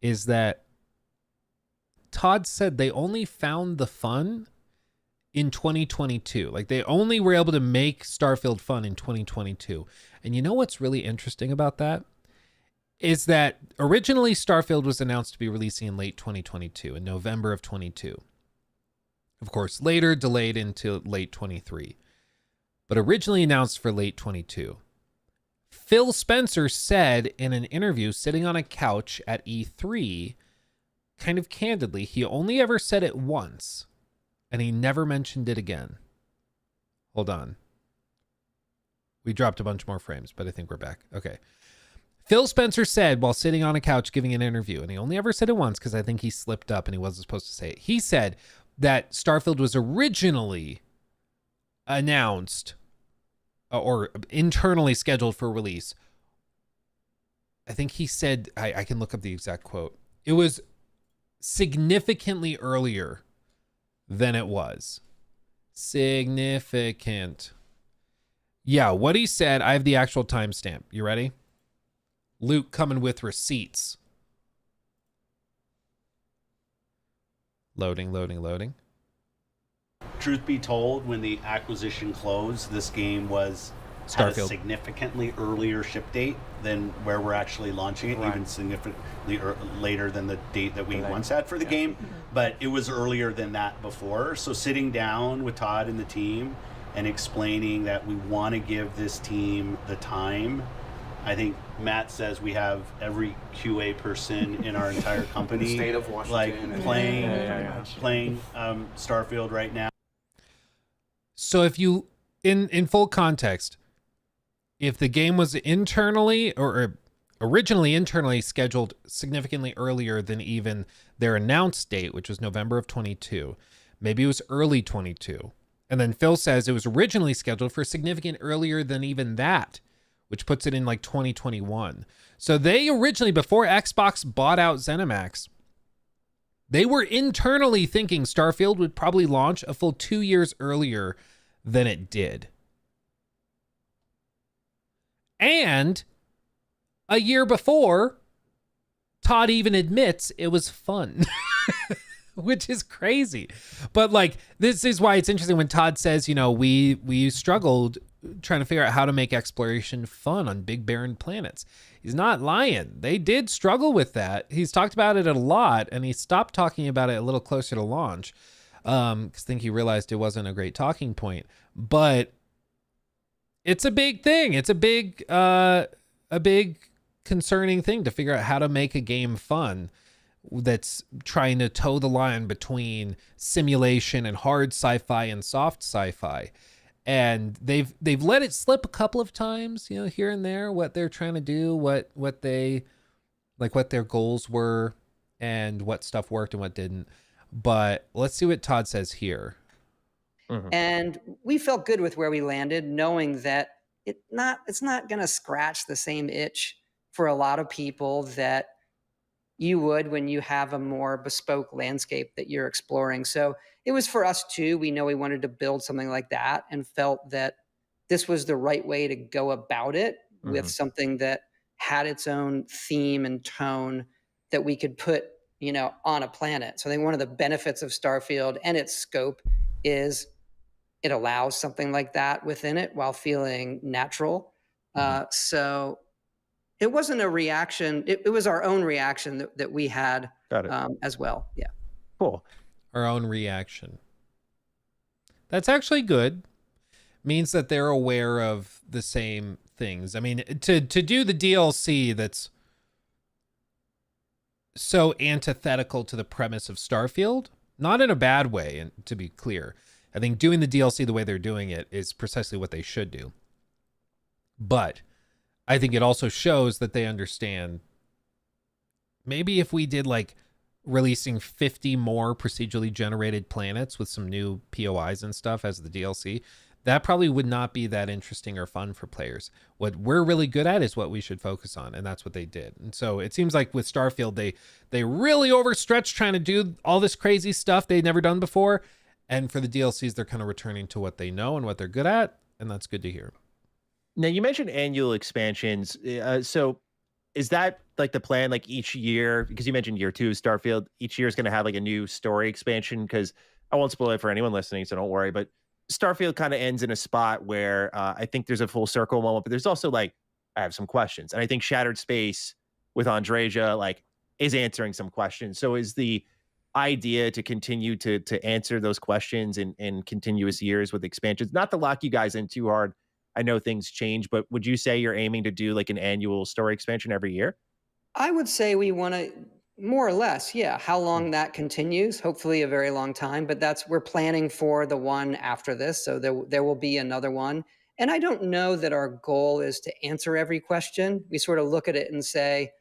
[SPEAKER 4] is that Todd said they only found the fun in 2022. Like, they only were able to make Starfield fun in 2022. And you know what's really interesting about that? Is that originally Starfield was announced to be releasing in late 2022, in November of 22. Of course, later delayed into late 23, but originally announced for late 22. Phil Spencer said in an interview sitting on a couch at E3, kind of candidly, he only ever said it once, and he never mentioned it again. Hold on. We dropped a bunch more frames, but I think we're back. Okay. Phil Spencer said while sitting on a couch giving an interview, and he only ever said it once because I think he slipped up and he wasn't supposed to say it. He said that Starfield was originally announced or internally scheduled for release. I think he said, I can look up the exact quote. It was significantly earlier than it was. Significant. Yeah, what he said, I have the actual timestamp. You ready? Luke coming with receipts. Loading.
[SPEAKER 9] Truth be told, when the acquisition closed, this game was had a
[SPEAKER 4] Starfield.
[SPEAKER 9] significantly earlier ship date than where we're actually launching it, even significantly later than the date that we once had for the game. But it was earlier than that before. So sitting down with Todd and the team and explaining that we want to give this team the time. I think Matt says we have every QA person in our entire company
[SPEAKER 2] State of Washington,
[SPEAKER 9] like playing Starfield right now.
[SPEAKER 4] So if you, in full context, if the game was internally or originally internally scheduled significantly earlier than even their announced date, which was November of 22, maybe it was early 22. And then Phil says it was originally scheduled for significant earlier than even that, which puts it in like 2021. So they originally, before Xbox bought out ZeniMax, they were internally thinking Starfield would probably launch a full 2 years earlier than it did. And a year before, Todd even admits it was fun, which is crazy. But like, this is why it's interesting when Todd says, you know, we struggled trying to figure out how to make exploration fun on big barren planets. He's not lying. They did struggle with that. He's talked about it a lot, and he stopped talking about it a little closer to launch because I think he realized it wasn't a great talking point. But it's a big thing. It's a big concerning thing to figure out how to make a game fun that's trying to toe the line between simulation and hard sci-fi and soft sci-fi. And they've let it slip a couple of times, you know, here and there, what they're trying to do, what they like, what their goals were, and what stuff worked and what didn't. But let's see what Todd says here.
[SPEAKER 5] And we felt good with where we landed, knowing that it's not going to scratch the same itch for a lot of people that you would when you have a more bespoke landscape that you're exploring. So it was for us too. We know we wanted to build something like that and felt that this was the right way to go about it with something that had its own theme and tone that we could put, you know, on a planet. So I think one of the benefits of Starfield and its scope is it allows something like that within it while feeling natural. So it wasn't a reaction. It was our own reaction that we had as well. Yeah.
[SPEAKER 8] Cool.
[SPEAKER 4] Our own reaction. That's actually good. Means that they're aware of the same things. I mean, to do the DLC that's so antithetical to the premise of Starfield, not in a bad way, and to be clear, I think doing the DLC the way they're doing it is precisely what they should do. But I think it also shows that they understand maybe if we did like releasing 50 more procedurally generated planets with some new POIs and stuff as the DLC, that probably would not be that interesting or fun for players. What we're really good at is what we should focus on, and that's what they did. And so it seems like with Starfield, they really overstretched trying to do all this crazy stuff they'd never done before. And for the DLCs, they're kind of returning to what they know and what they're good at, and that's good to hear.
[SPEAKER 8] Now, you mentioned annual expansions. So is that like the plan, like each year? Because you mentioned year 2 Starfield, each year is going to have like a new story expansion. Because I won't spoil it for anyone listening, so don't worry. But Starfield kind of ends in a spot where I think there's a full circle moment, but there's also like, I have some questions. And I think Shattered Space with Andreja like is answering some questions. So is the idea to continue to answer those questions in continuous years with expansions, not to lock you guys in too hard? I know things change, but would you say you're aiming to do like an annual story expansion every year?
[SPEAKER 5] I would say we want to more or less, yeah. How long that continues? Hopefully a very long time, but we're planning for the one after this, so there will be another one. And I don't know that our goal is to answer every question. We sort of look at it and say,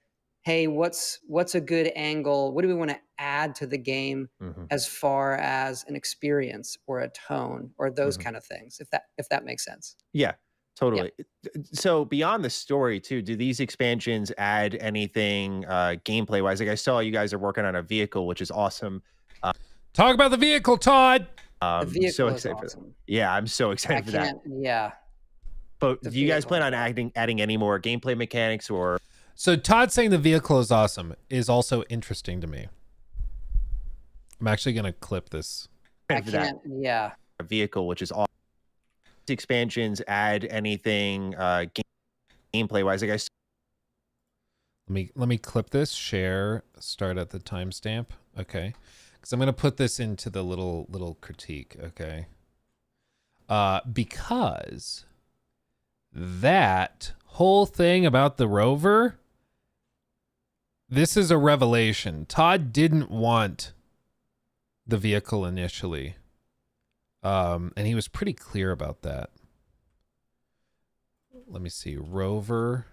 [SPEAKER 5] hey, what's a good angle? What do we want to add to the game as far as an experience or a tone or those kind of things, if that makes sense.
[SPEAKER 8] Yeah, totally. Yeah. So beyond the story too, do these expansions add anything gameplay wise? Like I saw you guys are working on a vehicle, which is awesome.
[SPEAKER 4] Talk about the vehicle, Todd.
[SPEAKER 5] The vehicle
[SPEAKER 8] so
[SPEAKER 5] is
[SPEAKER 8] excited
[SPEAKER 5] awesome.
[SPEAKER 8] for that. Yeah, I'm so excited for that.
[SPEAKER 5] Yeah.
[SPEAKER 8] But do you guys plan on adding any more gameplay mechanics or?
[SPEAKER 4] So Todd saying the vehicle is awesome is also interesting to me. I'm actually going to clip this.
[SPEAKER 5] Yeah.
[SPEAKER 8] A vehicle, which is awesome. Expansions add anything gameplay wise? Like
[SPEAKER 4] let me clip this. Share. Start at the timestamp. Okay, because I'm going to put this into the little critique. Okay. Because that whole thing about the rover. This is a revelation. Todd didn't want the vehicle initially. And he was pretty clear about that. Let me see. Rover.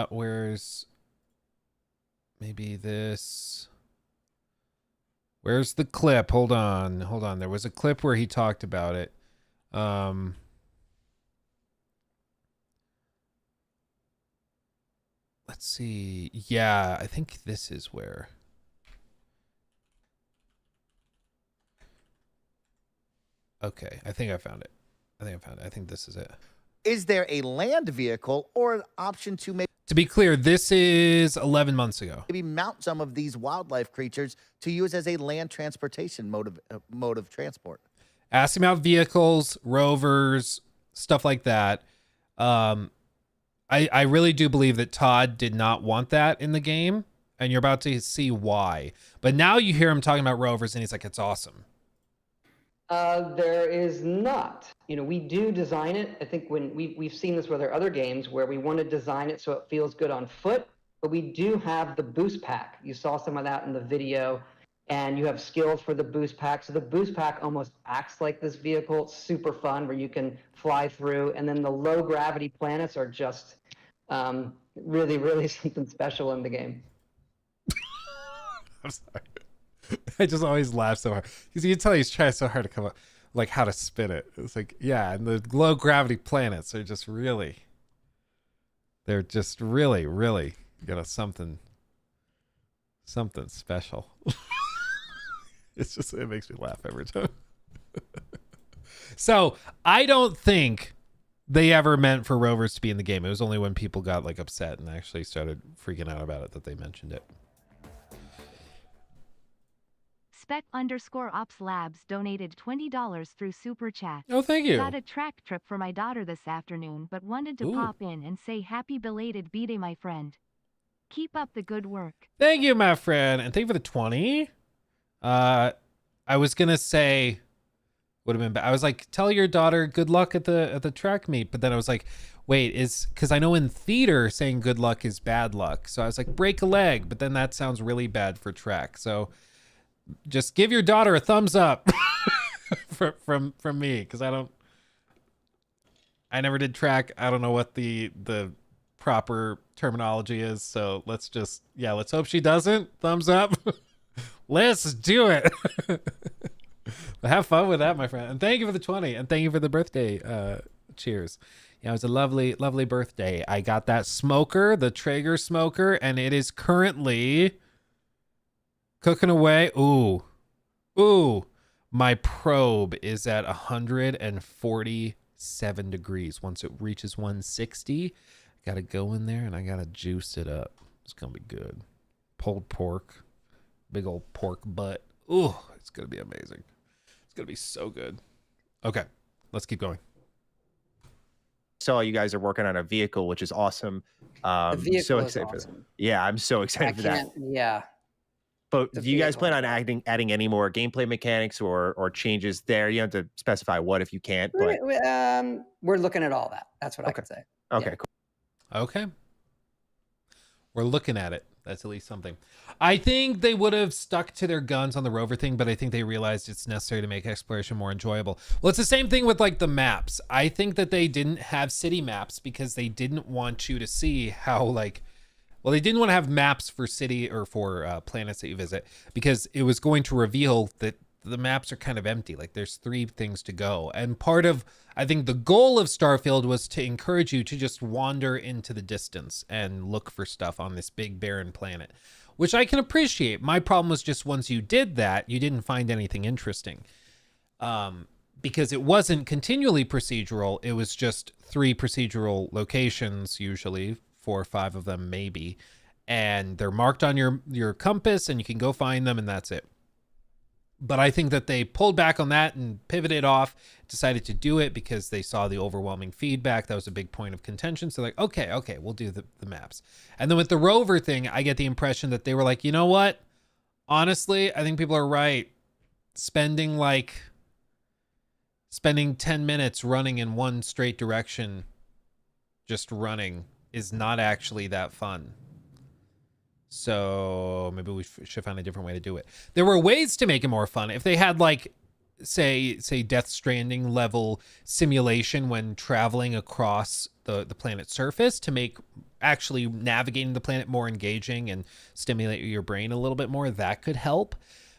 [SPEAKER 4] Where's maybe this? Where's the clip? Hold on. There was a clip where he talked about it. Let's see. Yeah, I think this is where. Okay, I think I found it. I think this is it.
[SPEAKER 10] Is there a land vehicle or an option to maybe...
[SPEAKER 4] To be clear, this is 11 months ago.
[SPEAKER 10] Maybe mount some of these wildlife creatures to use as a land transportation mode of transport?
[SPEAKER 4] Asking about vehicles, rovers, stuff like that. I really do believe that Todd did not want that in the game, and you're about to see why. But now you hear him talking about rovers, and he's like, it's awesome.
[SPEAKER 5] There is not. We do design it. I think when we've seen this with our other games where we want to design it so it feels good on foot, but we do have the boost pack. You saw some of that in the video, and you have skills for the boost pack. So the boost pack almost acts like this vehicle. It's super fun where you can fly through, and then the low gravity planets are just really, really something special in the game.
[SPEAKER 4] I'm sorry. I just always laugh so hard because you can tell he's trying so hard to come up like how to spin it. It's like, yeah, and the low gravity planets are just really, they're just really, really something special. It makes me laugh every time. So I don't think they ever meant for rovers to be in the game. It was only when people got like upset and actually started freaking out about it that they mentioned it.
[SPEAKER 11] Spec_Ops Labs donated $20 through Super Chat.
[SPEAKER 4] Oh, thank you.
[SPEAKER 11] Got a track trip for my daughter this afternoon, but wanted to pop in and say happy belated B-Day, my friend. Keep up the good work.
[SPEAKER 4] Thank you, my friend. And thank you for the 20. I was going to say, would have been bad. I was like, tell your daughter good luck at the track meet. But then I was like, wait, because I know in theater saying good luck is bad luck. So I was like, break a leg. But then that sounds really bad for track. So just give your daughter a thumbs up from me, because I I never did track. I don't know what the proper terminology is. So let's hope she doesn't. Thumbs up. Let's do it. Have fun with that, my friend. And thank you for the 20. And thank you for the birthday. Cheers. Yeah, it was a lovely, lovely birthday. I got that smoker, the Traeger smoker, and it is currently cooking away. Ooh. My probe is at 147 degrees. Once it reaches 160, I gotta go in there and I gotta juice it up. It's gonna be good. Pulled pork, big old pork butt. Ooh, it's gonna be amazing. It's gonna be so good. Okay, let's keep going.
[SPEAKER 8] So you guys are working on a vehicle, which is awesome.
[SPEAKER 5] The vehicle
[SPEAKER 8] so
[SPEAKER 5] is
[SPEAKER 8] excited
[SPEAKER 5] awesome.
[SPEAKER 8] for that. Yeah, I'm so excited for that.
[SPEAKER 5] Yeah.
[SPEAKER 8] But
[SPEAKER 5] The
[SPEAKER 8] do you guys
[SPEAKER 5] vehicle.
[SPEAKER 8] plan on adding any more gameplay mechanics or changes there? You don't have to specify what if you can't, but
[SPEAKER 5] We're looking at all that. That's what I
[SPEAKER 8] Okay.
[SPEAKER 5] can say.
[SPEAKER 8] okay,
[SPEAKER 5] Yeah.
[SPEAKER 8] cool.
[SPEAKER 4] Okay. We're looking at it. That's at least something. I think they would have stuck to their guns on the rover thing, but I think they realized it's necessary to make exploration more enjoyable. Well, it's the same thing with like the maps. I think that they didn't have city maps because they didn't want you to see how they didn't want to have maps for city or for planets that you visit because it was going to reveal that the maps are kind of empty. Like there's 3 things to go. And part of, I think the goal of Starfield was to encourage you to just wander into the distance and look for stuff on this big barren planet, which I can appreciate. My problem was just once you did that, you didn't find anything interesting. Because it wasn't continually procedural. It was just 3 procedural locations, usually 4 or 5 of them, maybe. And they're marked on your compass and you can go find them and that's it. But I think that they pulled back on that and pivoted off, decided to do it because they saw the overwhelming feedback. That was a big point of contention. So like, okay, we'll do the maps. And then with the rover thing, I get the impression that they were like, you know what? Honestly, I think people are right. Spending 10 minutes running in one straight direction, just running, is not actually that fun. So maybe we should find a different way to do it. There were ways to make it more fun. If they had like, say Death Stranding level simulation when traveling across the planet's surface to make actually navigating the planet more engaging and stimulate your brain a little bit more, that could help.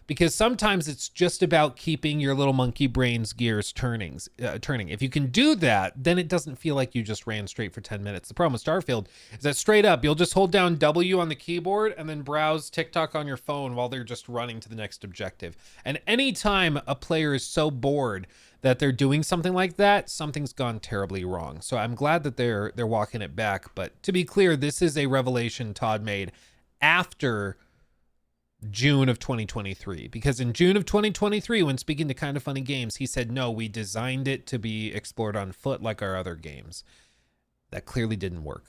[SPEAKER 4] Because sometimes it's just about keeping your little monkey brain's gears turning. If you can do that, then it doesn't feel like you just ran straight for 10 minutes. The problem with Starfield is that straight up, you'll just hold down W on the keyboard and then browse TikTok on your phone while they're just running to the next objective. And anytime a player is so bored that they're doing something like that, something's gone terribly wrong. So I'm glad that they're walking it back. But to be clear, this is a revelation Todd made after June of 2023, because in June of 2023, when speaking to Kind of Funny Games, he said, no, we designed it to be explored on foot like our other games. That clearly didn't work.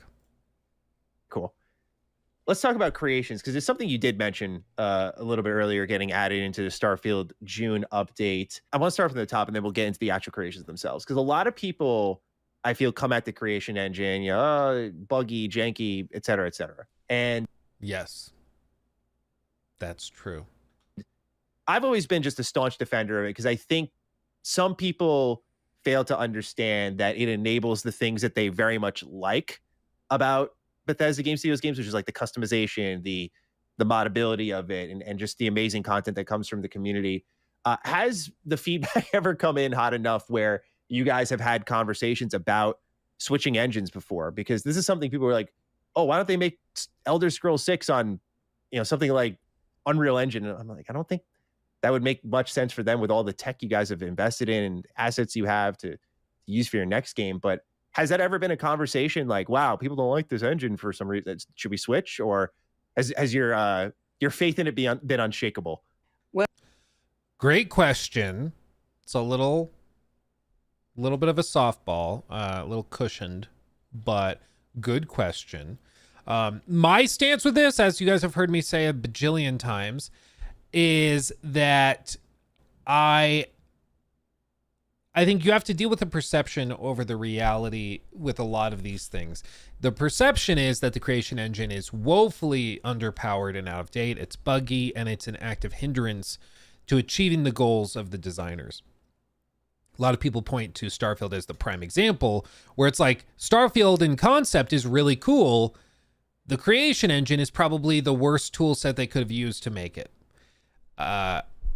[SPEAKER 8] Cool. Let's talk about creations, because it's something you did mention a little bit earlier, getting added into the Starfield June update. I want to start from the top and then we'll get into the actual creations themselves, because a lot of people, I feel, come at the creation engine, buggy, janky, et cetera, et cetera. And
[SPEAKER 4] yes, that's true.
[SPEAKER 8] I've always been just a staunch defender of it because I think some people fail to understand that it enables the things that they very much like about Bethesda Game Studios games, which is like the customization, the modability of it, and just the amazing content that comes from the community. Has the feedback ever come in hot enough where you guys have had conversations about switching engines before? Because this is something people were like, oh, why don't they make Elder Scrolls 6 on, something like Unreal Engine? And I'm like, I don't think that would make much sense for them with all the tech you guys have invested in and assets you have to use for your next game. But has that ever been a conversation like, wow, people don't like this engine for some reason, should we switch? Or has your faith in it been unshakable?
[SPEAKER 5] Well,
[SPEAKER 4] great question. It's a little bit of a softball, a little cushioned, but good question. My stance with this, as you guys have heard me say a bajillion times, is that I think you have to deal with the perception over the reality with a lot of these things. The perception is that the creation engine is woefully underpowered and out of date. It's buggy and it's an active hindrance to achieving the goals of the designers. A lot of people point to Starfield as the prime example, where it's like Starfield in concept is really cool. The creation engine is probably the worst tool set they could have used to make it,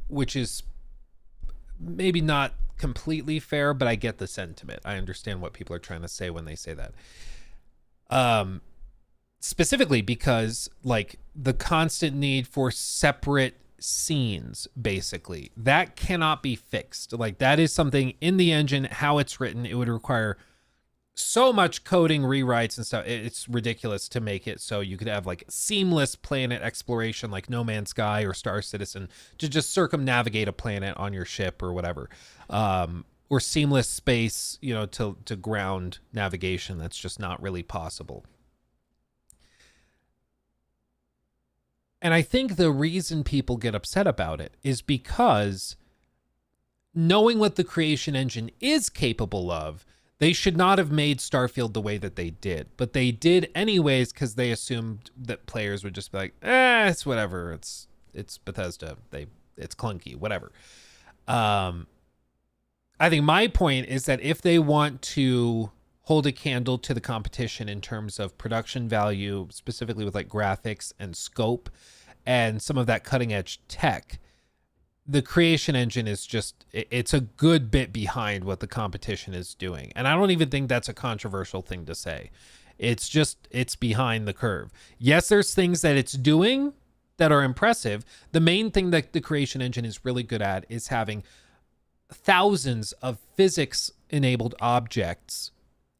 [SPEAKER 4] which is maybe not completely fair, but I get the sentiment. I understand what people are trying to say when they say that. Specifically because like the constant need for separate scenes, basically, that cannot be fixed. Like that is something in the engine, how it's written, it would require so much coding rewrites and stuff. It's ridiculous to make it so you could have like seamless planet exploration like No Man's Sky or Star Citizen to just circumnavigate a planet on your ship or whatever, or seamless space, you know, to ground navigation. That's just not really possible. And I think the reason people get upset about it is because knowing what the creation engine is capable of, they should not have made Starfield the way that they did. But they did anyways because they assumed that players would just be like, it's whatever. It's Bethesda. It's clunky, whatever. I think my point is that if they want to hold a candle to the competition in terms of production value, specifically with like graphics and scope and some of that cutting edge tech, the creation engine is just, it's a good bit behind what the competition is doing. And I don't even think that's a controversial thing to say. It's just, it's behind the curve. Yes, there's things that it's doing that are impressive. The main thing that the creation engine is really good at is having thousands of physics enabled objects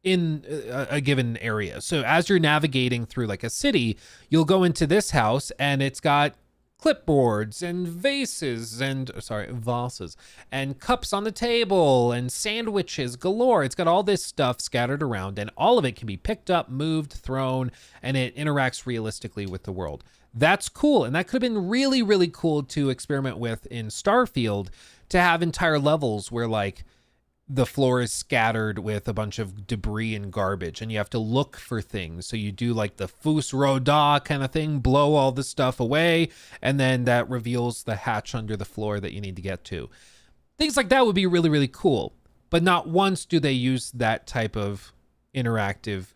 [SPEAKER 4] in a given area. So as you're navigating through like a city, you'll go into this house and it's got clipboards and vases and cups on the table and sandwiches galore. It's got all this stuff scattered around and all of it can be picked up, moved, thrown, and it interacts realistically with the world. That's cool. And that could have been really, really cool to experiment with in Starfield, to have entire levels where like the floor is scattered with a bunch of debris and garbage and you have to look for things. So you do like the Fus Roda kind of thing, blow all the stuff away, and then that reveals the hatch under the floor that you need to get to. Things like that would be really, really cool. But not once do they use that type of interactive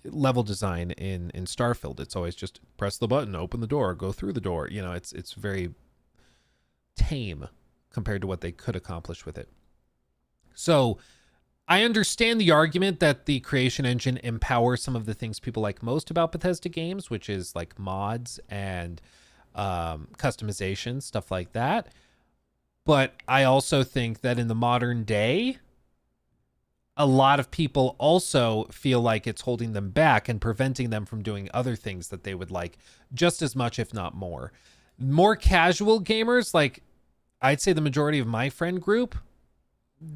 [SPEAKER 4] level design in Starfield. It's always just press the button, open the door, go through the door. You know, it's very tame compared to what they could accomplish with it. So I understand the argument that the creation engine empowers some of the things people like most about Bethesda games, which is like mods and customization, stuff like that. But I also think that in the modern day, a lot of people also feel like it's holding them back and preventing them from doing other things that they would like just as much, if not more. More casual gamers, like I'd say the majority of my friend group,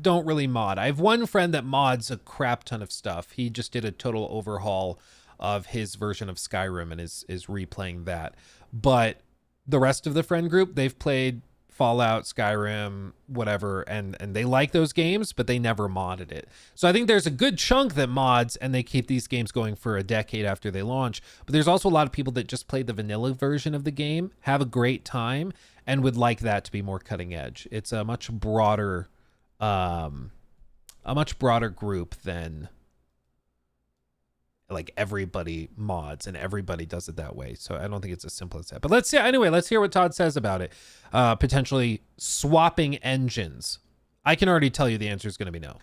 [SPEAKER 4] don't really mod. I have one friend that mods a crap ton of stuff. He just did a total overhaul of his version of Skyrim and is replaying that. But the rest of the friend group, they've played Fallout, Skyrim, whatever, and they like those games, but they never modded it. So I think there's a good chunk that mods and they keep these games going for a decade after they launch. But there's also a lot of people that just played the vanilla version of the game, have a great time, and would like that to be more cutting edge. It's a much broader group than like everybody mods and everybody does it that way. So I don't think it's as simple as that. But let's hear what Todd says about it. Potentially swapping engines. I can already tell you the answer is going to be no.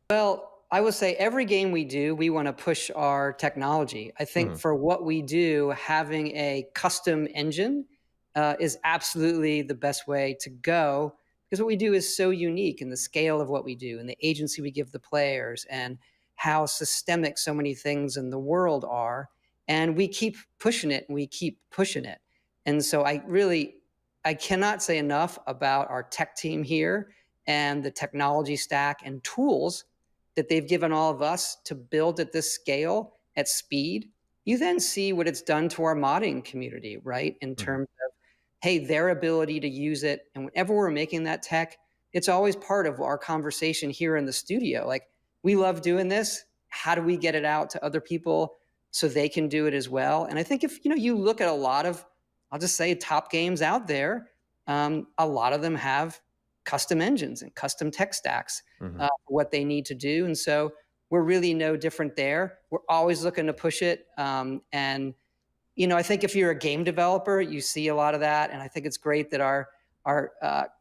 [SPEAKER 5] Well, I would say every game we do, we want to push our technology. I think for what we do, having a custom engine is absolutely the best way to go, because what we do is so unique in the scale of what we do and the agency we give the players and how systemic so many things in the world are. And we keep pushing it and we keep pushing it. And so I cannot say enough about our tech team here and the technology stack and tools that they've given all of us to build at this scale at speed. You then see what it's done to our modding community, right? In terms of, hey, their ability to use it. And whenever we're making that tech, it's always part of our conversation here in the studio. Like, we love doing this. How do we get it out to other people so they can do it as well? And I think if you look at a lot of, I'll just say, top games out there, a lot of them have custom engines and custom tech stacks
[SPEAKER 8] Mhm.
[SPEAKER 5] for what they need to do. And so we're really no different there. We're always looking to push it. And, you know, I think if you're a game developer, you see a lot of that. And I think it's great that our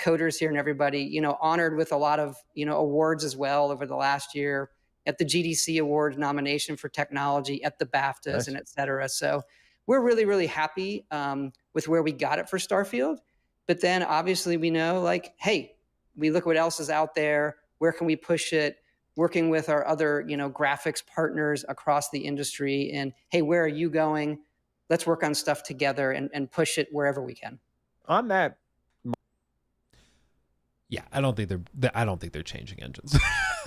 [SPEAKER 5] coders here and everybody, you know, honored with a lot of, you know, awards as well over the last year at the GDC Award nomination for technology, at the BAFTAs,
[SPEAKER 8] Nice.
[SPEAKER 5] and et cetera. So we're really, really happy with where we got it for Starfield. But then obviously we know, like, hey, we look what else is out there. Where can we push it? Working with our other, you know, graphics partners across the industry. And hey, where are you going? Let's work on stuff together and push it wherever we can.
[SPEAKER 8] On that,
[SPEAKER 4] Yeah, I don't think they're changing engines.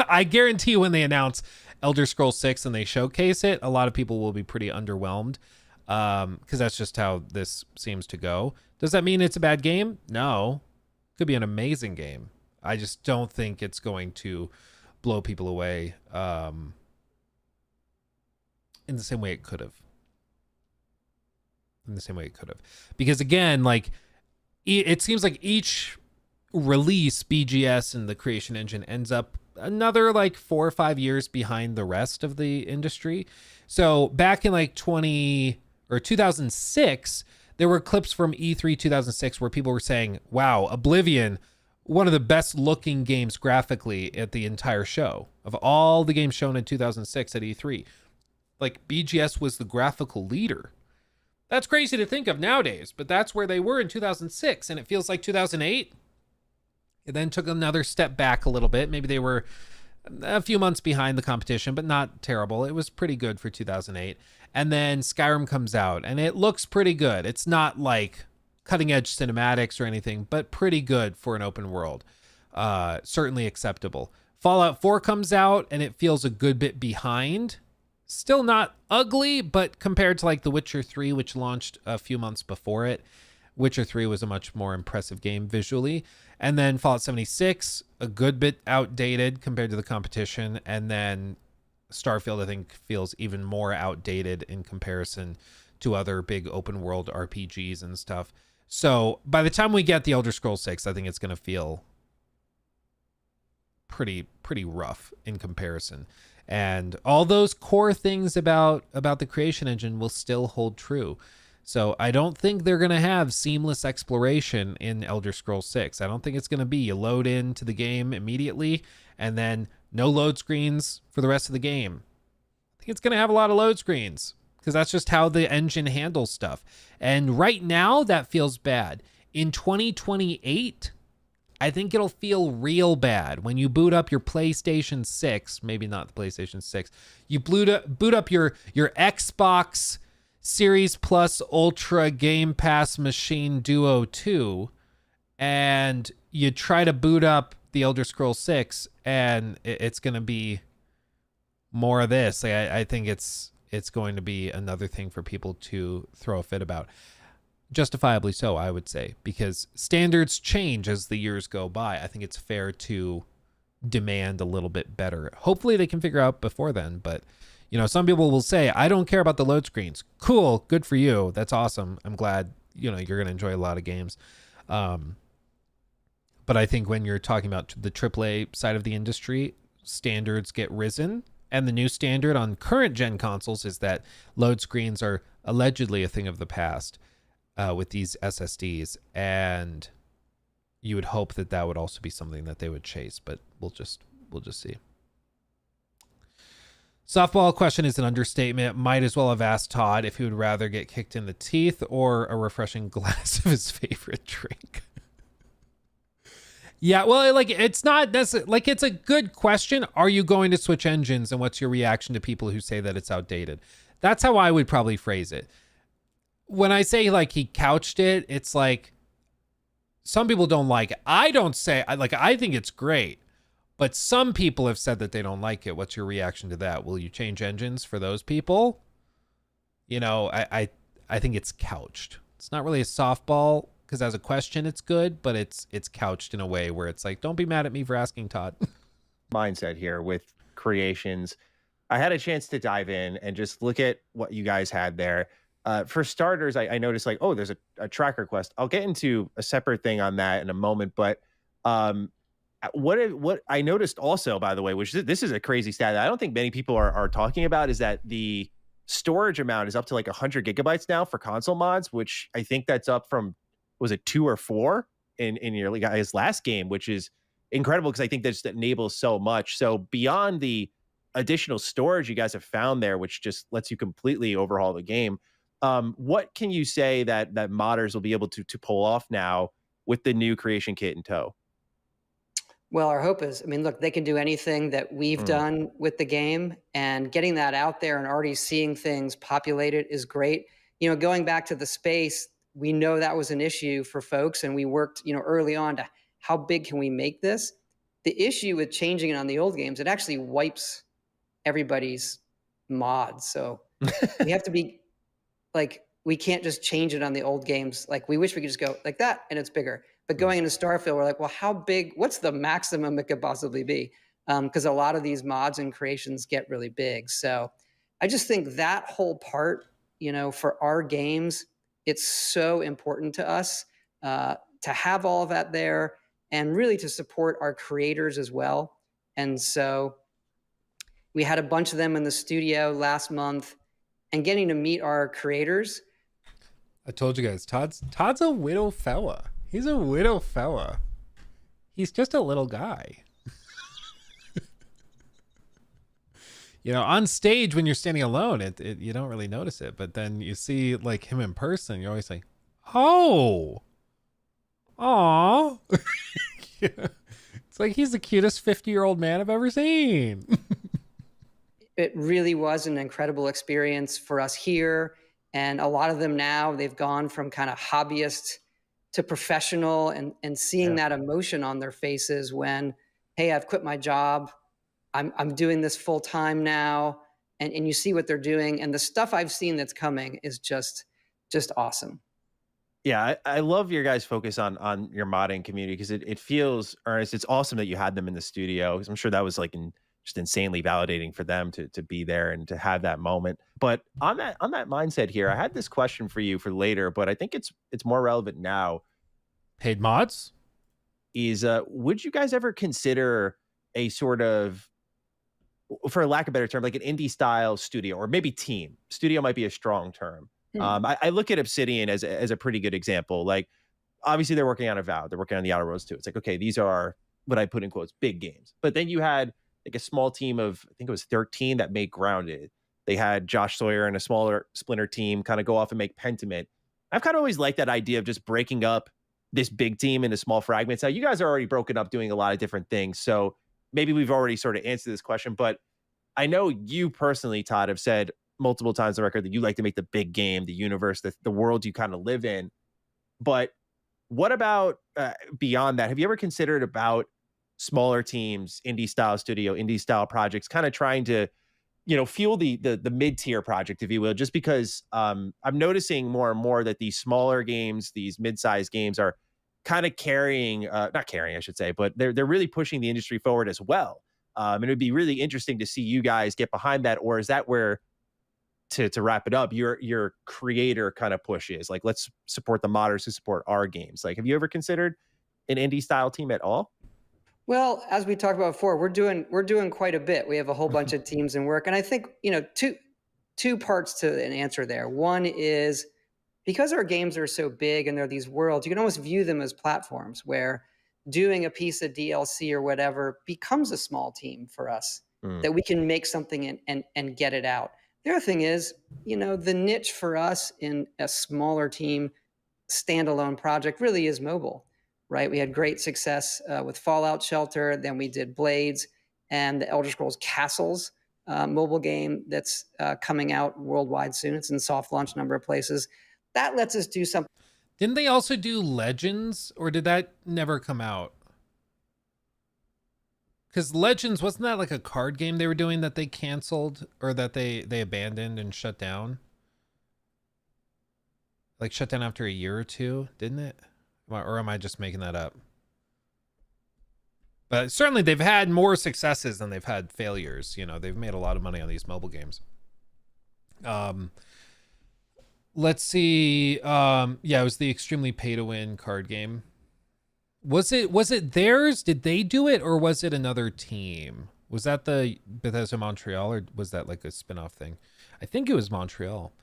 [SPEAKER 4] I guarantee you when they announce Elder Scrolls 6 and they showcase it, a lot of people will be pretty underwhelmed because that's just how this seems to go. Does that mean it's a bad game? No. Could be an amazing game. I just don't think it's going to blow people away in the same way it could have. Because again, like, it seems like each release, BGS and the creation engine, ends up another like 4 or 5 years behind the rest of the industry. So back in like 2006, there were clips from E3 2006 where people were saying, wow, Oblivion, one of the best looking games graphically at the entire show. Of all the games shown in 2006 at E3, like, BGS was the graphical leader. That's crazy to think of nowadays, but that's where they were in 2006, and it feels like 2008. It then took another step back a little bit. Maybe they were a few months behind the competition, but not terrible. It was pretty good for 2008. And then Skyrim comes out, and it looks pretty good. It's not like cutting-edge cinematics or anything, but pretty good for an open world. Certainly acceptable. Fallout 4 comes out, and it feels a good bit behind. Still not ugly, but compared to like The Witcher 3, which launched a few months before it, Witcher 3 was a much more impressive game visually. And then Fallout 76, a good bit outdated compared to the competition. And then Starfield, I think, feels even more outdated in comparison to other big open world RPGs and stuff. So by the time we get the Elder Scrolls 6, I think it's going to feel pretty rough in comparison. And all those core things about the creation engine will still hold true. So I don't think they're going to have seamless exploration in Elder Scrolls 6. I don't think it's going to be you load into the game immediately and then no load screens for the rest of the game. I think it's going to have a lot of load screens because that's just how the engine handles stuff. And right now that feels bad. In 2028, I think it'll feel real bad when you boot up your PlayStation 6, maybe not the PlayStation 6. You boot up your Xbox Series Plus Ultra Game Pass Machine Duo 2, and you try to boot up the Elder Scrolls 6, and it's going to be more of this. Like, I think it's going to be another thing for people to throw a fit about. Justifiably so, I would say, because standards change as the years go by. I think it's fair to demand a little bit better. Hopefully they can figure out before then, but you know, some people will say, I don't care about the load screens. Cool. Good for you. That's awesome. I'm glad, you know, you're going to enjoy a lot of games. But I think when you're talking about the AAA side of the industry, standards get risen. And the new standard on current gen consoles is that load screens are allegedly a thing of the past with these SSDs. And you would hope that that would also be something that they would chase, but we'll just see. Softball question is an understatement. Might as well have asked Todd if he would rather get kicked in the teeth or a refreshing glass of his favorite drink. Yeah, well, like, it's not necessarily, like, it's a good question. Are you going to switch engines, and what's your reaction to people who say that it's outdated? That's how I would probably phrase it. When I say, like, he couched it, it's like, some people don't like it. I don't say, like, I think it's great. But some people have said that they don't like it. What's your reaction to that? Will you change engines for those people? You know, I think it's couched. It's not really a softball because as a question, it's good, but it's couched in a way where it's like, don't be mad at me for asking, Todd.
[SPEAKER 8] Mindset here with creations. I had a chance to dive in and just look at what you guys had there. For starters, I noticed like, oh, there's a tracker quest. I'll get into a separate thing on that in a moment, but What I noticed also, by the way, which this is a crazy stat that I don't think many people are talking about, is that the storage amount is up to like 100 gigabytes now for console mods, which I think that's up from, was it 2 or 4 in your guys' last game, which is incredible because I think that just enables so much. So beyond the additional storage you guys have found there, which just lets you completely overhaul the game, what can you say that modders will be able to pull off now with the new creation kit in tow?
[SPEAKER 5] Well, our hope is, I mean, look, they can do anything that we've done with the game, and getting that out there and already seeing things populated is great. You know, going back to the space, we know that was an issue for folks, and we worked, you know, early on to how big can we make this? The issue with changing it on the old games, it actually wipes everybody's mods. So we have to be like, we can't just change it on the old games. Like, we wish we could just go like that and it's bigger. But going into Starfield, we're like, well, how big? What's the maximum it could possibly be? Because a lot of these mods and creations get really big. So I just think that whole part, you know, for our games, it's so important to us to have all of that there, and really to support our creators as well. And so we had a bunch of them in the studio last month, and getting to meet our creators.
[SPEAKER 4] I told you guys, Todd's a widow fella. He's a widow fella. He's just a little guy. You know, on stage when you're standing alone, you don't really notice it, but then you see like him in person, you're always like, oh, aw. Yeah. It's like he's the cutest 50-year-old man I've ever seen.
[SPEAKER 5] It really was an incredible experience for us here. And a lot of them now, they've gone from kind of hobbyist to professional, and seeing that emotion on their faces when, hey, I've quit my job. I'm doing this full time now. And you see what they're doing. And the stuff I've seen that's coming is just awesome.
[SPEAKER 8] Yeah, I love your guys' focus on your modding community, because it feels, Ernest, it's awesome that you had them in the studio, because I'm sure that was like just insanely validating for them to be there and to have that moment. But on that mindset here, I had this question for you for later, but I think it's more relevant now.
[SPEAKER 4] Paid mods?
[SPEAKER 8] Is would you guys ever consider a sort of, for lack of a better term, like an indie style studio, or maybe team? Studio might be a strong term. I look at Obsidian as a pretty good example. Like, obviously they're working on Avowed, they're working on the Outer Worlds too. It's like, okay, these are what I put in quotes big games. But then you had like a small team of, I think it was 13 that made Grounded. They had Josh Sawyer and a smaller Splinter team kind of go off and make Pentiment. I've kind of always liked that idea of just breaking up this big team into small fragments. Now, you guys are already broken up doing a lot of different things, so maybe we've already sort of answered this question, but I know you personally, Todd, have said multiple times on the record that you like to make the big game, the universe, the world you kind of live in. But what about beyond that? Have you ever considered about smaller teams, indie style studio, indie style projects, kind of trying to, you know, fuel the mid-tier project, if you will, just because I'm noticing more and more that these smaller games, these mid-sized games are kind of carrying, not carrying, I should say, but they're really pushing the industry forward as well. And it would be really interesting to see you guys get behind that. Or is that where, to wrap it up, your creator kind of push is like, let's support the modders who support our games? Like, have you ever considered an indie style team at all?
[SPEAKER 5] Well, as we talked about before, we're doing quite a bit. We have a whole bunch of teams in work, and I think, you know, two parts to an answer there. One is, because our games are so big and they're these worlds, you can almost view them as platforms where doing a piece of DLC or whatever becomes a small team for us, that we can make something and get it out. The other thing is, you know, the niche for us in a smaller team standalone project really is mobile. Right, we had great success with Fallout Shelter. Then we did Blades and the Elder Scrolls Castles mobile game that's coming out worldwide soon. It's in soft launch, number of places. That lets us do something.
[SPEAKER 4] Didn't they also do Legends, or did that never come out? Because Legends, wasn't that like a card game they were doing that they canceled, or that they abandoned and shut down? Like shut down after a year or two, didn't it? Or am I just making that up? But certainly they've had more successes than they've had failures. You know, they've made a lot of money on these mobile games. Let's see. Yeah, it was the extremely pay to win card game. Was it theirs? Did they do it, or was it another team? Was that the Bethesda Montreal, or was that like a spin-off thing? I think it was Montreal.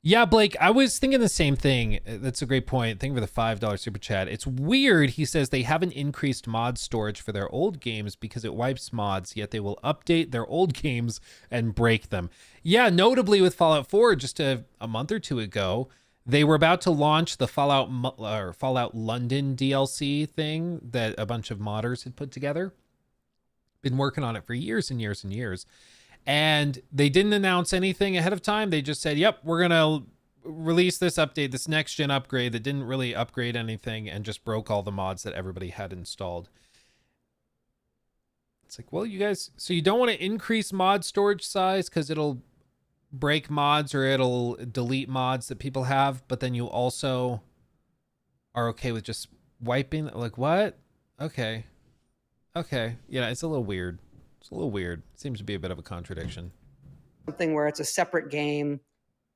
[SPEAKER 4] Yeah, Blake, I was thinking the same thing. That's a great point. Thank you for the $5 super chat. It's weird, he says, they haven't increased mod storage for their old games because it wipes mods, yet they will update their old games and break them. Yeah, notably with Fallout 4, just a month or two ago, they were about to launch the Fallout London DLC thing that a bunch of modders had put together. Been working on it for years and years and years. And they didn't announce anything ahead of time. They just said, yep, we're going to release this update, this next gen upgrade that didn't really upgrade anything and just broke all the mods that everybody had installed. It's like, well, you guys, so you don't want to increase mod storage size because it'll break mods or it'll delete mods that people have, but then you also are okay with just wiping, like, what? Okay. Yeah, it's a little weird. It's a little weird. Seems to be a bit of a contradiction.
[SPEAKER 5] Something where it's a separate game.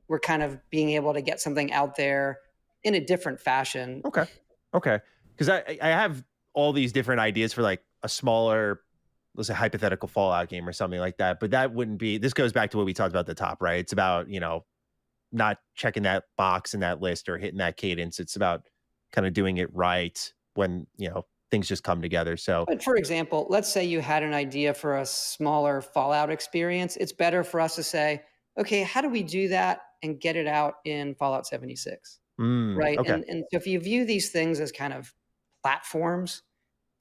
[SPEAKER 5] We're kind of being able to get something out there in a different fashion.
[SPEAKER 8] Okay. Because I have all these different ideas for like a smaller, let's say, hypothetical Fallout game or something like that. But that wouldn't be, this goes back to what we talked about at the top, right? It's about, not checking that box in that list or hitting that cadence. It's about kind of doing it right when, things just come together. So,
[SPEAKER 5] but for example, let's say you had an idea for a smaller Fallout experience. It's better for us to say, okay, how do we do that and get it out in Fallout 76? Right.
[SPEAKER 8] Okay.
[SPEAKER 5] And so if you view these things as kind of platforms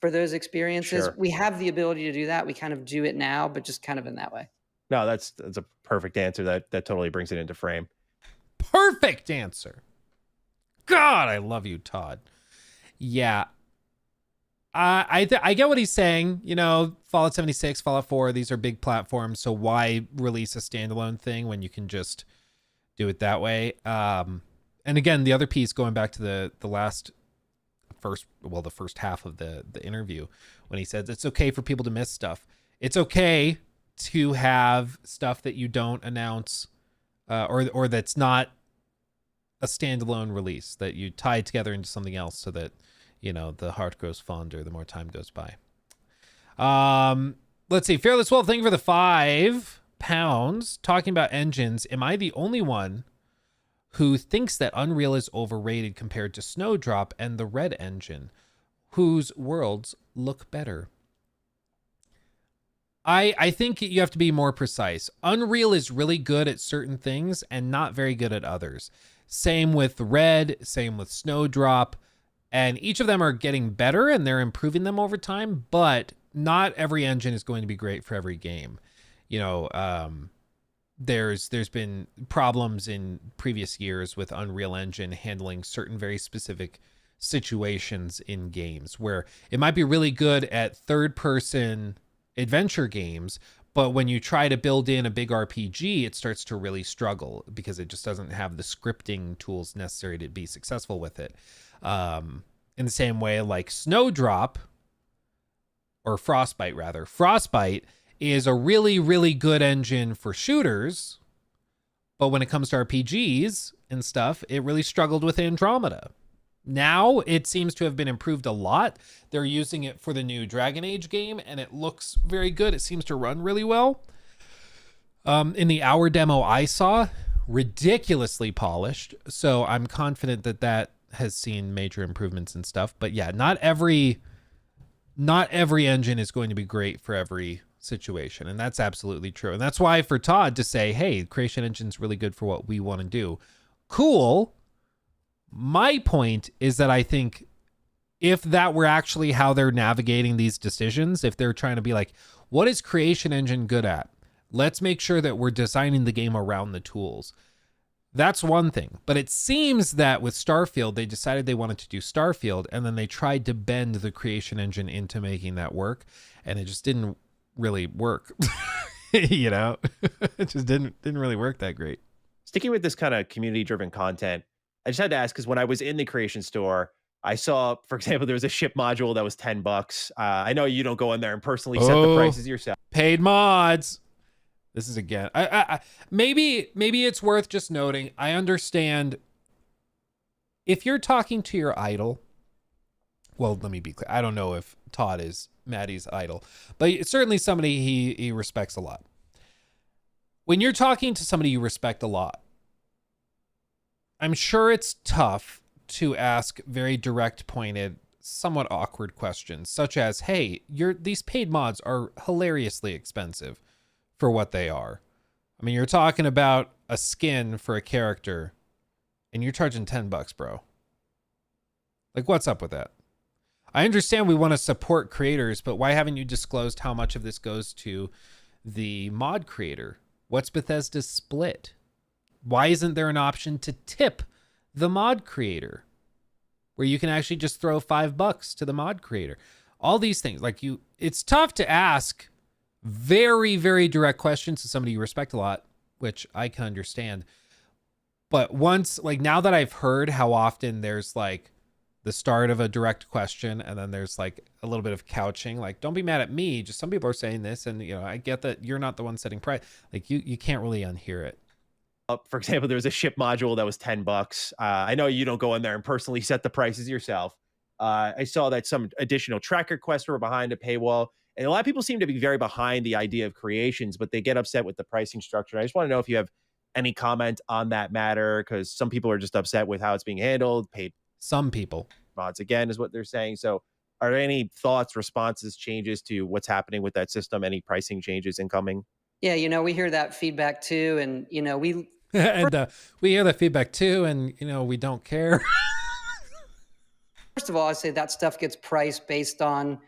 [SPEAKER 5] for those experiences, we have the ability to do that. We kind of do it now, but just kind of in that way.
[SPEAKER 8] No, that's a perfect answer. That totally brings it into frame.
[SPEAKER 4] Perfect answer. God, I love you, Todd. Yeah. I get what he's saying. Fallout 76, Fallout 4, these are big platforms. So why release a standalone thing when you can just do it that way? And again, the other piece, going back to the first half of the interview, when he said it's okay for people to miss stuff. It's okay to have stuff that you don't announce or that's not a standalone release, that you tie together into something else so that the heart grows fonder the more time goes by. Let's see. Fearless Wolf, thank you for the £5. Talking about engines, am I the only one who thinks that Unreal is overrated compared to Snowdrop and the Red engine, whose worlds look better? I think you have to be more precise. Unreal is really good at certain things and not very good at others. Same with Red, same with Snowdrop. And each of them are getting better and they're improving them over time, but not every engine is going to be great for every game. There's been problems in previous years with Unreal Engine handling certain very specific situations in games where it might be really good at third-person adventure games, but when you try to build in a big RPG, it starts to really struggle because it just doesn't have the scripting tools necessary to be successful with it. In the same way, like Snowdrop, or Frostbite rather, Frostbite is a really, really good engine for shooters, but when it comes to RPGs and stuff, it really struggled with Andromeda. Now it seems to have been improved a lot. They're using it for the new Dragon Age game, and it looks very good. It seems to run really well. In the hour demo I saw, ridiculously polished, so I'm confident that has seen major improvements and stuff. But yeah, not every engine is going to be great for every situation, and that's absolutely true. And that's why for Todd to say, hey, Creation Engine's really good for what we want to do, cool. My point is that I think if that were actually how they're navigating these decisions, if they're trying to be like, what is Creation Engine good at? Let's make sure that we're designing the game around the tools. That's one thing. But it seems that with Starfield, they decided they wanted to do Starfield, and then they tried to bend the Creation Engine into making that work, and it just didn't really work. It just didn't really work that great.
[SPEAKER 8] Sticking with this kind of community-driven content, I just had to ask, because when I was in the Creation Store, I saw, for example, there was a ship module that was $10. I know you don't go in there and personally set the prices yourself.
[SPEAKER 4] Paid mods. This is again, maybe it's worth just noting. I understand if you're talking to your idol well, let me be clear. I don't know if Todd is Maddie's idol, but it's certainly somebody he respects a lot. When you're talking to somebody you respect a lot, I'm sure it's tough to ask very direct, pointed, somewhat awkward questions, such as, hey, these paid mods are hilariously expensive for what they are. I mean, you're talking about a skin for a character and you're charging $10, bro. Like, what's up with that? I understand we want to support creators, but why haven't you disclosed how much of this goes to the mod creator? What's Bethesda's split? Why isn't there an option to tip the mod creator, where you can actually just throw $5 to the mod creator? All these things, like, it's tough to ask very, very direct questions to somebody you respect a lot, which I can understand. But once, like, now that I've heard how often there's like the start of a direct question and then there's like a little bit of couching, like, don't be mad at me, just some people are saying this, and I get that you're not the one setting price. Like, you can't really unhear it.
[SPEAKER 8] For example, there was a ship module that was $10. I know you don't go in there and personally set the prices yourself. I saw that some additional tracker quests were behind a paywall, and a lot of people seem to be very behind the idea of creations, but they get upset with the pricing structure. I just want to know if you have any comment on that matter, because some people are just upset with how it's being handled. Paid
[SPEAKER 4] some people
[SPEAKER 8] mods again is what they're saying. So are there any thoughts, responses, changes to what's happening with that system? Any pricing changes incoming?
[SPEAKER 5] Yeah, we hear that feedback too, and we
[SPEAKER 4] and we hear that feedback too, and we don't care.
[SPEAKER 5] First of all, I say that stuff gets priced based on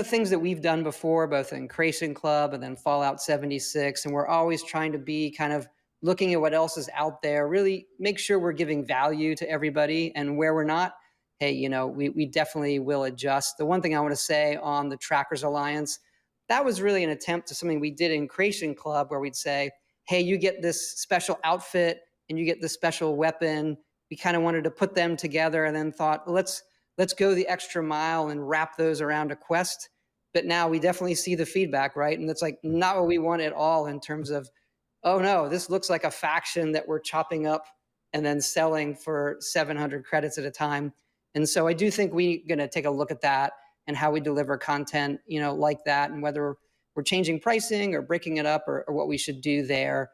[SPEAKER 5] things that we've done before, both in Creation Club and then Fallout 76, and we're always trying to be kind of looking at what else is out there, really make sure we're giving value to everybody, and where we're not, hey, we definitely will adjust. The one thing I want to say on the Trackers Alliance, that was really an attempt to something we did in Creation Club, where we'd say, hey, you get this special outfit and you get this special weapon. We kind of wanted to put them together, and then thought, let's go the extra mile and wrap those around a quest. But now we definitely see the feedback, right? And it's like not what we want at all, in terms of, oh no, this looks like a faction that we're chopping up and then selling for 700 credits at a time. And so I do think we're going to take a look at that and how we deliver content, like that, and whether we're changing pricing or breaking it up, or what we should do there.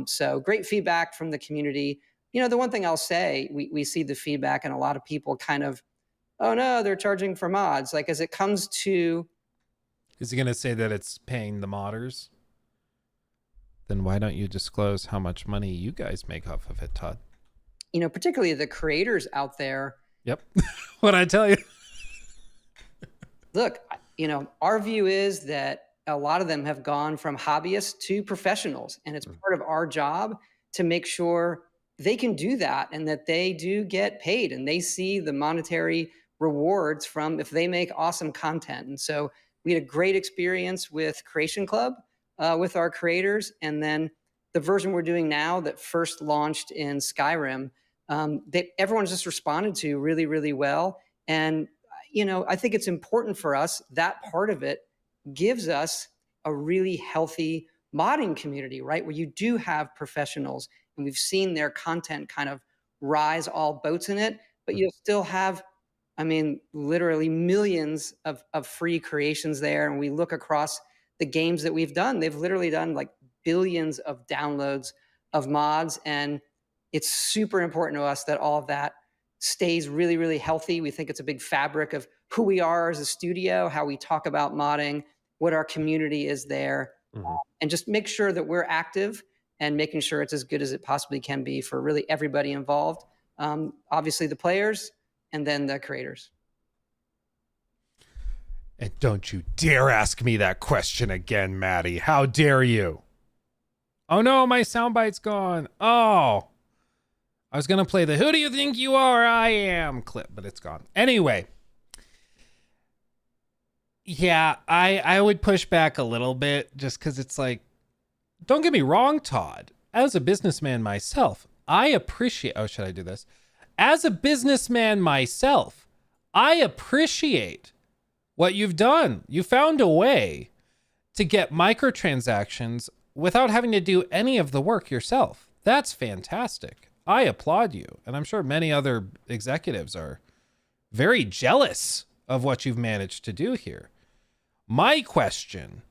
[SPEAKER 5] So great feedback from the community. The one thing I'll say, we see the feedback, and a lot of people kind of, oh no, they're charging for mods. Like, as it comes to...
[SPEAKER 4] Is he going to say that it's paying the modders? Then why don't you disclose how much money you guys make off of it, Todd?
[SPEAKER 5] Particularly the creators out there.
[SPEAKER 4] Yep. What'd I tell you?
[SPEAKER 5] Look, our view is that a lot of them have gone from hobbyists to professionals, and it's part of our job to make sure they can do that, and that they do get paid, and they see the monetary rewards from if they make awesome content. And so we had a great experience with Creation Club with our creators, and then the version we're doing now that first launched in Skyrim, everyone's just responded to really, really well. And I think it's important for us, that part of it gives us a really healthy modding community, right? Where you do have professionals, and we've seen their content kind of rise all boats in it, but you'll still have, literally millions of free creations there. And we look across the games that we've done, they've literally done like billions of downloads of mods. And it's super important to us that all of that stays really, really healthy. We think it's a big fabric of who we are as a studio, how we talk about modding, what our community is there, and just make sure that we're active and making sure it's as good as it possibly can be for really everybody involved. Obviously the players, and then the creators.
[SPEAKER 4] And don't you dare ask me that question again, Maddie. How dare you? Oh no, my soundbite's gone. Oh, I was going to play the "Who do you think you are? I am" clip, but it's gone. Anyway. Yeah, I would push back a little bit, just because it's like, don't get me wrong, Todd. As a businessman myself, I appreciate... Oh, should I do this? As a businessman myself, I appreciate what you've done. You found a way to get microtransactions without having to do any of the work yourself. That's fantastic. I applaud you. And I'm sure many other executives are very jealous of what you've managed to do here. My question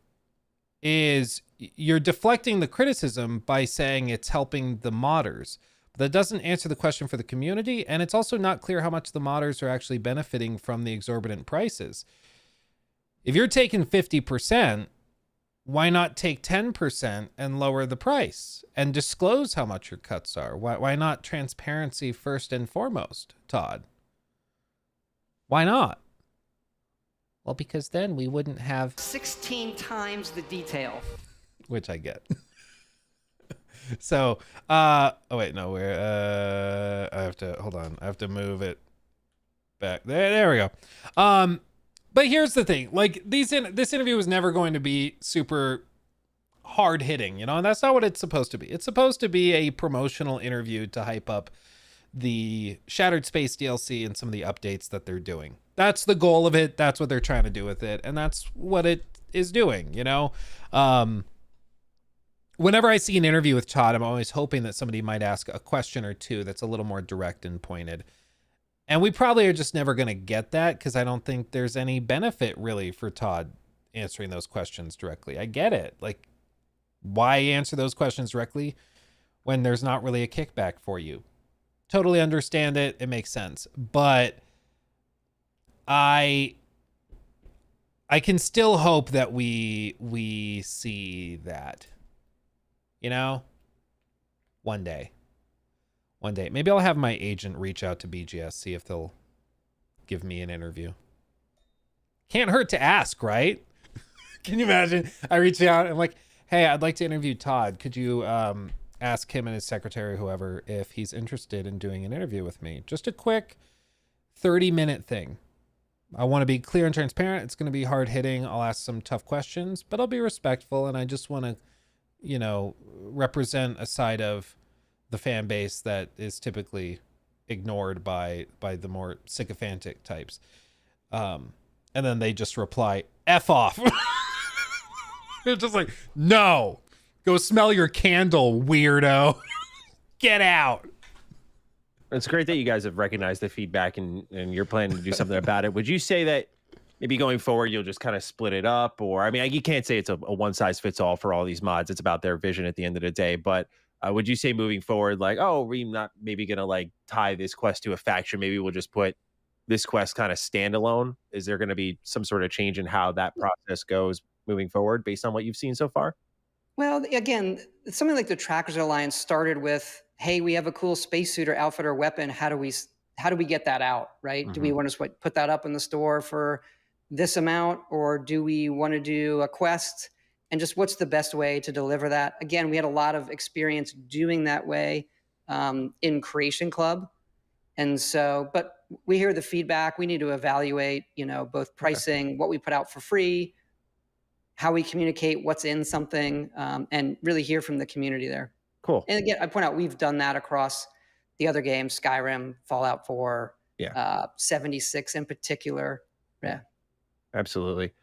[SPEAKER 4] is, you're deflecting the criticism by saying it's helping the modders. That doesn't answer the question for the community, and it's also not clear how much the modders are actually benefiting from the exorbitant prices. If you're taking 50%, why not take 10% and lower the price and disclose how much your cuts are? Why not transparency first and foremost, Todd? Why not? Well, because then we wouldn't have
[SPEAKER 1] 16 times the detail.
[SPEAKER 4] which I get. So, oh wait, no, I have to, hold on. I have to move it back. There we go. But here's the thing, like this interview was never going to be super hard hitting, you know, and that's not what it's supposed to be. It's supposed to be a promotional interview to hype up the Shattered Space DLC and some of the updates that they're doing. That's the goal of it. That's what they're trying to do with it. And that's what it is doing, you know? Whenever I see an interview with Todd, I'm always hoping that somebody might ask a question or two that's a little more direct and pointed. And we probably are just never going to get that because I don't think there's any benefit really for Todd answering those questions directly. I get it. Like, why answer those questions directly when there's not really a kickback for you? Totally understand it. It makes sense. But I can still hope that we see that, you know, one day. Maybe I'll have my agent reach out to BGS, see if they'll give me an interview. Can't hurt to ask, right? Can you imagine? I reach out and I'm like, hey, I'd like to interview Todd. Could you ask him and his secretary, whoever, if he's interested in doing an interview with me? Just a quick 30-minute thing. I want to be clear and transparent. It's going to be hard hitting. I'll ask some tough questions, but I'll be respectful. And I just want to, you know, represent a side of the fan base that is typically ignored by the more sycophantic types. And then they just reply, F off. It's just like, no, go smell your candle, weirdo. Get out.
[SPEAKER 8] It's great that you guys have recognized the feedback and you're planning to do something about it. Would you say that maybe going forward, you'll just kind of split it up? Or, I mean, you can't say it's a one size fits all for all these mods. It's about their vision at the end of the day. But would you say moving forward, like, oh, we're not maybe going to like tie this quest to a faction. Maybe we'll just put this quest kind of standalone. Is there going to be some sort of change in how that process goes moving forward based on what you've seen so far?
[SPEAKER 5] Well, again, something like the Trackers Alliance started with, hey, we have a cool spacesuit or outfit or weapon. How do we get that out, right? Do we want to put that up in the store for this amount, or do we want to do a quest? And just what's the best way to deliver that? Again, we had a lot of experience doing that way in Creation Club. And so, but we hear the feedback. We need to evaluate, you know, both pricing, what we put out for free, how we communicate what's in something, and really hear from the community there.
[SPEAKER 8] Cool.
[SPEAKER 5] And again, I point out we've done that across the other games, Skyrim, Fallout 4, 76 in particular. Yeah.
[SPEAKER 8] Absolutely.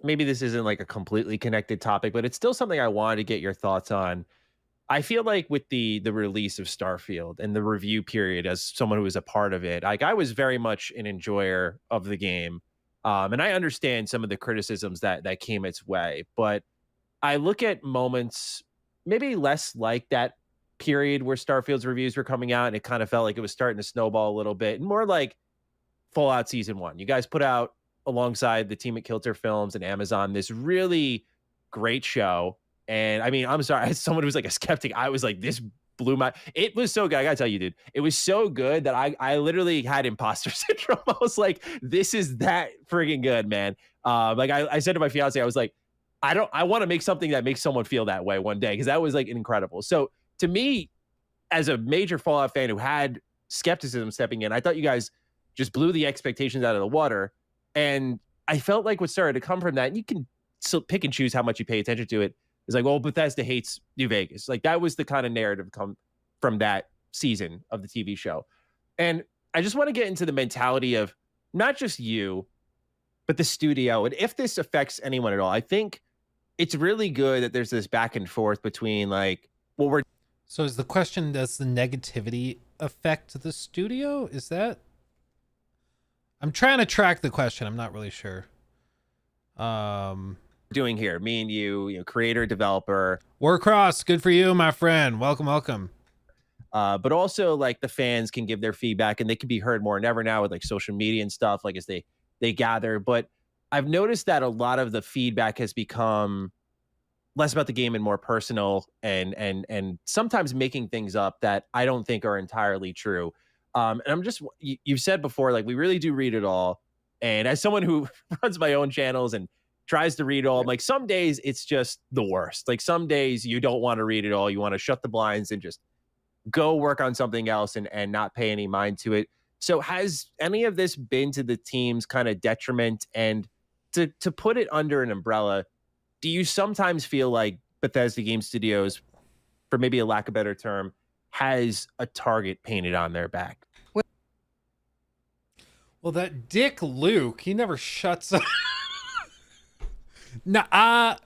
[SPEAKER 8] Maybe this isn't like a completely connected topic, but it's still something I wanted to get your thoughts on. I feel like with the release of Starfield and the review period, as someone who was a part of it, like I was very much an enjoyer of the game. And I understand some of the criticisms that came its way, but I look at moments maybe less like that period where Starfield's reviews were coming out and it kind of felt like it was starting to snowball a little bit, and more like Fallout Season 1. You guys put out, alongside the team at Kilter Films and Amazon, this really great show. And I mean, I'm sorry, as someone who's like a skeptic, I was like, this blew my, it was so good. I gotta tell you, dude, it was so good that I literally had imposter syndrome. I was like, this is that friggin' good, man. Like I said to my fiance, I was like, I want to make something that makes someone feel that way one day, because that was like incredible. So to me, as a major Fallout fan who had skepticism stepping in, I thought you guys just blew the expectations out of the water. And I felt like what started to come from that, and you can still pick and choose how much you pay attention to it, is like, well, Bethesda hates New Vegas. Like that was the kind of narrative come from that season of the TV show. And I just want to get into the mentality of not just you, but the studio. And if this affects anyone at all, I think it's really good that there's this back and forth between like, well, we're.
[SPEAKER 4] So is the question, does the negativity affect the studio? Is that? I'm trying to track the question. I'm not really sure.
[SPEAKER 8] Doing here, me and you, creator, developer.
[SPEAKER 4] Warcross, good for you, my friend. Welcome, welcome.
[SPEAKER 8] But also like the fans can give their feedback and they can be heard more than ever now with like social media and stuff, like as they gather. But I've noticed that a lot of the feedback has become less about the game and more personal and sometimes making things up that I don't think are entirely true. And I'm just, you've said before, like we really do read it all. And as someone who runs my own channels and tries to read it all, like some days it's just the worst. Like some days you don't want to read it all. You want to shut the blinds and just go work on something else and not pay any mind to it. So has any of this been to the team's kind of detriment? And to put it under an umbrella, do you sometimes feel like Bethesda Game Studios, for maybe a lack of a better term, has a target painted on their back?
[SPEAKER 4] Well, that dick Luke, he never shuts up. No, I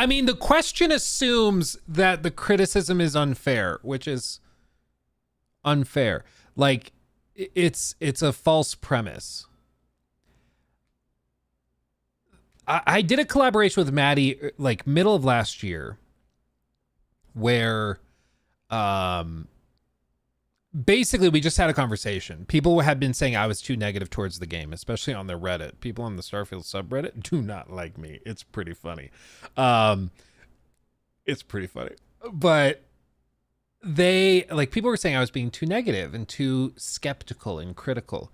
[SPEAKER 4] mean, the question assumes that the criticism is unfair, which is unfair. Like, it's a false premise. I did a collaboration with Maddie like middle of last year where basically we just had a conversation. People had been saying I was too negative towards the game, especially on the Reddit. People on the Starfield subreddit do not like me. It's pretty funny. It's pretty funny. But they, like, people were saying I was being too negative and too skeptical and critical.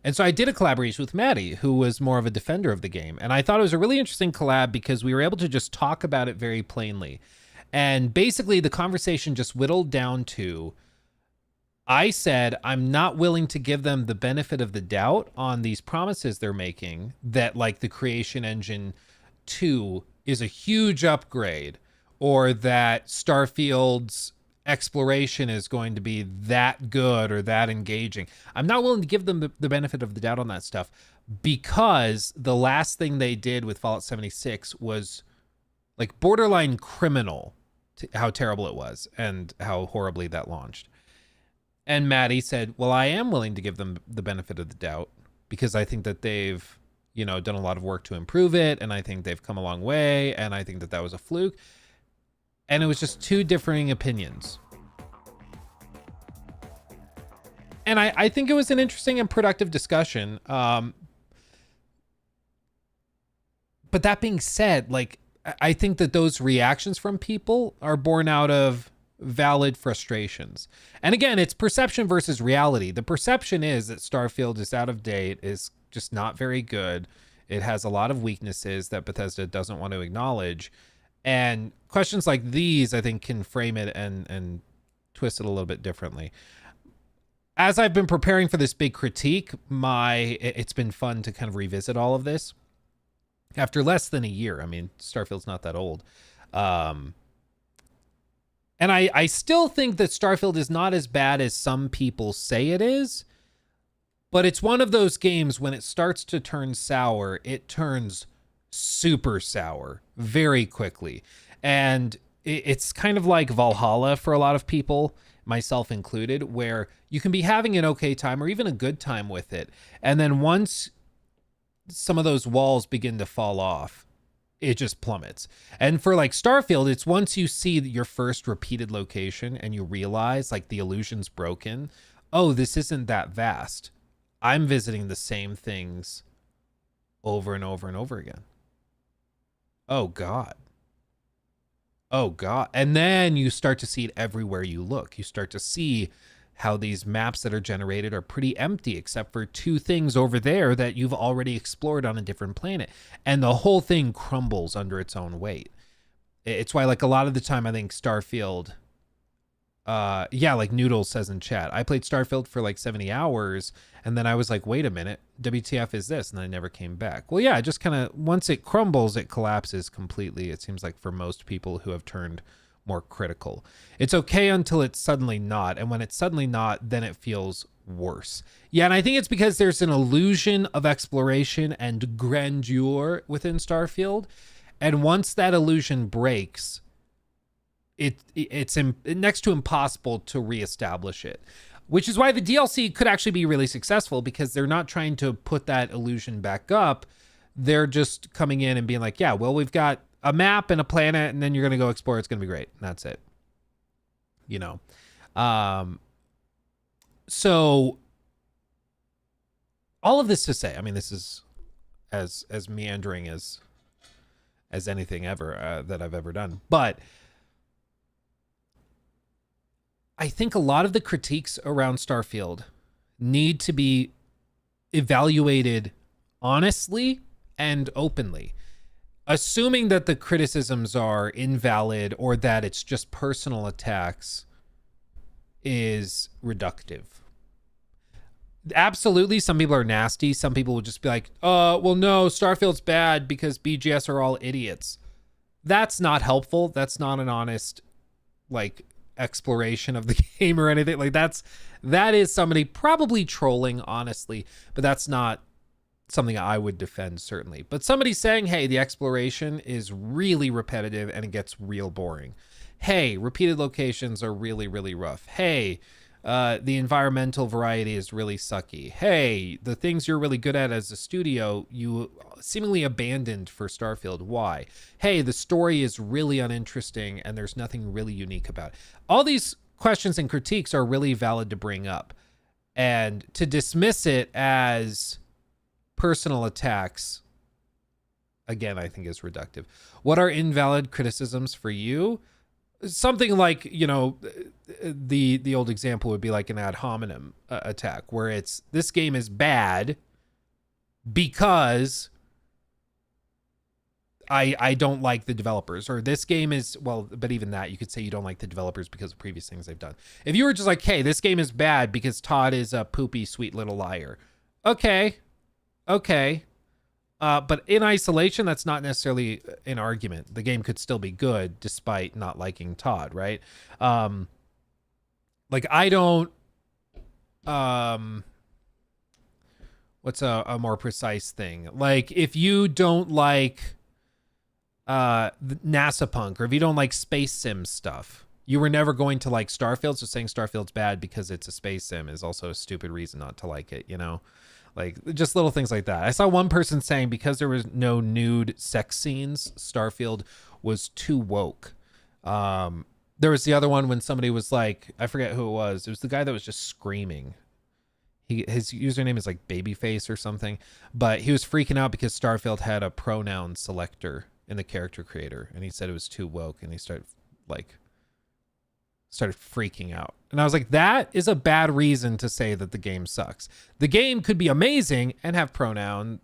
[SPEAKER 4] And so I did a collaboration with Maddie, who was more of a defender of the game. And I thought it was a really interesting collab because we were able to just talk about it very plainly. And basically the conversation just whittled down to, I said, I'm not willing to give them the benefit of the doubt on these promises they're making that like the Creation Engine 2 is a huge upgrade or that Starfield's exploration is going to be that good or that engaging. I'm not willing to give them the benefit of the doubt on that stuff because the last thing they did with Fallout 76 was like borderline criminal to how terrible it was and how horribly that launched. And Maddie said, well, I am willing to give them the benefit of the doubt because I think that they've, done a lot of work to improve it. And I think they've come a long way. And I think that was a fluke. And it was just two differing opinions. And I think it was an interesting and productive discussion. But that being said, like, I think that those reactions from people are born out of valid frustrations. And again, it's perception versus reality. The perception is that Starfield is out of date, is just not very good. It has a lot of weaknesses that Bethesda doesn't want to acknowledge. And questions like these, I think, can frame it and twist it a little bit differently. As I've been preparing for this big critique, it's been fun to kind of revisit all of this. After less than a year, I mean, Starfield's not that old. And I still think that Starfield is not as bad as some people say it is. But it's one of those games when it starts to turn sour, it turns super sour very quickly. And it's kind of like Valhalla for a lot of people, myself included, where you can be having an okay time or even a good time with it. And then once some of those walls begin to fall off, it just plummets. And for like Starfield, it's once you see your first repeated location and you realize like the illusion's broken. Oh, this isn't that vast. I'm visiting the same things over and over and over again. Oh God. Oh God. And then you start to see it everywhere you look. You start to see how these maps that are generated are pretty empty except for two things over there that you've already explored on a different planet. And the whole thing crumbles under its own weight. It's why, like, a lot of the time I think Starfield, like Noodle says in chat, I played Starfield for like 70 hours and then I was like, wait a minute, WTF is this? And I never came back. Well, yeah, just kind of, once it crumbles, it collapses completely. It seems like for most people who have turned more critical. It's okay until it's suddenly not. And when it's suddenly not, then it feels worse. Yeah, and I think it's because there's an illusion of exploration and grandeur within Starfield. And once that illusion breaks, it's next to impossible to reestablish it. which is why the DLC could actually be really successful, because they're not trying to put that illusion back up. They're just coming in and being like, yeah, well, we've got a map and a planet, and then you're going to go explore. It's going to be great. And that's it. You know? So all of this to say, I mean, this is as meandering as anything ever that I've ever done. But I think a lot of the critiques around Starfield need to be evaluated honestly and openly. Assuming that the criticisms are invalid or that it's just personal attacks is reductive. Absolutely, some people are nasty. Some people will just be like, well, no, Starfield's bad because BGS are all idiots. That's not helpful. That's not an honest, like, exploration of the game or anything. Like, that is somebody probably trolling, honestly, but that's not something I would defend, certainly. But somebody saying, hey, the exploration is really repetitive and it gets real boring. Hey, repeated locations are really, really rough. Hey, the environmental variety is really sucky. Hey, the things you're really good at as a studio, you seemingly abandoned for Starfield. Why? Hey, the story is really uninteresting and there's nothing really unique about it. All these questions and critiques are really valid to bring up. And to dismiss it as personal attacks, again, I think is reductive. What are invalid criticisms for you? Something like, you know, the old example would be like an ad hominem attack, where it's, this game is bad because I don't like the developers, or this game is, well, but even that, you could say you don't like the developers because of previous things they've done. If you were just like, hey, this game is bad because Todd is a poopy, sweet little liar. Okay. But in isolation, that's not necessarily an argument. The game could still be good despite not liking Todd, right? Like, I don't, what's a more precise thing? Like, if you don't like NASA Punk, or if you don't like space sim stuff, you were never going to like Starfield. So saying Starfield's bad because it's a space sim is also a stupid reason not to like it, you know? Like, just little things like that. I saw one person saying because there was no nude sex scenes, Starfield was too woke. There was the other one when somebody was like, I forget who it was. It was the guy that was just screaming. His username is like Babyface or something. But he was freaking out because Starfield had a pronoun selector in the character creator. And he said it was too woke. And he started freaking out. And I was like, that is a bad reason to say that the game sucks. The game could be amazing and have pronoun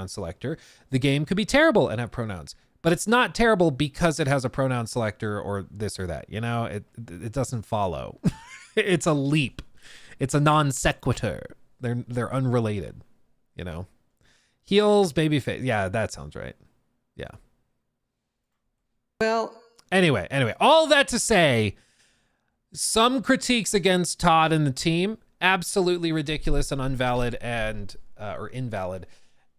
[SPEAKER 4] selector. The game could be terrible and have pronouns, but it's not terrible because it has a pronoun selector or this or that. You know, it doesn't follow. It's a leap. It's a non sequitur. They're unrelated, you know. Heels, babyface. Yeah, that sounds right. Yeah.
[SPEAKER 5] Well,
[SPEAKER 4] anyway, all that to say, some critiques against Todd and the team, absolutely ridiculous and invalid, and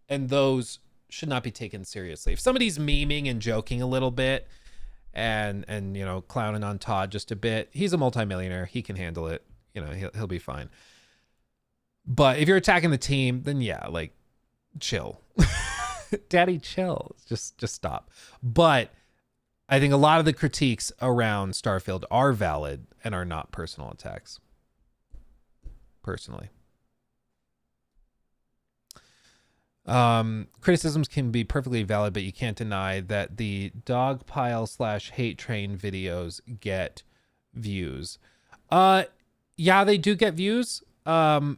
[SPEAKER 4] those should not be taken seriously. If somebody's memeing and joking a little bit and you know, clowning on Todd just a bit, he's a multimillionaire. He can handle it. You know, he'll be fine. But if you're attacking the team, then yeah, like, chill. Daddy, chill. Just stop. But I think a lot of the critiques around Starfield are valid and are not personal attacks. Personally. Criticisms can be perfectly valid, but you can't deny that the dogpile/hate train videos get views. Yeah, they do get views. I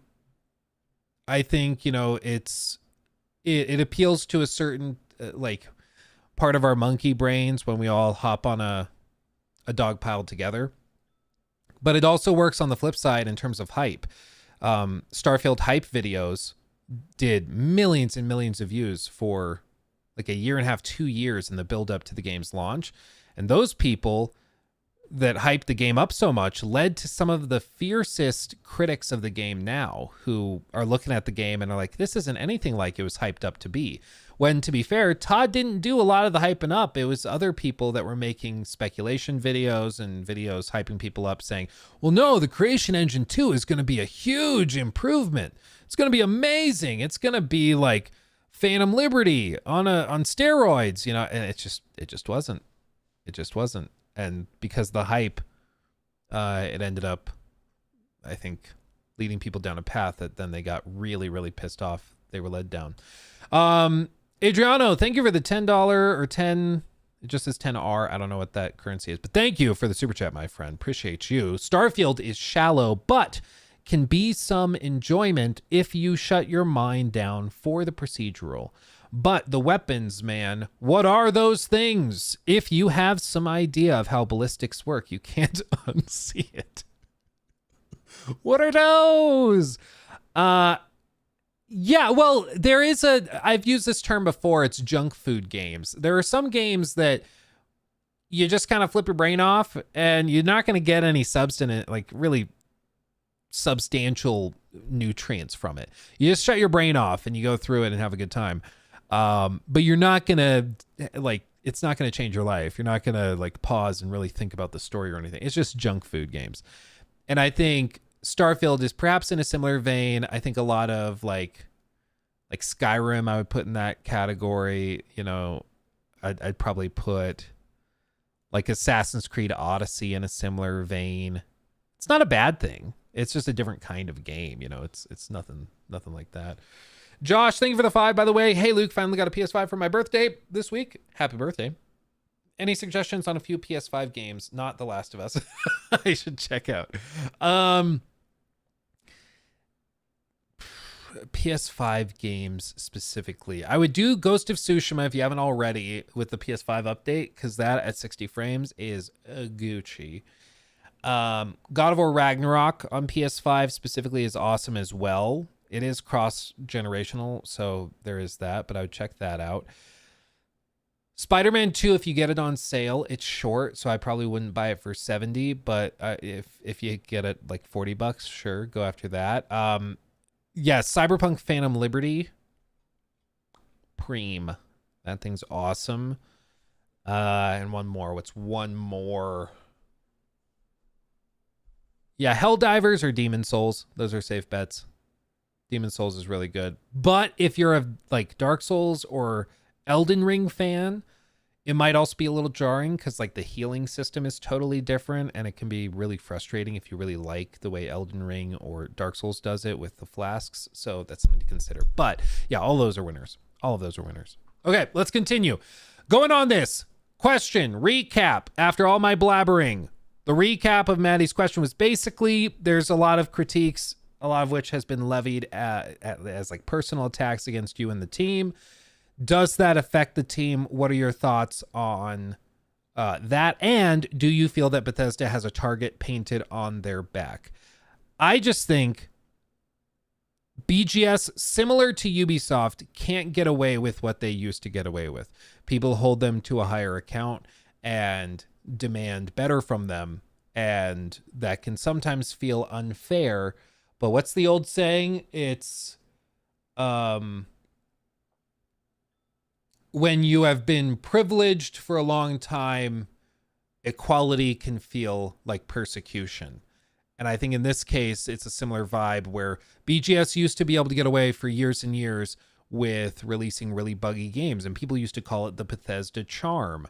[SPEAKER 4] think, you know, it appeals to a certain, like, part of our monkey brains when we all hop on a dog pile together. But it also works on the flip side in terms of hype. Starfield hype videos did millions and millions of views for like a year and a half, 2 years in the build up to the game's launch. And those people, that hyped the game up so much led to some of the fiercest critics of the game now who are looking at the game and are like, this isn't anything like it was hyped up to be. When, to be fair, Todd didn't do a lot of the hyping up. It was other people that were making speculation videos and videos hyping people up saying, well, no, the Creation Engine 2 is going to be a huge improvement. It's going to be amazing. It's going to be like Phantom Liberty on steroids, you know, and it just wasn't. It just wasn't. And because the hype, it ended up, I think, leading people down a path that then they got really, really pissed off. They were led down. Adriano, thank you for the $10 or 10. It just says 10R. I don't know what that currency is, but thank you for the super chat, my friend. Appreciate you. Starfield is shallow, but can be some enjoyment if you shut your mind down for the procedural. But the weapons, man, what are those things? If you have some idea of how ballistics work, you can't unsee it. What are those? Yeah, well, there is I've used this term before. It's junk food games. There are some games that you just kind of flip your brain off and you're not going to get any substance, like really substantial nutrients from it. You just shut your brain off and you go through it and have a good time. But you're not going to it's not going to change your life. You're not going to like pause and really think about the story or anything. It's just junk food games. And I think Starfield is perhaps in a similar vein. I think a lot of like Skyrim, I would put in that category. You know, I'd probably put like Assassin's Creed Odyssey in a similar vein. It's not a bad thing. It's just a different kind of game. You know, it's nothing like that. Josh, thank you for the 5, by the way. Hey, Luke, finally got a PS5 for my birthday this week. Happy birthday. Any suggestions on a few PS5 games? Not The Last of Us. I should check out. PS5 games specifically. I would do Ghost of Tsushima if you haven't already with the PS5 update, because that at 60 frames is Gucci. God of War Ragnarok on PS5 specifically is awesome as well. It is cross-generational, so there is that, but I would check that out. Spider-Man 2, if you get it on sale, it's short, so I probably wouldn't buy it for $70, but if you get it like $40, sure, go after that. Yes, Cyberpunk Phantom Liberty. Preem. That thing's awesome. And one more. What's one more? Yeah, Helldivers or Demon Souls. Those are safe bets. Demon Souls is really good. But if you're a like Dark Souls or Elden Ring fan, it might also be a little jarring because like the healing system is totally different and it can be really frustrating if you really like the way Elden Ring or Dark Souls does it with the flasks. So that's something to consider. But yeah, all those are winners. All of those are winners. Okay, let's continue. Going on this question, recap after all my blabbering. The recap of Maddie's question was basically there's a lot of critiques, a lot of which has been levied as like personal attacks against you and the team. Does that affect the team? What are your thoughts on that? And do you feel that Bethesda has a target painted on their back? I just think BGS, similar to Ubisoft, can't get away with what they used to get away with. People hold them to a higher account and demand better from them. And that can sometimes feel unfair. But what's the old saying? It's when you have been privileged for a long time, equality can feel like persecution. And I think in this case, it's a similar vibe where BGS used to be able to get away for years and years with releasing really buggy games. And people used to call it the Bethesda charm,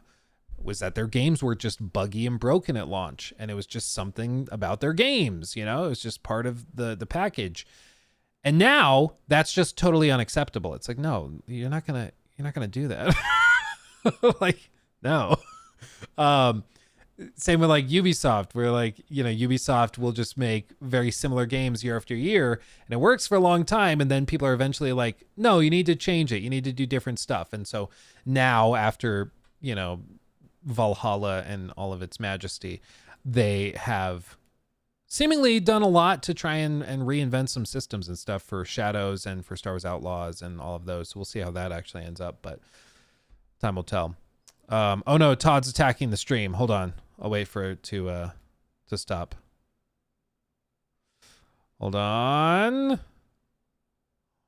[SPEAKER 4] was that their games were just buggy and broken at launch. And it was just something about their games, you know, it was just part of the package. And now that's just totally unacceptable. It's like, no, you're not going to do that. Like, no. Same with like Ubisoft, where like, you know, Ubisoft will just make very similar games year after year and it works for a long time. And then people are eventually like, no, you need to change it. You need to do different stuff. And so now after, you know, Valhalla and all of its majesty, they have seemingly done a lot to try and reinvent some systems and stuff for Shadows and for Star Wars Outlaws and all of those. So we'll see how that actually ends up, but time will tell. Oh no, Todd's attacking the stream. Hold on. I'll wait for it to stop. Hold on.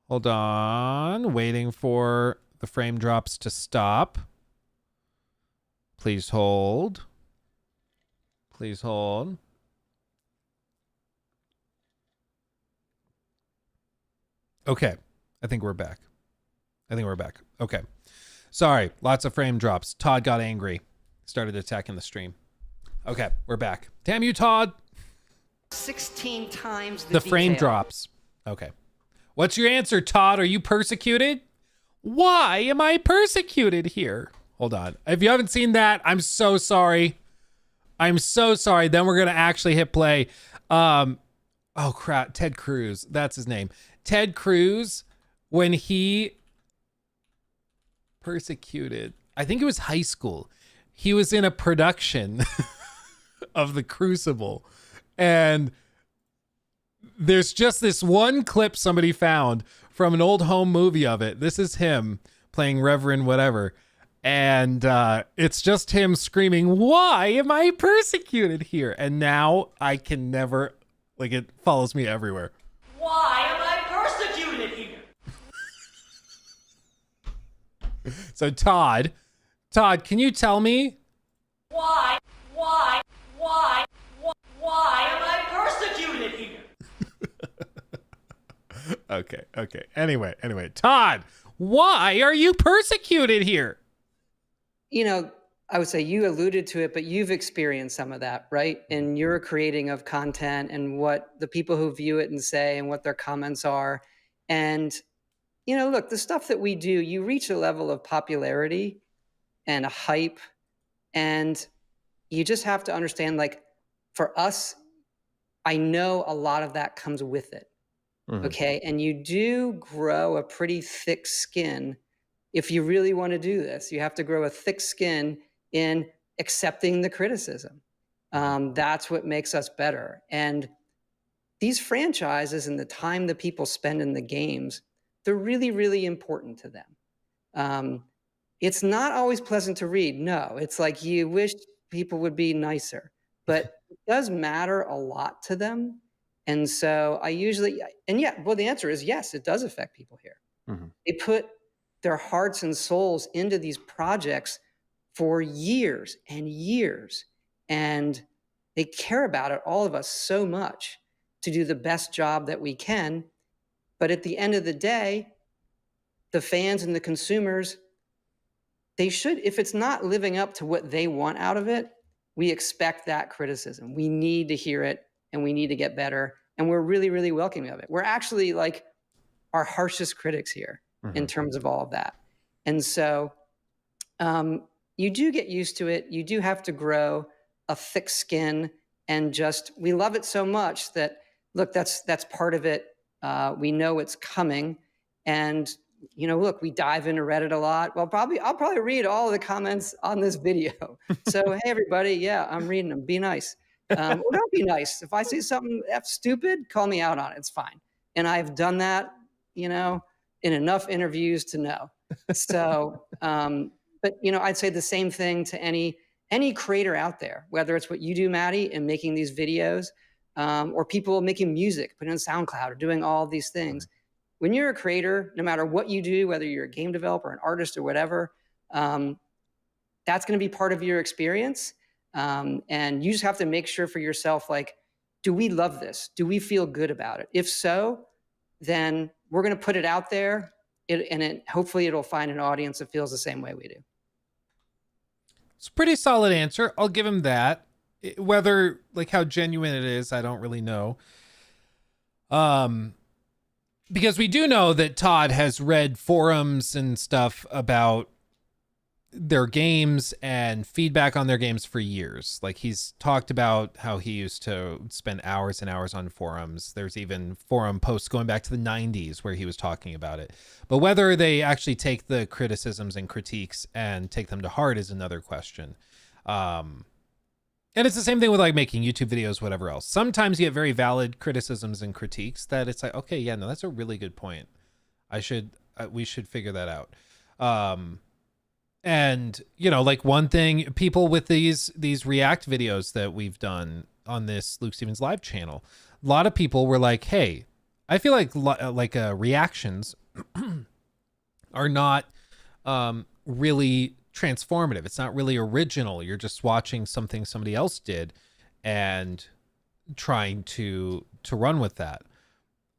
[SPEAKER 4] Hold on. Waiting for the frame drops to stop. Please hold. Please hold. Okay. I think we're back. Okay. Sorry. Lots of frame drops. Todd got angry. Started attacking the stream. Okay. We're back. Damn you, Todd.
[SPEAKER 5] 16 times
[SPEAKER 4] The frame
[SPEAKER 5] detail.
[SPEAKER 4] drops. Okay. What's your answer, Todd? Are you persecuted? Why am I persecuted here? Hold on. If you haven't seen that, I'm so sorry. I'm so sorry. Then we're going to actually hit play. Oh, crap. Ted Cruz. That's his name. Ted Cruz, when he persecuted, I think it was high school. He was in a production of The Crucible. And there's just this one clip somebody found from an old home movie of it. This is him playing Reverend whatever. And it's just him screaming, why am I persecuted here? And now I can never, like, it follows me everywhere.
[SPEAKER 7] Why am I persecuted here?
[SPEAKER 4] So Todd, can you tell me?
[SPEAKER 7] Why am I persecuted here?
[SPEAKER 4] Okay. Anyway, Todd, why are you persecuted here?
[SPEAKER 5] You know, I would say you alluded to it, but you've experienced some of that, right? In your creating of content and what the people who view it and say and what their comments are. And, you know, look, the stuff that we do, you reach a level of popularity and a hype, and you just have to understand, like, for us, I know a lot of that comes with it. Okay. And you do grow a pretty thick skin. If you really want to do this, you have to grow a thick skin in accepting the criticism. That's what makes us better. And these franchises and the time that people spend in the games, they're really, really important to them. It's not always pleasant to read. No, it's like you wish people would be nicer, but it does matter a lot to them. And so I usually, and yeah, well, the answer is yes, it does affect people here. They put their hearts and souls into these projects for years and years. And they care about it, all of us, so much to do the best job that we can. But at the end of the day, the fans and the consumers, they should, if it's not living up to what they want out of it, we expect that criticism. We need to hear it and we need to get better. And we're really, really welcoming of it. We're actually like our harshest critics here in terms of all of that. And so you do get used to it. You do have to grow a thick skin, and just, we love it so much that, look, that's part of it. We know it's coming. And, you know, look, we dive into Reddit a lot. Well, I'll probably read all of the comments on this video. So, hey, everybody, yeah, I'm reading them. Be nice. Or don't be nice. If I say something stupid, call me out on it. It's fine. And I've done that, you know, in enough interviews to know. So, but, you know, I'd say the same thing to any creator out there, whether it's what you do, Maddie, in making these videos, or people making music, putting on SoundCloud or doing all of these things. When you're a creator, no matter what you do, whether you're a game developer, an artist, or whatever, that's going to be part of your experience. And you just have to make sure for yourself, like, do we love this? Do we feel good about it? If so, then we're going to put it out there, and hopefully it'll find an audience that feels the same way we do.
[SPEAKER 4] It's a pretty solid answer. I'll give him that. Whether, like, how genuine it is, I don't really know. Because we do know that Todd has read forums and stuff about their games and feedback on their games for years. Like, he's talked about how he used to spend hours and hours on forums. There's even forum posts going back to the 90s where he was talking about it. But whether they actually take the criticisms and critiques and take them to heart is another question. And it's the same thing with, like, making YouTube videos, whatever else. Sometimes you get very valid criticisms and critiques that it's like, okay, yeah, no, that's a really good point. We should figure that out. And, you know, like one thing, people with these React videos that we've done on this Luke Stevens live channel, a lot of people were like, hey, I feel like reactions are not really transformative. It's not really original. You're just watching something somebody else did and trying to run with that.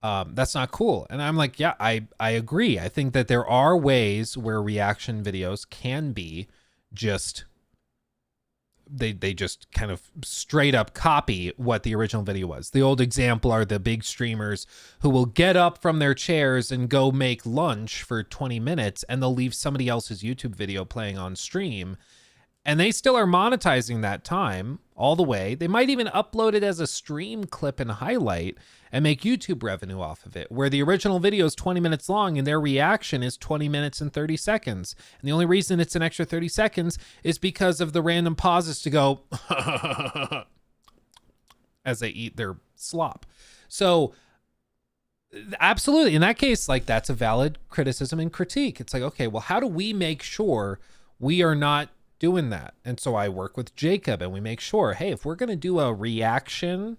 [SPEAKER 4] That's not cool. And I'm like, yeah, I agree. I think that there are ways where reaction videos can be just, they just kind of straight up copy what the original video was. The old example are the big streamers who will get up from their chairs and go make lunch for 20 minutes and they'll leave somebody else's YouTube video playing on stream. And they still are monetizing that time all the way. They might even upload it as a stream clip and highlight and make YouTube revenue off of it, where the original video is 20 minutes long and their reaction is 20 minutes and 30 seconds. And the only reason it's an extra 30 seconds is because of the random pauses to go as they eat their slop. So absolutely, in that case, like that's a valid criticism and critique. It's like, okay, well, how do we make sure we are not doing that? And so I work with Jacob and we make sure, hey, if we're going to do a reaction,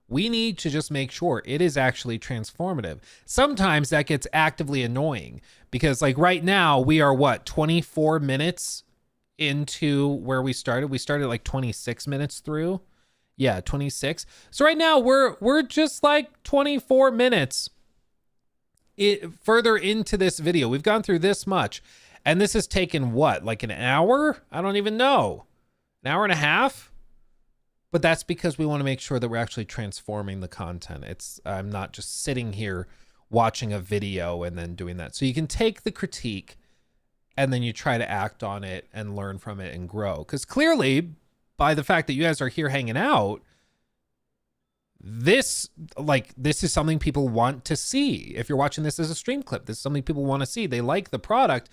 [SPEAKER 4] we need to just make sure it is actually transformative. Sometimes that gets actively annoying because like right now we are 24 minutes into where we started. We started like 26 minutes through. Yeah, 26. So right now we're just like 24 minutes further into this video. We've gone through this much. And this has taken what, like an hour? I don't even know. An hour and a half? But that's because we want to make sure that we're actually transforming the content. I'm not just sitting here watching a video and then doing that. So you can take the critique and then you try to act on it and learn from it and grow. Because clearly, by the fact that you guys are here hanging out, this is something people want to see. If you're watching this as a stream clip, this is something people want to see. They like the product.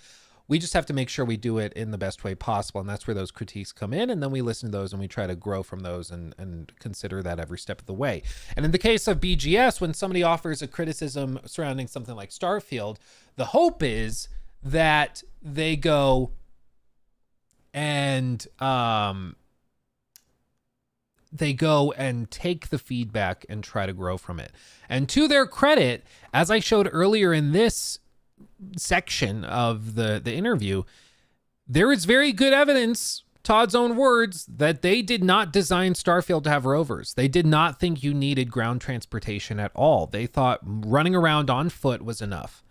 [SPEAKER 4] We just have to make sure we do it in the best way possible. And that's where those critiques come in. And then we listen to those and we try to grow from those and consider that every step of the way. And in the case of BGS, when somebody offers a criticism surrounding something like Starfield, the hope is that they go and take the feedback and try to grow from it. And to their credit, as I showed earlier in this section of the interview, there is very good evidence, Todd's own words, that they did not design Starfield to have rovers. They did not think you needed ground transportation at all. They thought running around on foot was enough.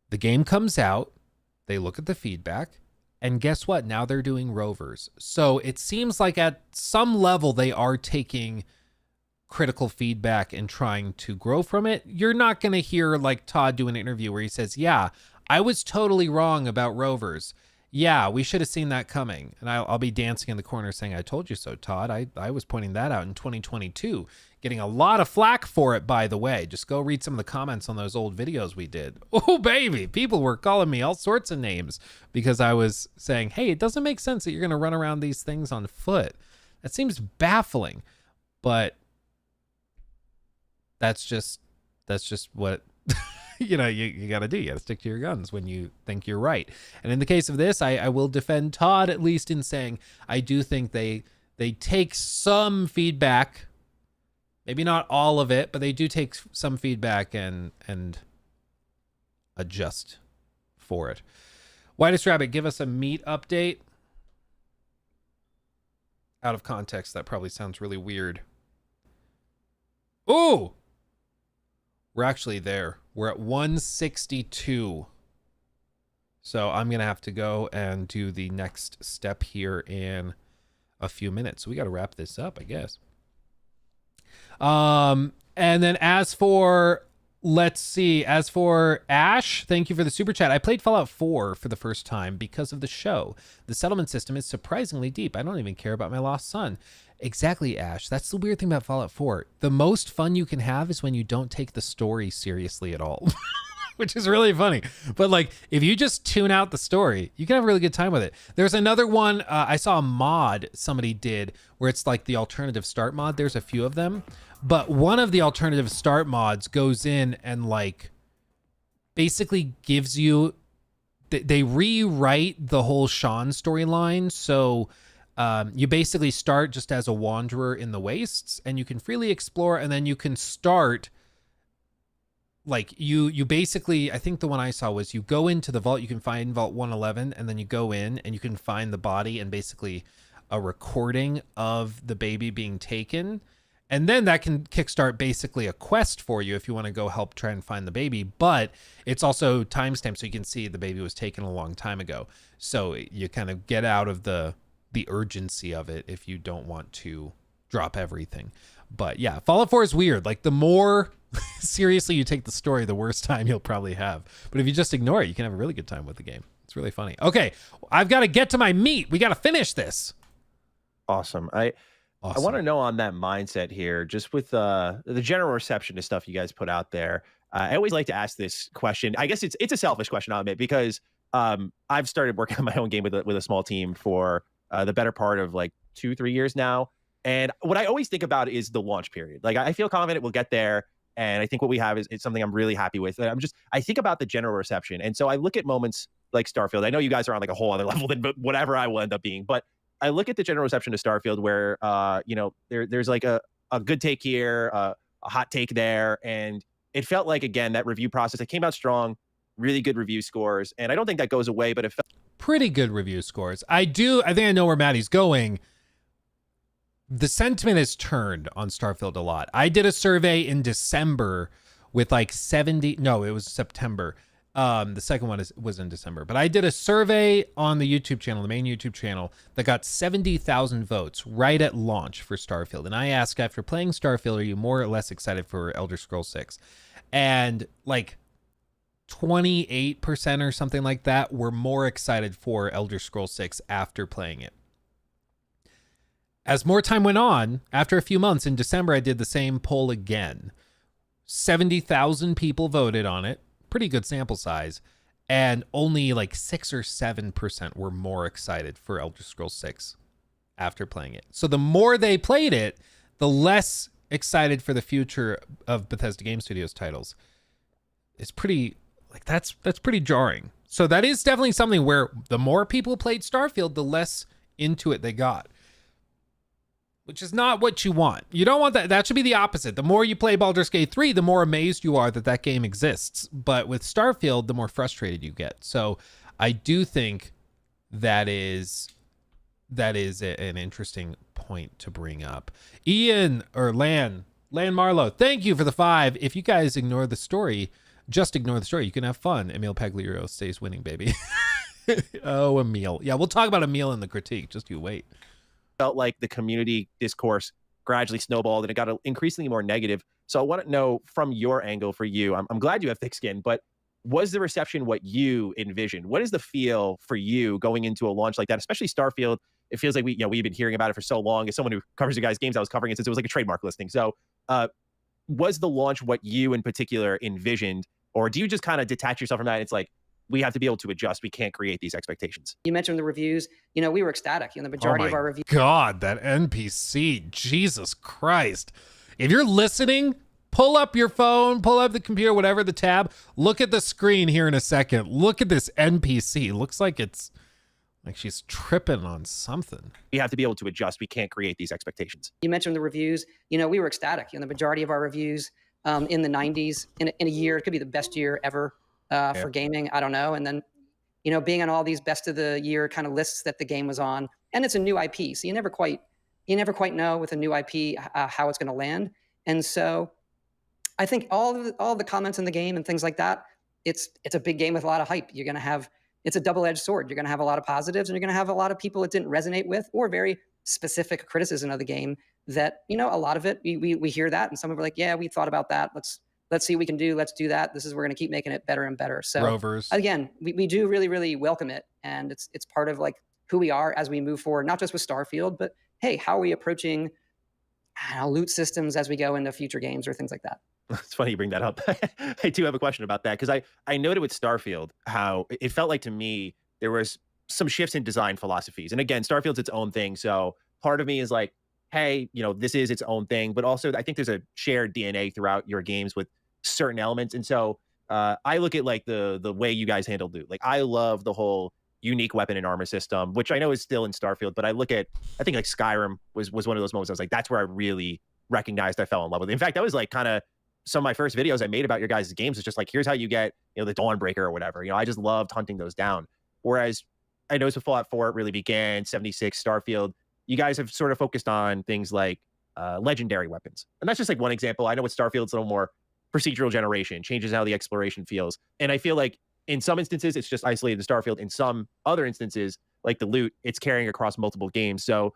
[SPEAKER 4] The game comes out, they look at the feedback, and guess what? Now they're doing rovers. So it seems like at some level they are taking critical feedback and trying to grow from it. You're not going to hear like Todd do an interview where he says, yeah, I was totally wrong about rovers. Yeah, we should have seen that coming. And I'll be dancing in the corner saying, I told you so, Todd. I was pointing that out in 2022, getting a lot of flack for it, by the way. Just go read some of the comments on those old videos we did. Oh, baby. People were calling me all sorts of names because I was saying, hey, it doesn't make sense that you're going to run around these things on foot. That seems baffling. But that's just what you know you got to do. You got to stick to your guns when you think you're right. And in the case of this, I will defend Todd at least in saying I do think they take some feedback, maybe not all of it, but they do take some feedback and adjust for it. Whitest Rabbit, give us a meat update. Out of context, that probably sounds really weird. Ooh! We're actually there. We're at 162. So I'm going to have to go and do the next step here in a few minutes. So we got to wrap this up, I guess. And then as for, let's see, as for Ash, thank you for the super chat. I played Fallout 4 for the first time because of the show. The settlement system is surprisingly deep. I don't even care about my lost son. Exactly, Ash. That's the weird thing about Fallout 4. The most fun you can have is when you don't take the story seriously at all, which is really funny. But like, if you just tune out the story, you can have a really good time with it. There's another one. I saw a mod somebody did where it's like the alternative start mod. There's a few of them, but one of the alternative start mods goes in and like basically gives you they rewrite the whole Sean storyline. So you basically start just as a wanderer in the wastes, and you can freely explore, and then you can start like you basically, I think the one I saw was you go into the vault, you can find vault 111, and then you go in and you can find the body and basically a recording of the baby being taken. And then that can kickstart basically a quest for you if you want to go help try and find the baby. But it's also timestamped so you can see the baby was taken a long time ago. So you kind of get out of the urgency of it if you don't want to drop everything. But yeah, Fallout 4 is weird. Like the more seriously you take the story, the worse time you'll probably have. But if you just ignore it, you can have a really good time with the game. It's really funny. Okay, I've got to get to my meat. We got to finish this.
[SPEAKER 8] Awesome. I want to know on that mindset here, just with the general reception to stuff you guys put out there. I always like to ask this question. I guess it's a selfish question, I'll admit, because I've started working on my own game with a small team for the better part of like 2-3 years now. And what I always think about is the launch period. Like I feel confident we'll get there. And I think what we have is something I'm really happy with. I think about the general reception. And so I look at moments like Starfield. I know you guys are on like a whole other level than whatever I will end up being, but I look at the general reception to Starfield where, there's like a good take here, a hot take there. And it felt like, again, that review process, it came out strong, really good review scores. And I don't think that goes away, but it felt
[SPEAKER 4] pretty good review scores. I think I know where Maddie's going. The sentiment has turned on Starfield a lot. I did a survey in December with like 70. No, it was September. The second one was in December, but I did a survey on the YouTube channel, the main YouTube channel, that got 70,000 votes right at launch for Starfield. And I asked, after playing Starfield, are you more or less excited for Elder Scrolls 6? And like 28% or something like that were more excited for Elder Scrolls 6 after playing it. As more time went on, after a few months, in December, I did the same poll again. 70,000 people voted on it. Pretty good sample size. And only like 6 or 7% were more excited for Elder Scrolls 6 after playing it. So the more they played it, the less excited for the future of Bethesda Game Studios titles. It's pretty, like, that's pretty jarring. So that is definitely something where the more people played Starfield, the less into it they got. Which is not what you want. You don't want that. That should be the opposite. The more you play Baldur's Gate 3, the more amazed you are that game exists. But with Starfield, the more frustrated you get. So I do think that is an interesting point to bring up. Ian or Lan Marlowe, thank you for the 5. If you guys ignore the story, just ignore the story. You can have fun. Emil Pagliaro stays winning, baby. Oh, Emil. Yeah, we'll talk about Emil in the critique. Just you wait.
[SPEAKER 8] Felt like the community discourse gradually snowballed and it got increasingly more negative. So I want to know from your angle for you, I'm glad you have thick skin, but was the reception what you envisioned? What is the feel for you going into a launch like that, especially Starfield? It feels like we've been hearing about it for so long. As someone who covers you guys' games, I was covering it since it was like a trademark listing. So was the launch what you in particular envisioned, or do you just kind of detach yourself from that? It's like, we have to be able to adjust. We can't create these expectations.
[SPEAKER 5] You mentioned the reviews. We were ecstatic. The majority of our reviews.
[SPEAKER 4] God, that NPC. Jesus Christ. If you're listening, pull up your phone, pull up the computer, whatever the tab. Look at the screen here in a second. Look at this NPC. Looks like it's like she's tripping on something.
[SPEAKER 8] We have to be able to adjust. We can't create these expectations.
[SPEAKER 5] You mentioned the reviews. We were ecstatic. The majority of our reviews in the 90s in a year. It could be the best year ever. For gaming, I don't know. And then, being on all these best of the year kind of lists that the game was on, and it's a new IP. So you never quite know with a new IP how it's going to land. And so I think all the comments in the game and things like that, it's a big game with a lot of hype. You're going to have, it's a double-edged sword. You're going to have a lot of positives and you're going to have a lot of people it didn't resonate with, or very specific criticism of the game that, a lot of it, we hear that. And some of them are like, yeah, we thought about that. Let's see what we can do. Let's do that. We're going to keep making it better and better. So
[SPEAKER 4] Rovers.
[SPEAKER 5] Again, we do really, really welcome it. And it's part of like who we are as we move forward, not just with Starfield, but hey, how are we approaching loot systems as we go into future games or things like that?
[SPEAKER 8] It's funny you bring that up. I do have a question about that, because I noted with Starfield how it felt like to me there was some shifts in design philosophies. And again, Starfield's its own thing. So part of me is like, hey, this is its own thing, but also I think there's a shared DNA throughout your games with certain elements. And so I look at like the way you guys handle loot. Like I love the whole unique weapon and armor system, which I know is still in Starfield, but I think like Skyrim was one of those moments I was like, that's where I really recognized I fell in love with it. In fact, that was like kind of some of my first videos I made about your guys' games. It's just like, here's how you get, the Dawnbreaker or whatever. I just loved hunting those down. Whereas I noticed with Fallout 4, it really began, 76, Starfield, you guys have sort of focused on things like legendary weapons. And that's just like one example. I know with Starfield, it's a little more procedural generation, changes how the exploration feels. And I feel like in some instances, it's just isolated to Starfield. In some other instances, like the loot, it's carrying across multiple games. So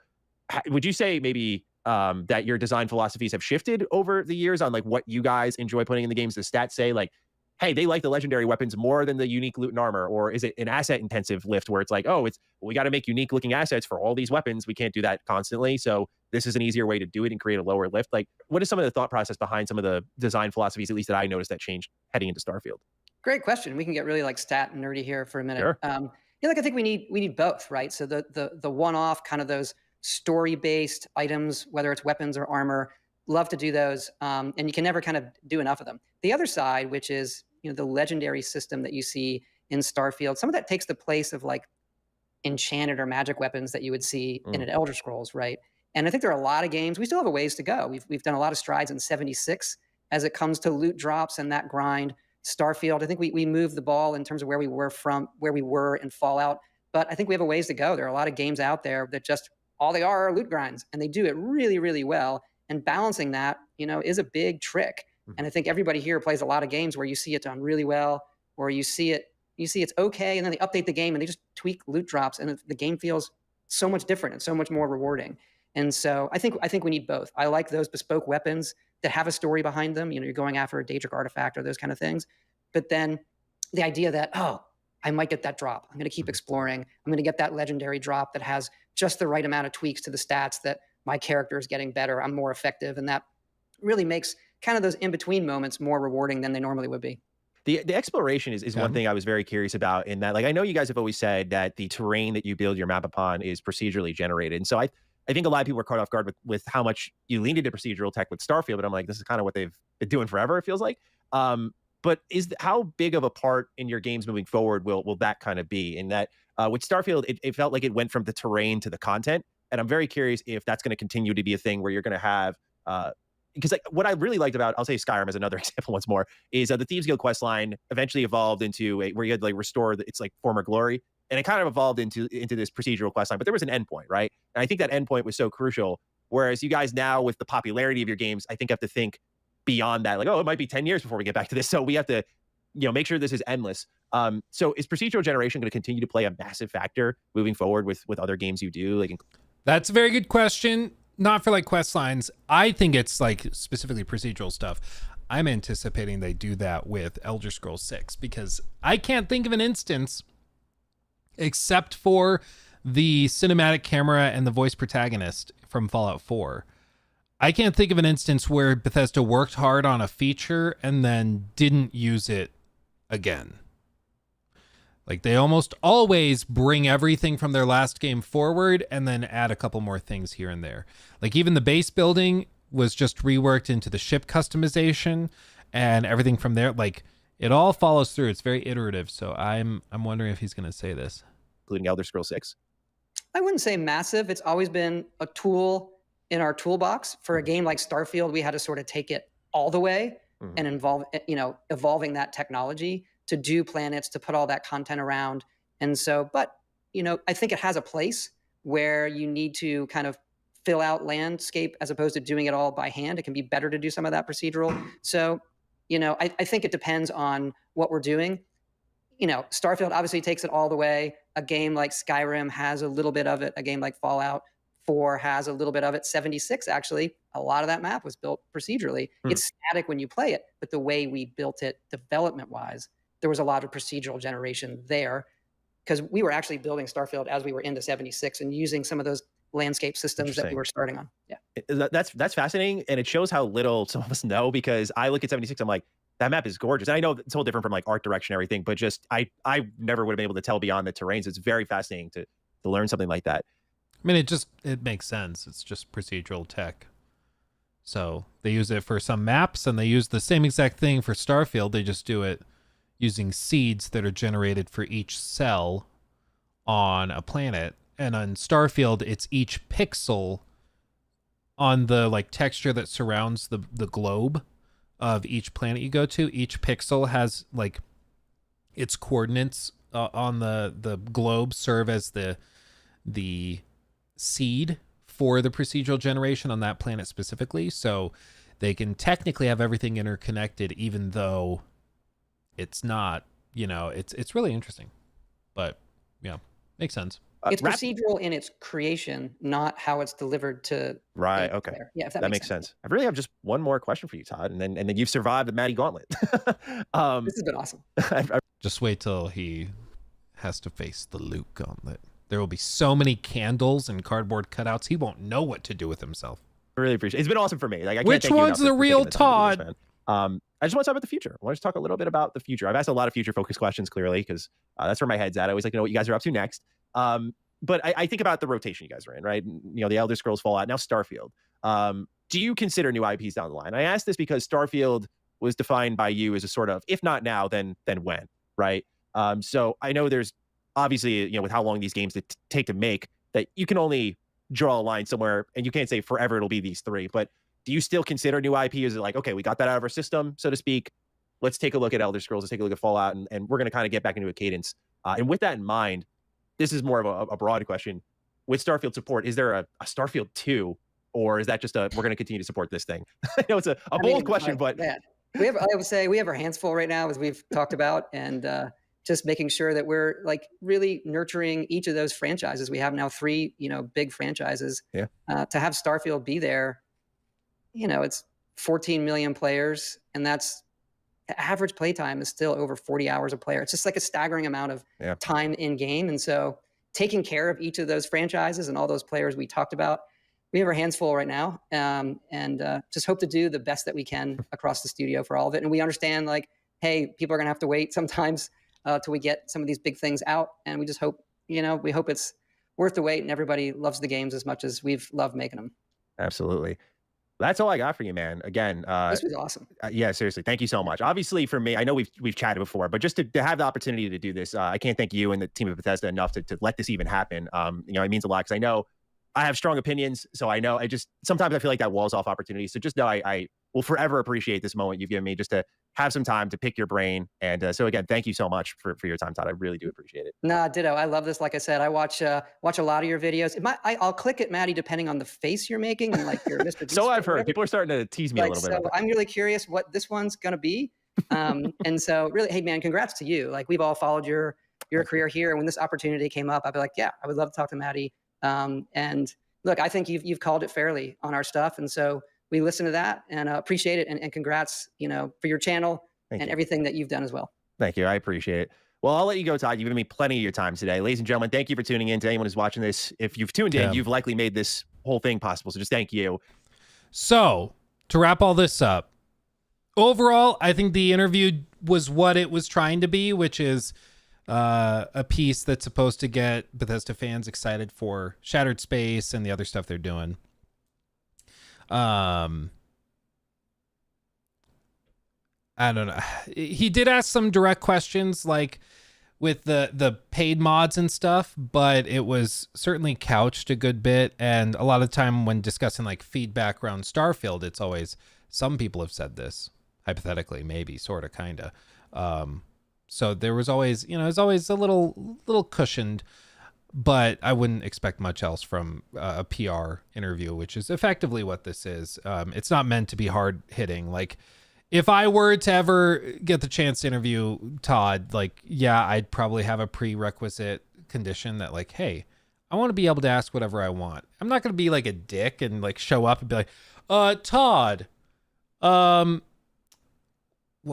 [SPEAKER 8] would you say maybe that your design philosophies have shifted over the years on like what you guys enjoy putting in the games? The stats say like, hey, they like the legendary weapons more than the unique loot and armor? Or is it an asset intensive lift where it's like, oh, we got to make unique looking assets for all these weapons. We can't do that constantly. So this is an easier way to do it and create a lower lift. Like, what is some of the thought process behind some of the design philosophies, at least that I noticed that changed heading into Starfield?
[SPEAKER 5] Great question. We can get really like stat and nerdy here for a minute.
[SPEAKER 8] Sure.
[SPEAKER 5] Like I think we need both, right? So the one-off kind of those story-based items, whether it's weapons or armor, love to do those, and you can never kind of do enough of them. The other side, which is the legendary system that you see in Starfield, some of that takes the place of like enchanted or magic weapons that you would see in an Elder Scrolls, right? And I think there are a lot of games. We still have a ways to go. We've done a lot of strides in 76 as it comes to loot drops and that grind. Starfield, I think we moved the ball in terms of where we were in Fallout, but I think we have a ways to go. There are a lot of games out there that just all they are loot grinds, and they do it really, really well. And balancing that, is a big trick. And I think everybody here plays a lot of games where you see it done really well, or you see it's okay, and then they update the game and they just tweak loot drops, and the game feels so much different and so much more rewarding. And so I think we need both. I like those bespoke weapons that have a story behind them. You're going after a Daedric artifact or those kind of things. But then the idea that, oh, I might get that drop. I'm going to keep exploring. I'm going to get that legendary drop that has just the right amount of tweaks to the stats that my character is getting better. I'm more effective. And that really makes kind of those in-between moments more rewarding than they normally would be.
[SPEAKER 8] The exploration is one thing I was very curious about, in that, like, I know you guys have always said that the terrain that you build your map upon is procedurally generated. And so I think a lot of people were caught off guard with how much you leaned into procedural tech with Starfield, but I'm like, this is kind of what they've been doing forever, it feels like. But how big of a part in your games moving forward will that kind of be? In that with Starfield, it felt like it went from the terrain to the content. And I'm very curious if that's going to continue to be a thing where you're going to have, because like what I really liked about, I'll say Skyrim as another example once more, is the Thieves Guild quest line eventually evolved into where you had to like restore its like former glory. And it kind of evolved into this procedural quest line, but there was an endpoint, right? And I think that endpoint was so crucial. Whereas you guys now, with the popularity of your games, I think have to think beyond that. Like, oh, it might be 10 years before we get back to this. So we have to, make sure this is endless. So is procedural generation going to continue to play a massive factor moving forward with other games you do? Like,
[SPEAKER 4] that's a very good question. Not for like quest lines. I think it's like specifically procedural stuff. I'm anticipating they do that with Elder Scrolls 6, because I can't think of an instance except for the cinematic camera and the voice protagonist from Fallout 4. I can't think of an instance where Bethesda worked hard on a feature and then didn't use it again. Like, they almost always bring everything from their last game forward and then add a couple more things here and there. Like, even the base building was just reworked into the ship customization and everything from there. Like, it all follows through. It's very iterative. So I'm wondering if he's going to say this.
[SPEAKER 8] Including Elder Scrolls 6?
[SPEAKER 5] I wouldn't say massive. It's always been a tool in our toolbox. For a game like Starfield, we had to sort of take it all the way and evolving that technology to do planets, to put all that content around. And so, but, I think it has a place where you need to kind of fill out landscape as opposed to doing it all by hand. It can be better to do some of that procedural. So, I think it depends on what we're doing. Starfield obviously takes it all the way. A game like Skyrim has a little bit of it. A game like Fallout 4 has a little bit of it. 76, actually, a lot of that map was built procedurally. It's static when you play it, but the way we built it development-wise, there was a lot of procedural generation there, because we were actually building Starfield as we were into 76 and using some of those landscape systems that we were starting on. Yeah,
[SPEAKER 8] that's fascinating, and it shows how little some of us know, because I look at 76, I'm like, that map is gorgeous. And I know it's a whole different from like art direction and everything, but just I never would have been able to tell beyond the terrains. It's very fascinating to learn something like that.
[SPEAKER 4] I mean, it makes sense. It's just procedural tech. So they use it for some maps, and they use the same exact thing for Starfield. They just do it using seeds that are generated for each cell on a planet. And on Starfield, it's each pixel on the like texture that surrounds the globe of each planet you go to. Each pixel has like its coordinates on the globe serve as the seed for the procedural generation on that planet specifically. So they can technically have everything interconnected, even though it's not, you know, it's really interesting. But yeah, makes sense.
[SPEAKER 5] It's procedural in its creation, not how it's delivered to.
[SPEAKER 8] Right. Okay.
[SPEAKER 5] Yeah, if
[SPEAKER 8] that makes sense. I really have just one more question for you, Todd, and then you've survived the Matty Gauntlet.
[SPEAKER 5] This has been awesome.
[SPEAKER 4] Just wait till he has to face the Luke Gauntlet. There will be so many candles and cardboard cutouts. He won't know what to do with himself.
[SPEAKER 8] I really appreciate it. It's been awesome for me. Like, I can't
[SPEAKER 4] Which
[SPEAKER 8] thank you
[SPEAKER 4] one's
[SPEAKER 8] enough
[SPEAKER 4] the
[SPEAKER 8] for
[SPEAKER 4] real
[SPEAKER 8] taking the time to do
[SPEAKER 4] Todd?
[SPEAKER 8] this, man. I just want to talk about the future. I want to talk a little bit about the future. I've asked a lot of future focused questions, clearly, because that's where my head's at. I always like to know what you guys are up to next. But I think about the rotation you guys are in, right? You know, the Elder Scrolls Fallout, now Starfield. Do you consider new IPs down the line? I ask this because Starfield was defined by you as a sort of, if not now, then when, right? So I know there's obviously, you know, with how long these games take to make, that you can only draw a line somewhere, and you can't say forever it'll be these three. But do you still consider new IP? Is it like, okay, we got that out of our system, so to speak, let's take a look at Elder Scrolls, let's take a look at Fallout, and we're going to kind of get back into a cadence. And with that in mind, this is more of a broad question. With Starfield support, is there a Starfield 2, or is that just we're going to continue to support this thing? I know it's a bold question, but
[SPEAKER 5] yeah, I would say we have our hands full right now, as we've talked about, and just making sure that we're like really nurturing each of those franchises. We have now 3, you know, big franchises.
[SPEAKER 8] Yeah.
[SPEAKER 5] To have Starfield be there, you know, it's 14 million players, and that's the average playtime is still over 40 hours a player. It's just like a staggering amount of time in game. And so taking care of each of those franchises and all those players we talked about, we have our hands full right now, and just hope to do the best that we can across the studio for all of it. And we understand, like, hey, people are going to have to wait sometimes till we get some of these big things out. And we just hope, you know, we hope it's worth the wait and everybody loves the games as much as we've loved making them.
[SPEAKER 8] Absolutely. That's all I got for you, man. Again,
[SPEAKER 5] this was awesome.
[SPEAKER 8] Yeah, seriously, thank you so much. Obviously, for me, I know we've chatted before, but just to have the opportunity to do this, I can't thank you and the team of Bethesda enough to let this even happen. You know, it means a lot because I know I have strong opinions, so I know sometimes I feel like that walls off opportunities. So just know I will forever appreciate this moment you've given me just to have some time to pick your brain. And so again, thank you so much for your time, Todd. I really do appreciate it.
[SPEAKER 5] Nah, ditto. I love this. Like I said, I watch a lot of your videos. I'll click it, Maddie, depending on the face you're making and like your Mr.
[SPEAKER 8] So I've heard. People are starting to tease me a little bit.
[SPEAKER 5] So I'm really curious what this one's going to be. And so really, hey man, congrats to you. Like, we've all followed your career here. And when this opportunity came up, I'd be like, yeah, I would love to talk to Maddie. And look, I think you've called it fairly on our stuff. And so we listen to that and appreciate it. And congrats, you know, for your channel and everything that you've done as well.
[SPEAKER 8] Thank you. I appreciate it. Well, I'll let you go, Todd. You've given me plenty of your time today. Ladies and gentlemen, thank you for tuning in. To anyone who's watching this, if you've tuned in, you've likely made this whole thing possible. So just thank you.
[SPEAKER 4] So to wrap all this up, overall, I think the interview was what it was trying to be, which is a piece that's supposed to get Bethesda fans excited for Shattered Space and the other stuff they're doing. I don't know. He did ask some direct questions, like with the paid mods and stuff, but it was certainly couched a good bit. And a lot of time when discussing like feedback around Starfield, it's always, some people have said this hypothetically, maybe, sort of, kind of. So there was always, you know, it's always a little cushioned, but I wouldn't expect much else from a PR interview, which is effectively what this is. It's not meant to be hard hitting. Like, if I were to ever get the chance to interview Todd, like, yeah, I'd probably have a prerequisite condition that, like, hey, I want to be able to ask whatever I want. I'm not going to be like a dick and like show up and be like, Todd, what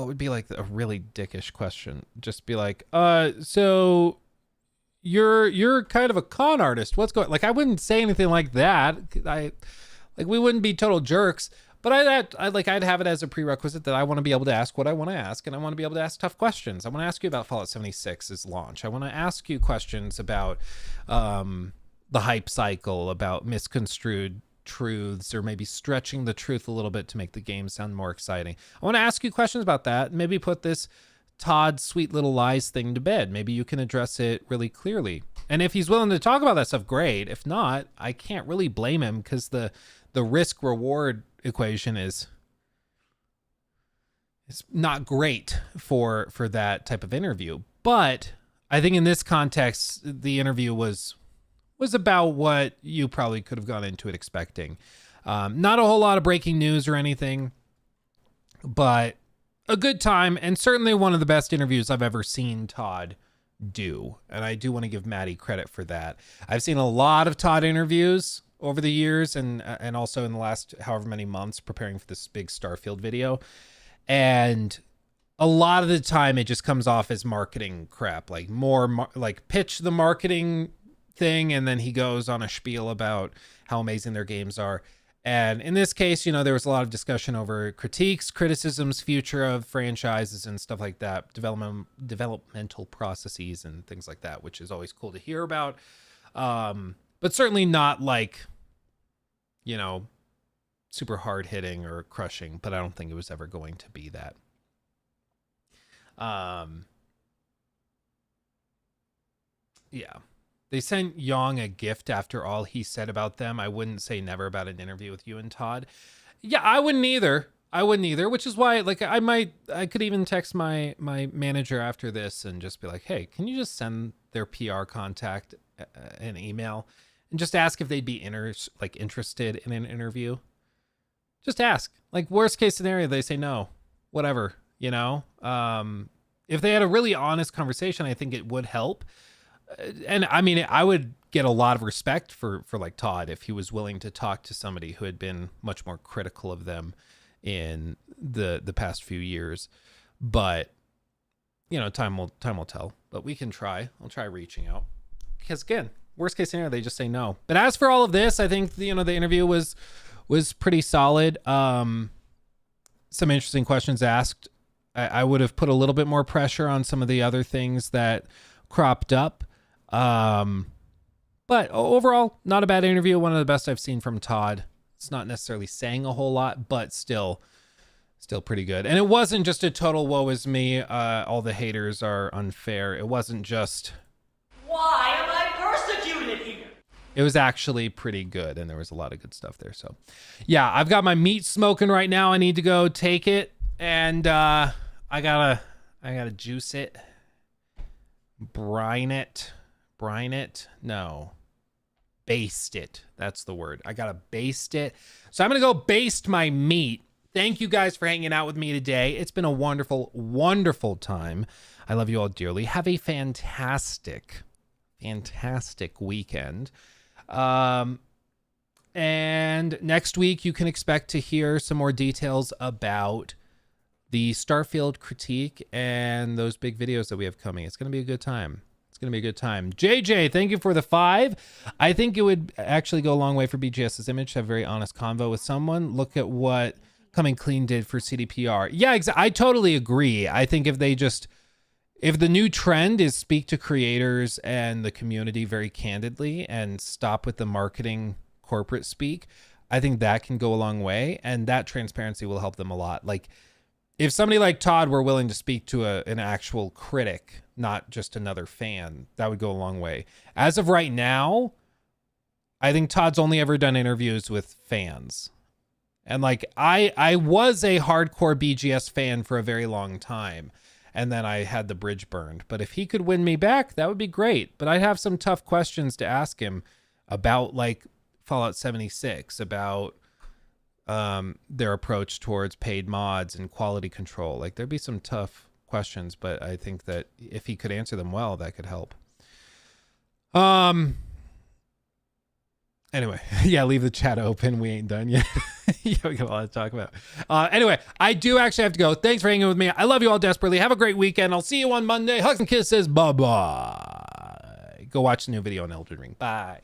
[SPEAKER 4] would be like a really dickish question? Just be like, so you're kind of a con artist. What's going, like, I wouldn't say anything like that. We wouldn't be total jerks. But I'd have it as a prerequisite that I want to be able to ask what I want to ask, and I want to be able to ask tough questions. I want to ask you about Fallout 76's launch. I want to ask you questions about the hype cycle, about misconstrued truths, or maybe stretching the truth a little bit to make the game sound more exciting. I want to ask you questions about that, and maybe put this Todd's sweet little lies thing to bed. Maybe you can address it really clearly. And if he's willing to talk about that stuff, great. If not, I can't really blame him because the risk reward equation is not great for that type of interview. But I think in this context, the interview was about what you probably could have gone into it expecting. Not a whole lot of breaking news or anything, but a good time, and certainly one of the best interviews I've ever seen Todd do. And I do want to give Maddie credit for that. I've seen a lot of Todd interviews over the years and also in the last however many months preparing for this big Starfield video. And a lot of the time it just comes off as marketing crap, like like pitch the marketing thing, and then he goes on a spiel about how amazing their games are. And in this case, there was a lot of discussion over critiques, criticisms, future of franchises and stuff like that, developmental processes and things like that, which is always cool to hear about. But certainly not like, super hard hitting or crushing, but I don't think it was ever going to be that. Yeah. They sent Young a gift after all he said about them. I wouldn't say never about an interview with you and Todd. Yeah, I wouldn't either, which is why I could even text my manager after this and just be like, hey, can you just send their PR contact an email and just ask if they'd be interested in an interview? Just ask. Like, worst case scenario, they say no, whatever, if they had a really honest conversation, I think it would help. And I mean, I would get a lot of respect for like Todd if he was willing to talk to somebody who had been much more critical of them in the past few years. But time will tell. But we can try. I'll try reaching out because again, worst case scenario, they just say no. But as for all of this, I think the interview was pretty solid. Some interesting questions asked. I would have put a little bit more pressure on some of the other things that cropped up. But overall, not a bad interview. One of the best I've seen from Todd. It's not necessarily saying a whole lot, but still pretty good. And it wasn't just a total woe is me. All the haters are unfair. It wasn't just,
[SPEAKER 7] Why am I persecuted here?
[SPEAKER 4] it was actually pretty good. And there was a lot of good stuff there. So yeah, I've got my meat smoking right now. I need to go take it. And, I gotta juice it. Brine it. No. Baste it. That's the word. I gotta baste it. So I'm gonna go baste my meat. Thank you guys for hanging out with me today. It's been a wonderful, wonderful time. I love you all dearly. Have a fantastic weekend. And next week you can expect to hear some more details about the Starfield critique and those big videos that we have coming. It's going to be a good time. JJ, thank you for the 5. I think it would actually go a long way for BGS's image to have a very honest convo with someone. Look at what Coming Clean did for CDPR. Yeah, I totally agree. I think if the new trend is speak to creators and the community very candidly and stop with the marketing corporate speak, I think that can go a long way, and that transparency will help them a lot. Like, if somebody like Todd were willing to speak to an actual critic, not just another fan, that would go a long way. As of right now, I think Todd's only ever done interviews with fans. And like, I was a hardcore BGS fan for a very long time, and then I had the bridge burned. But if he could win me back, that would be great. But I'd have some tough questions to ask him about like Fallout 76, about their approach towards paid mods and quality control. Like, there'd be some tough questions, but I think that if he could answer them well, that could help. Anyway, yeah, leave the chat open. We ain't done yet. Yeah, we got a lot to talk about. Anyway, I do actually have to go. Thanks for hanging with me. I love you all desperately. Have a great weekend. I'll see you on Monday. Hugs and kisses. Bye-bye. Go watch the new video on Elden Ring. Bye.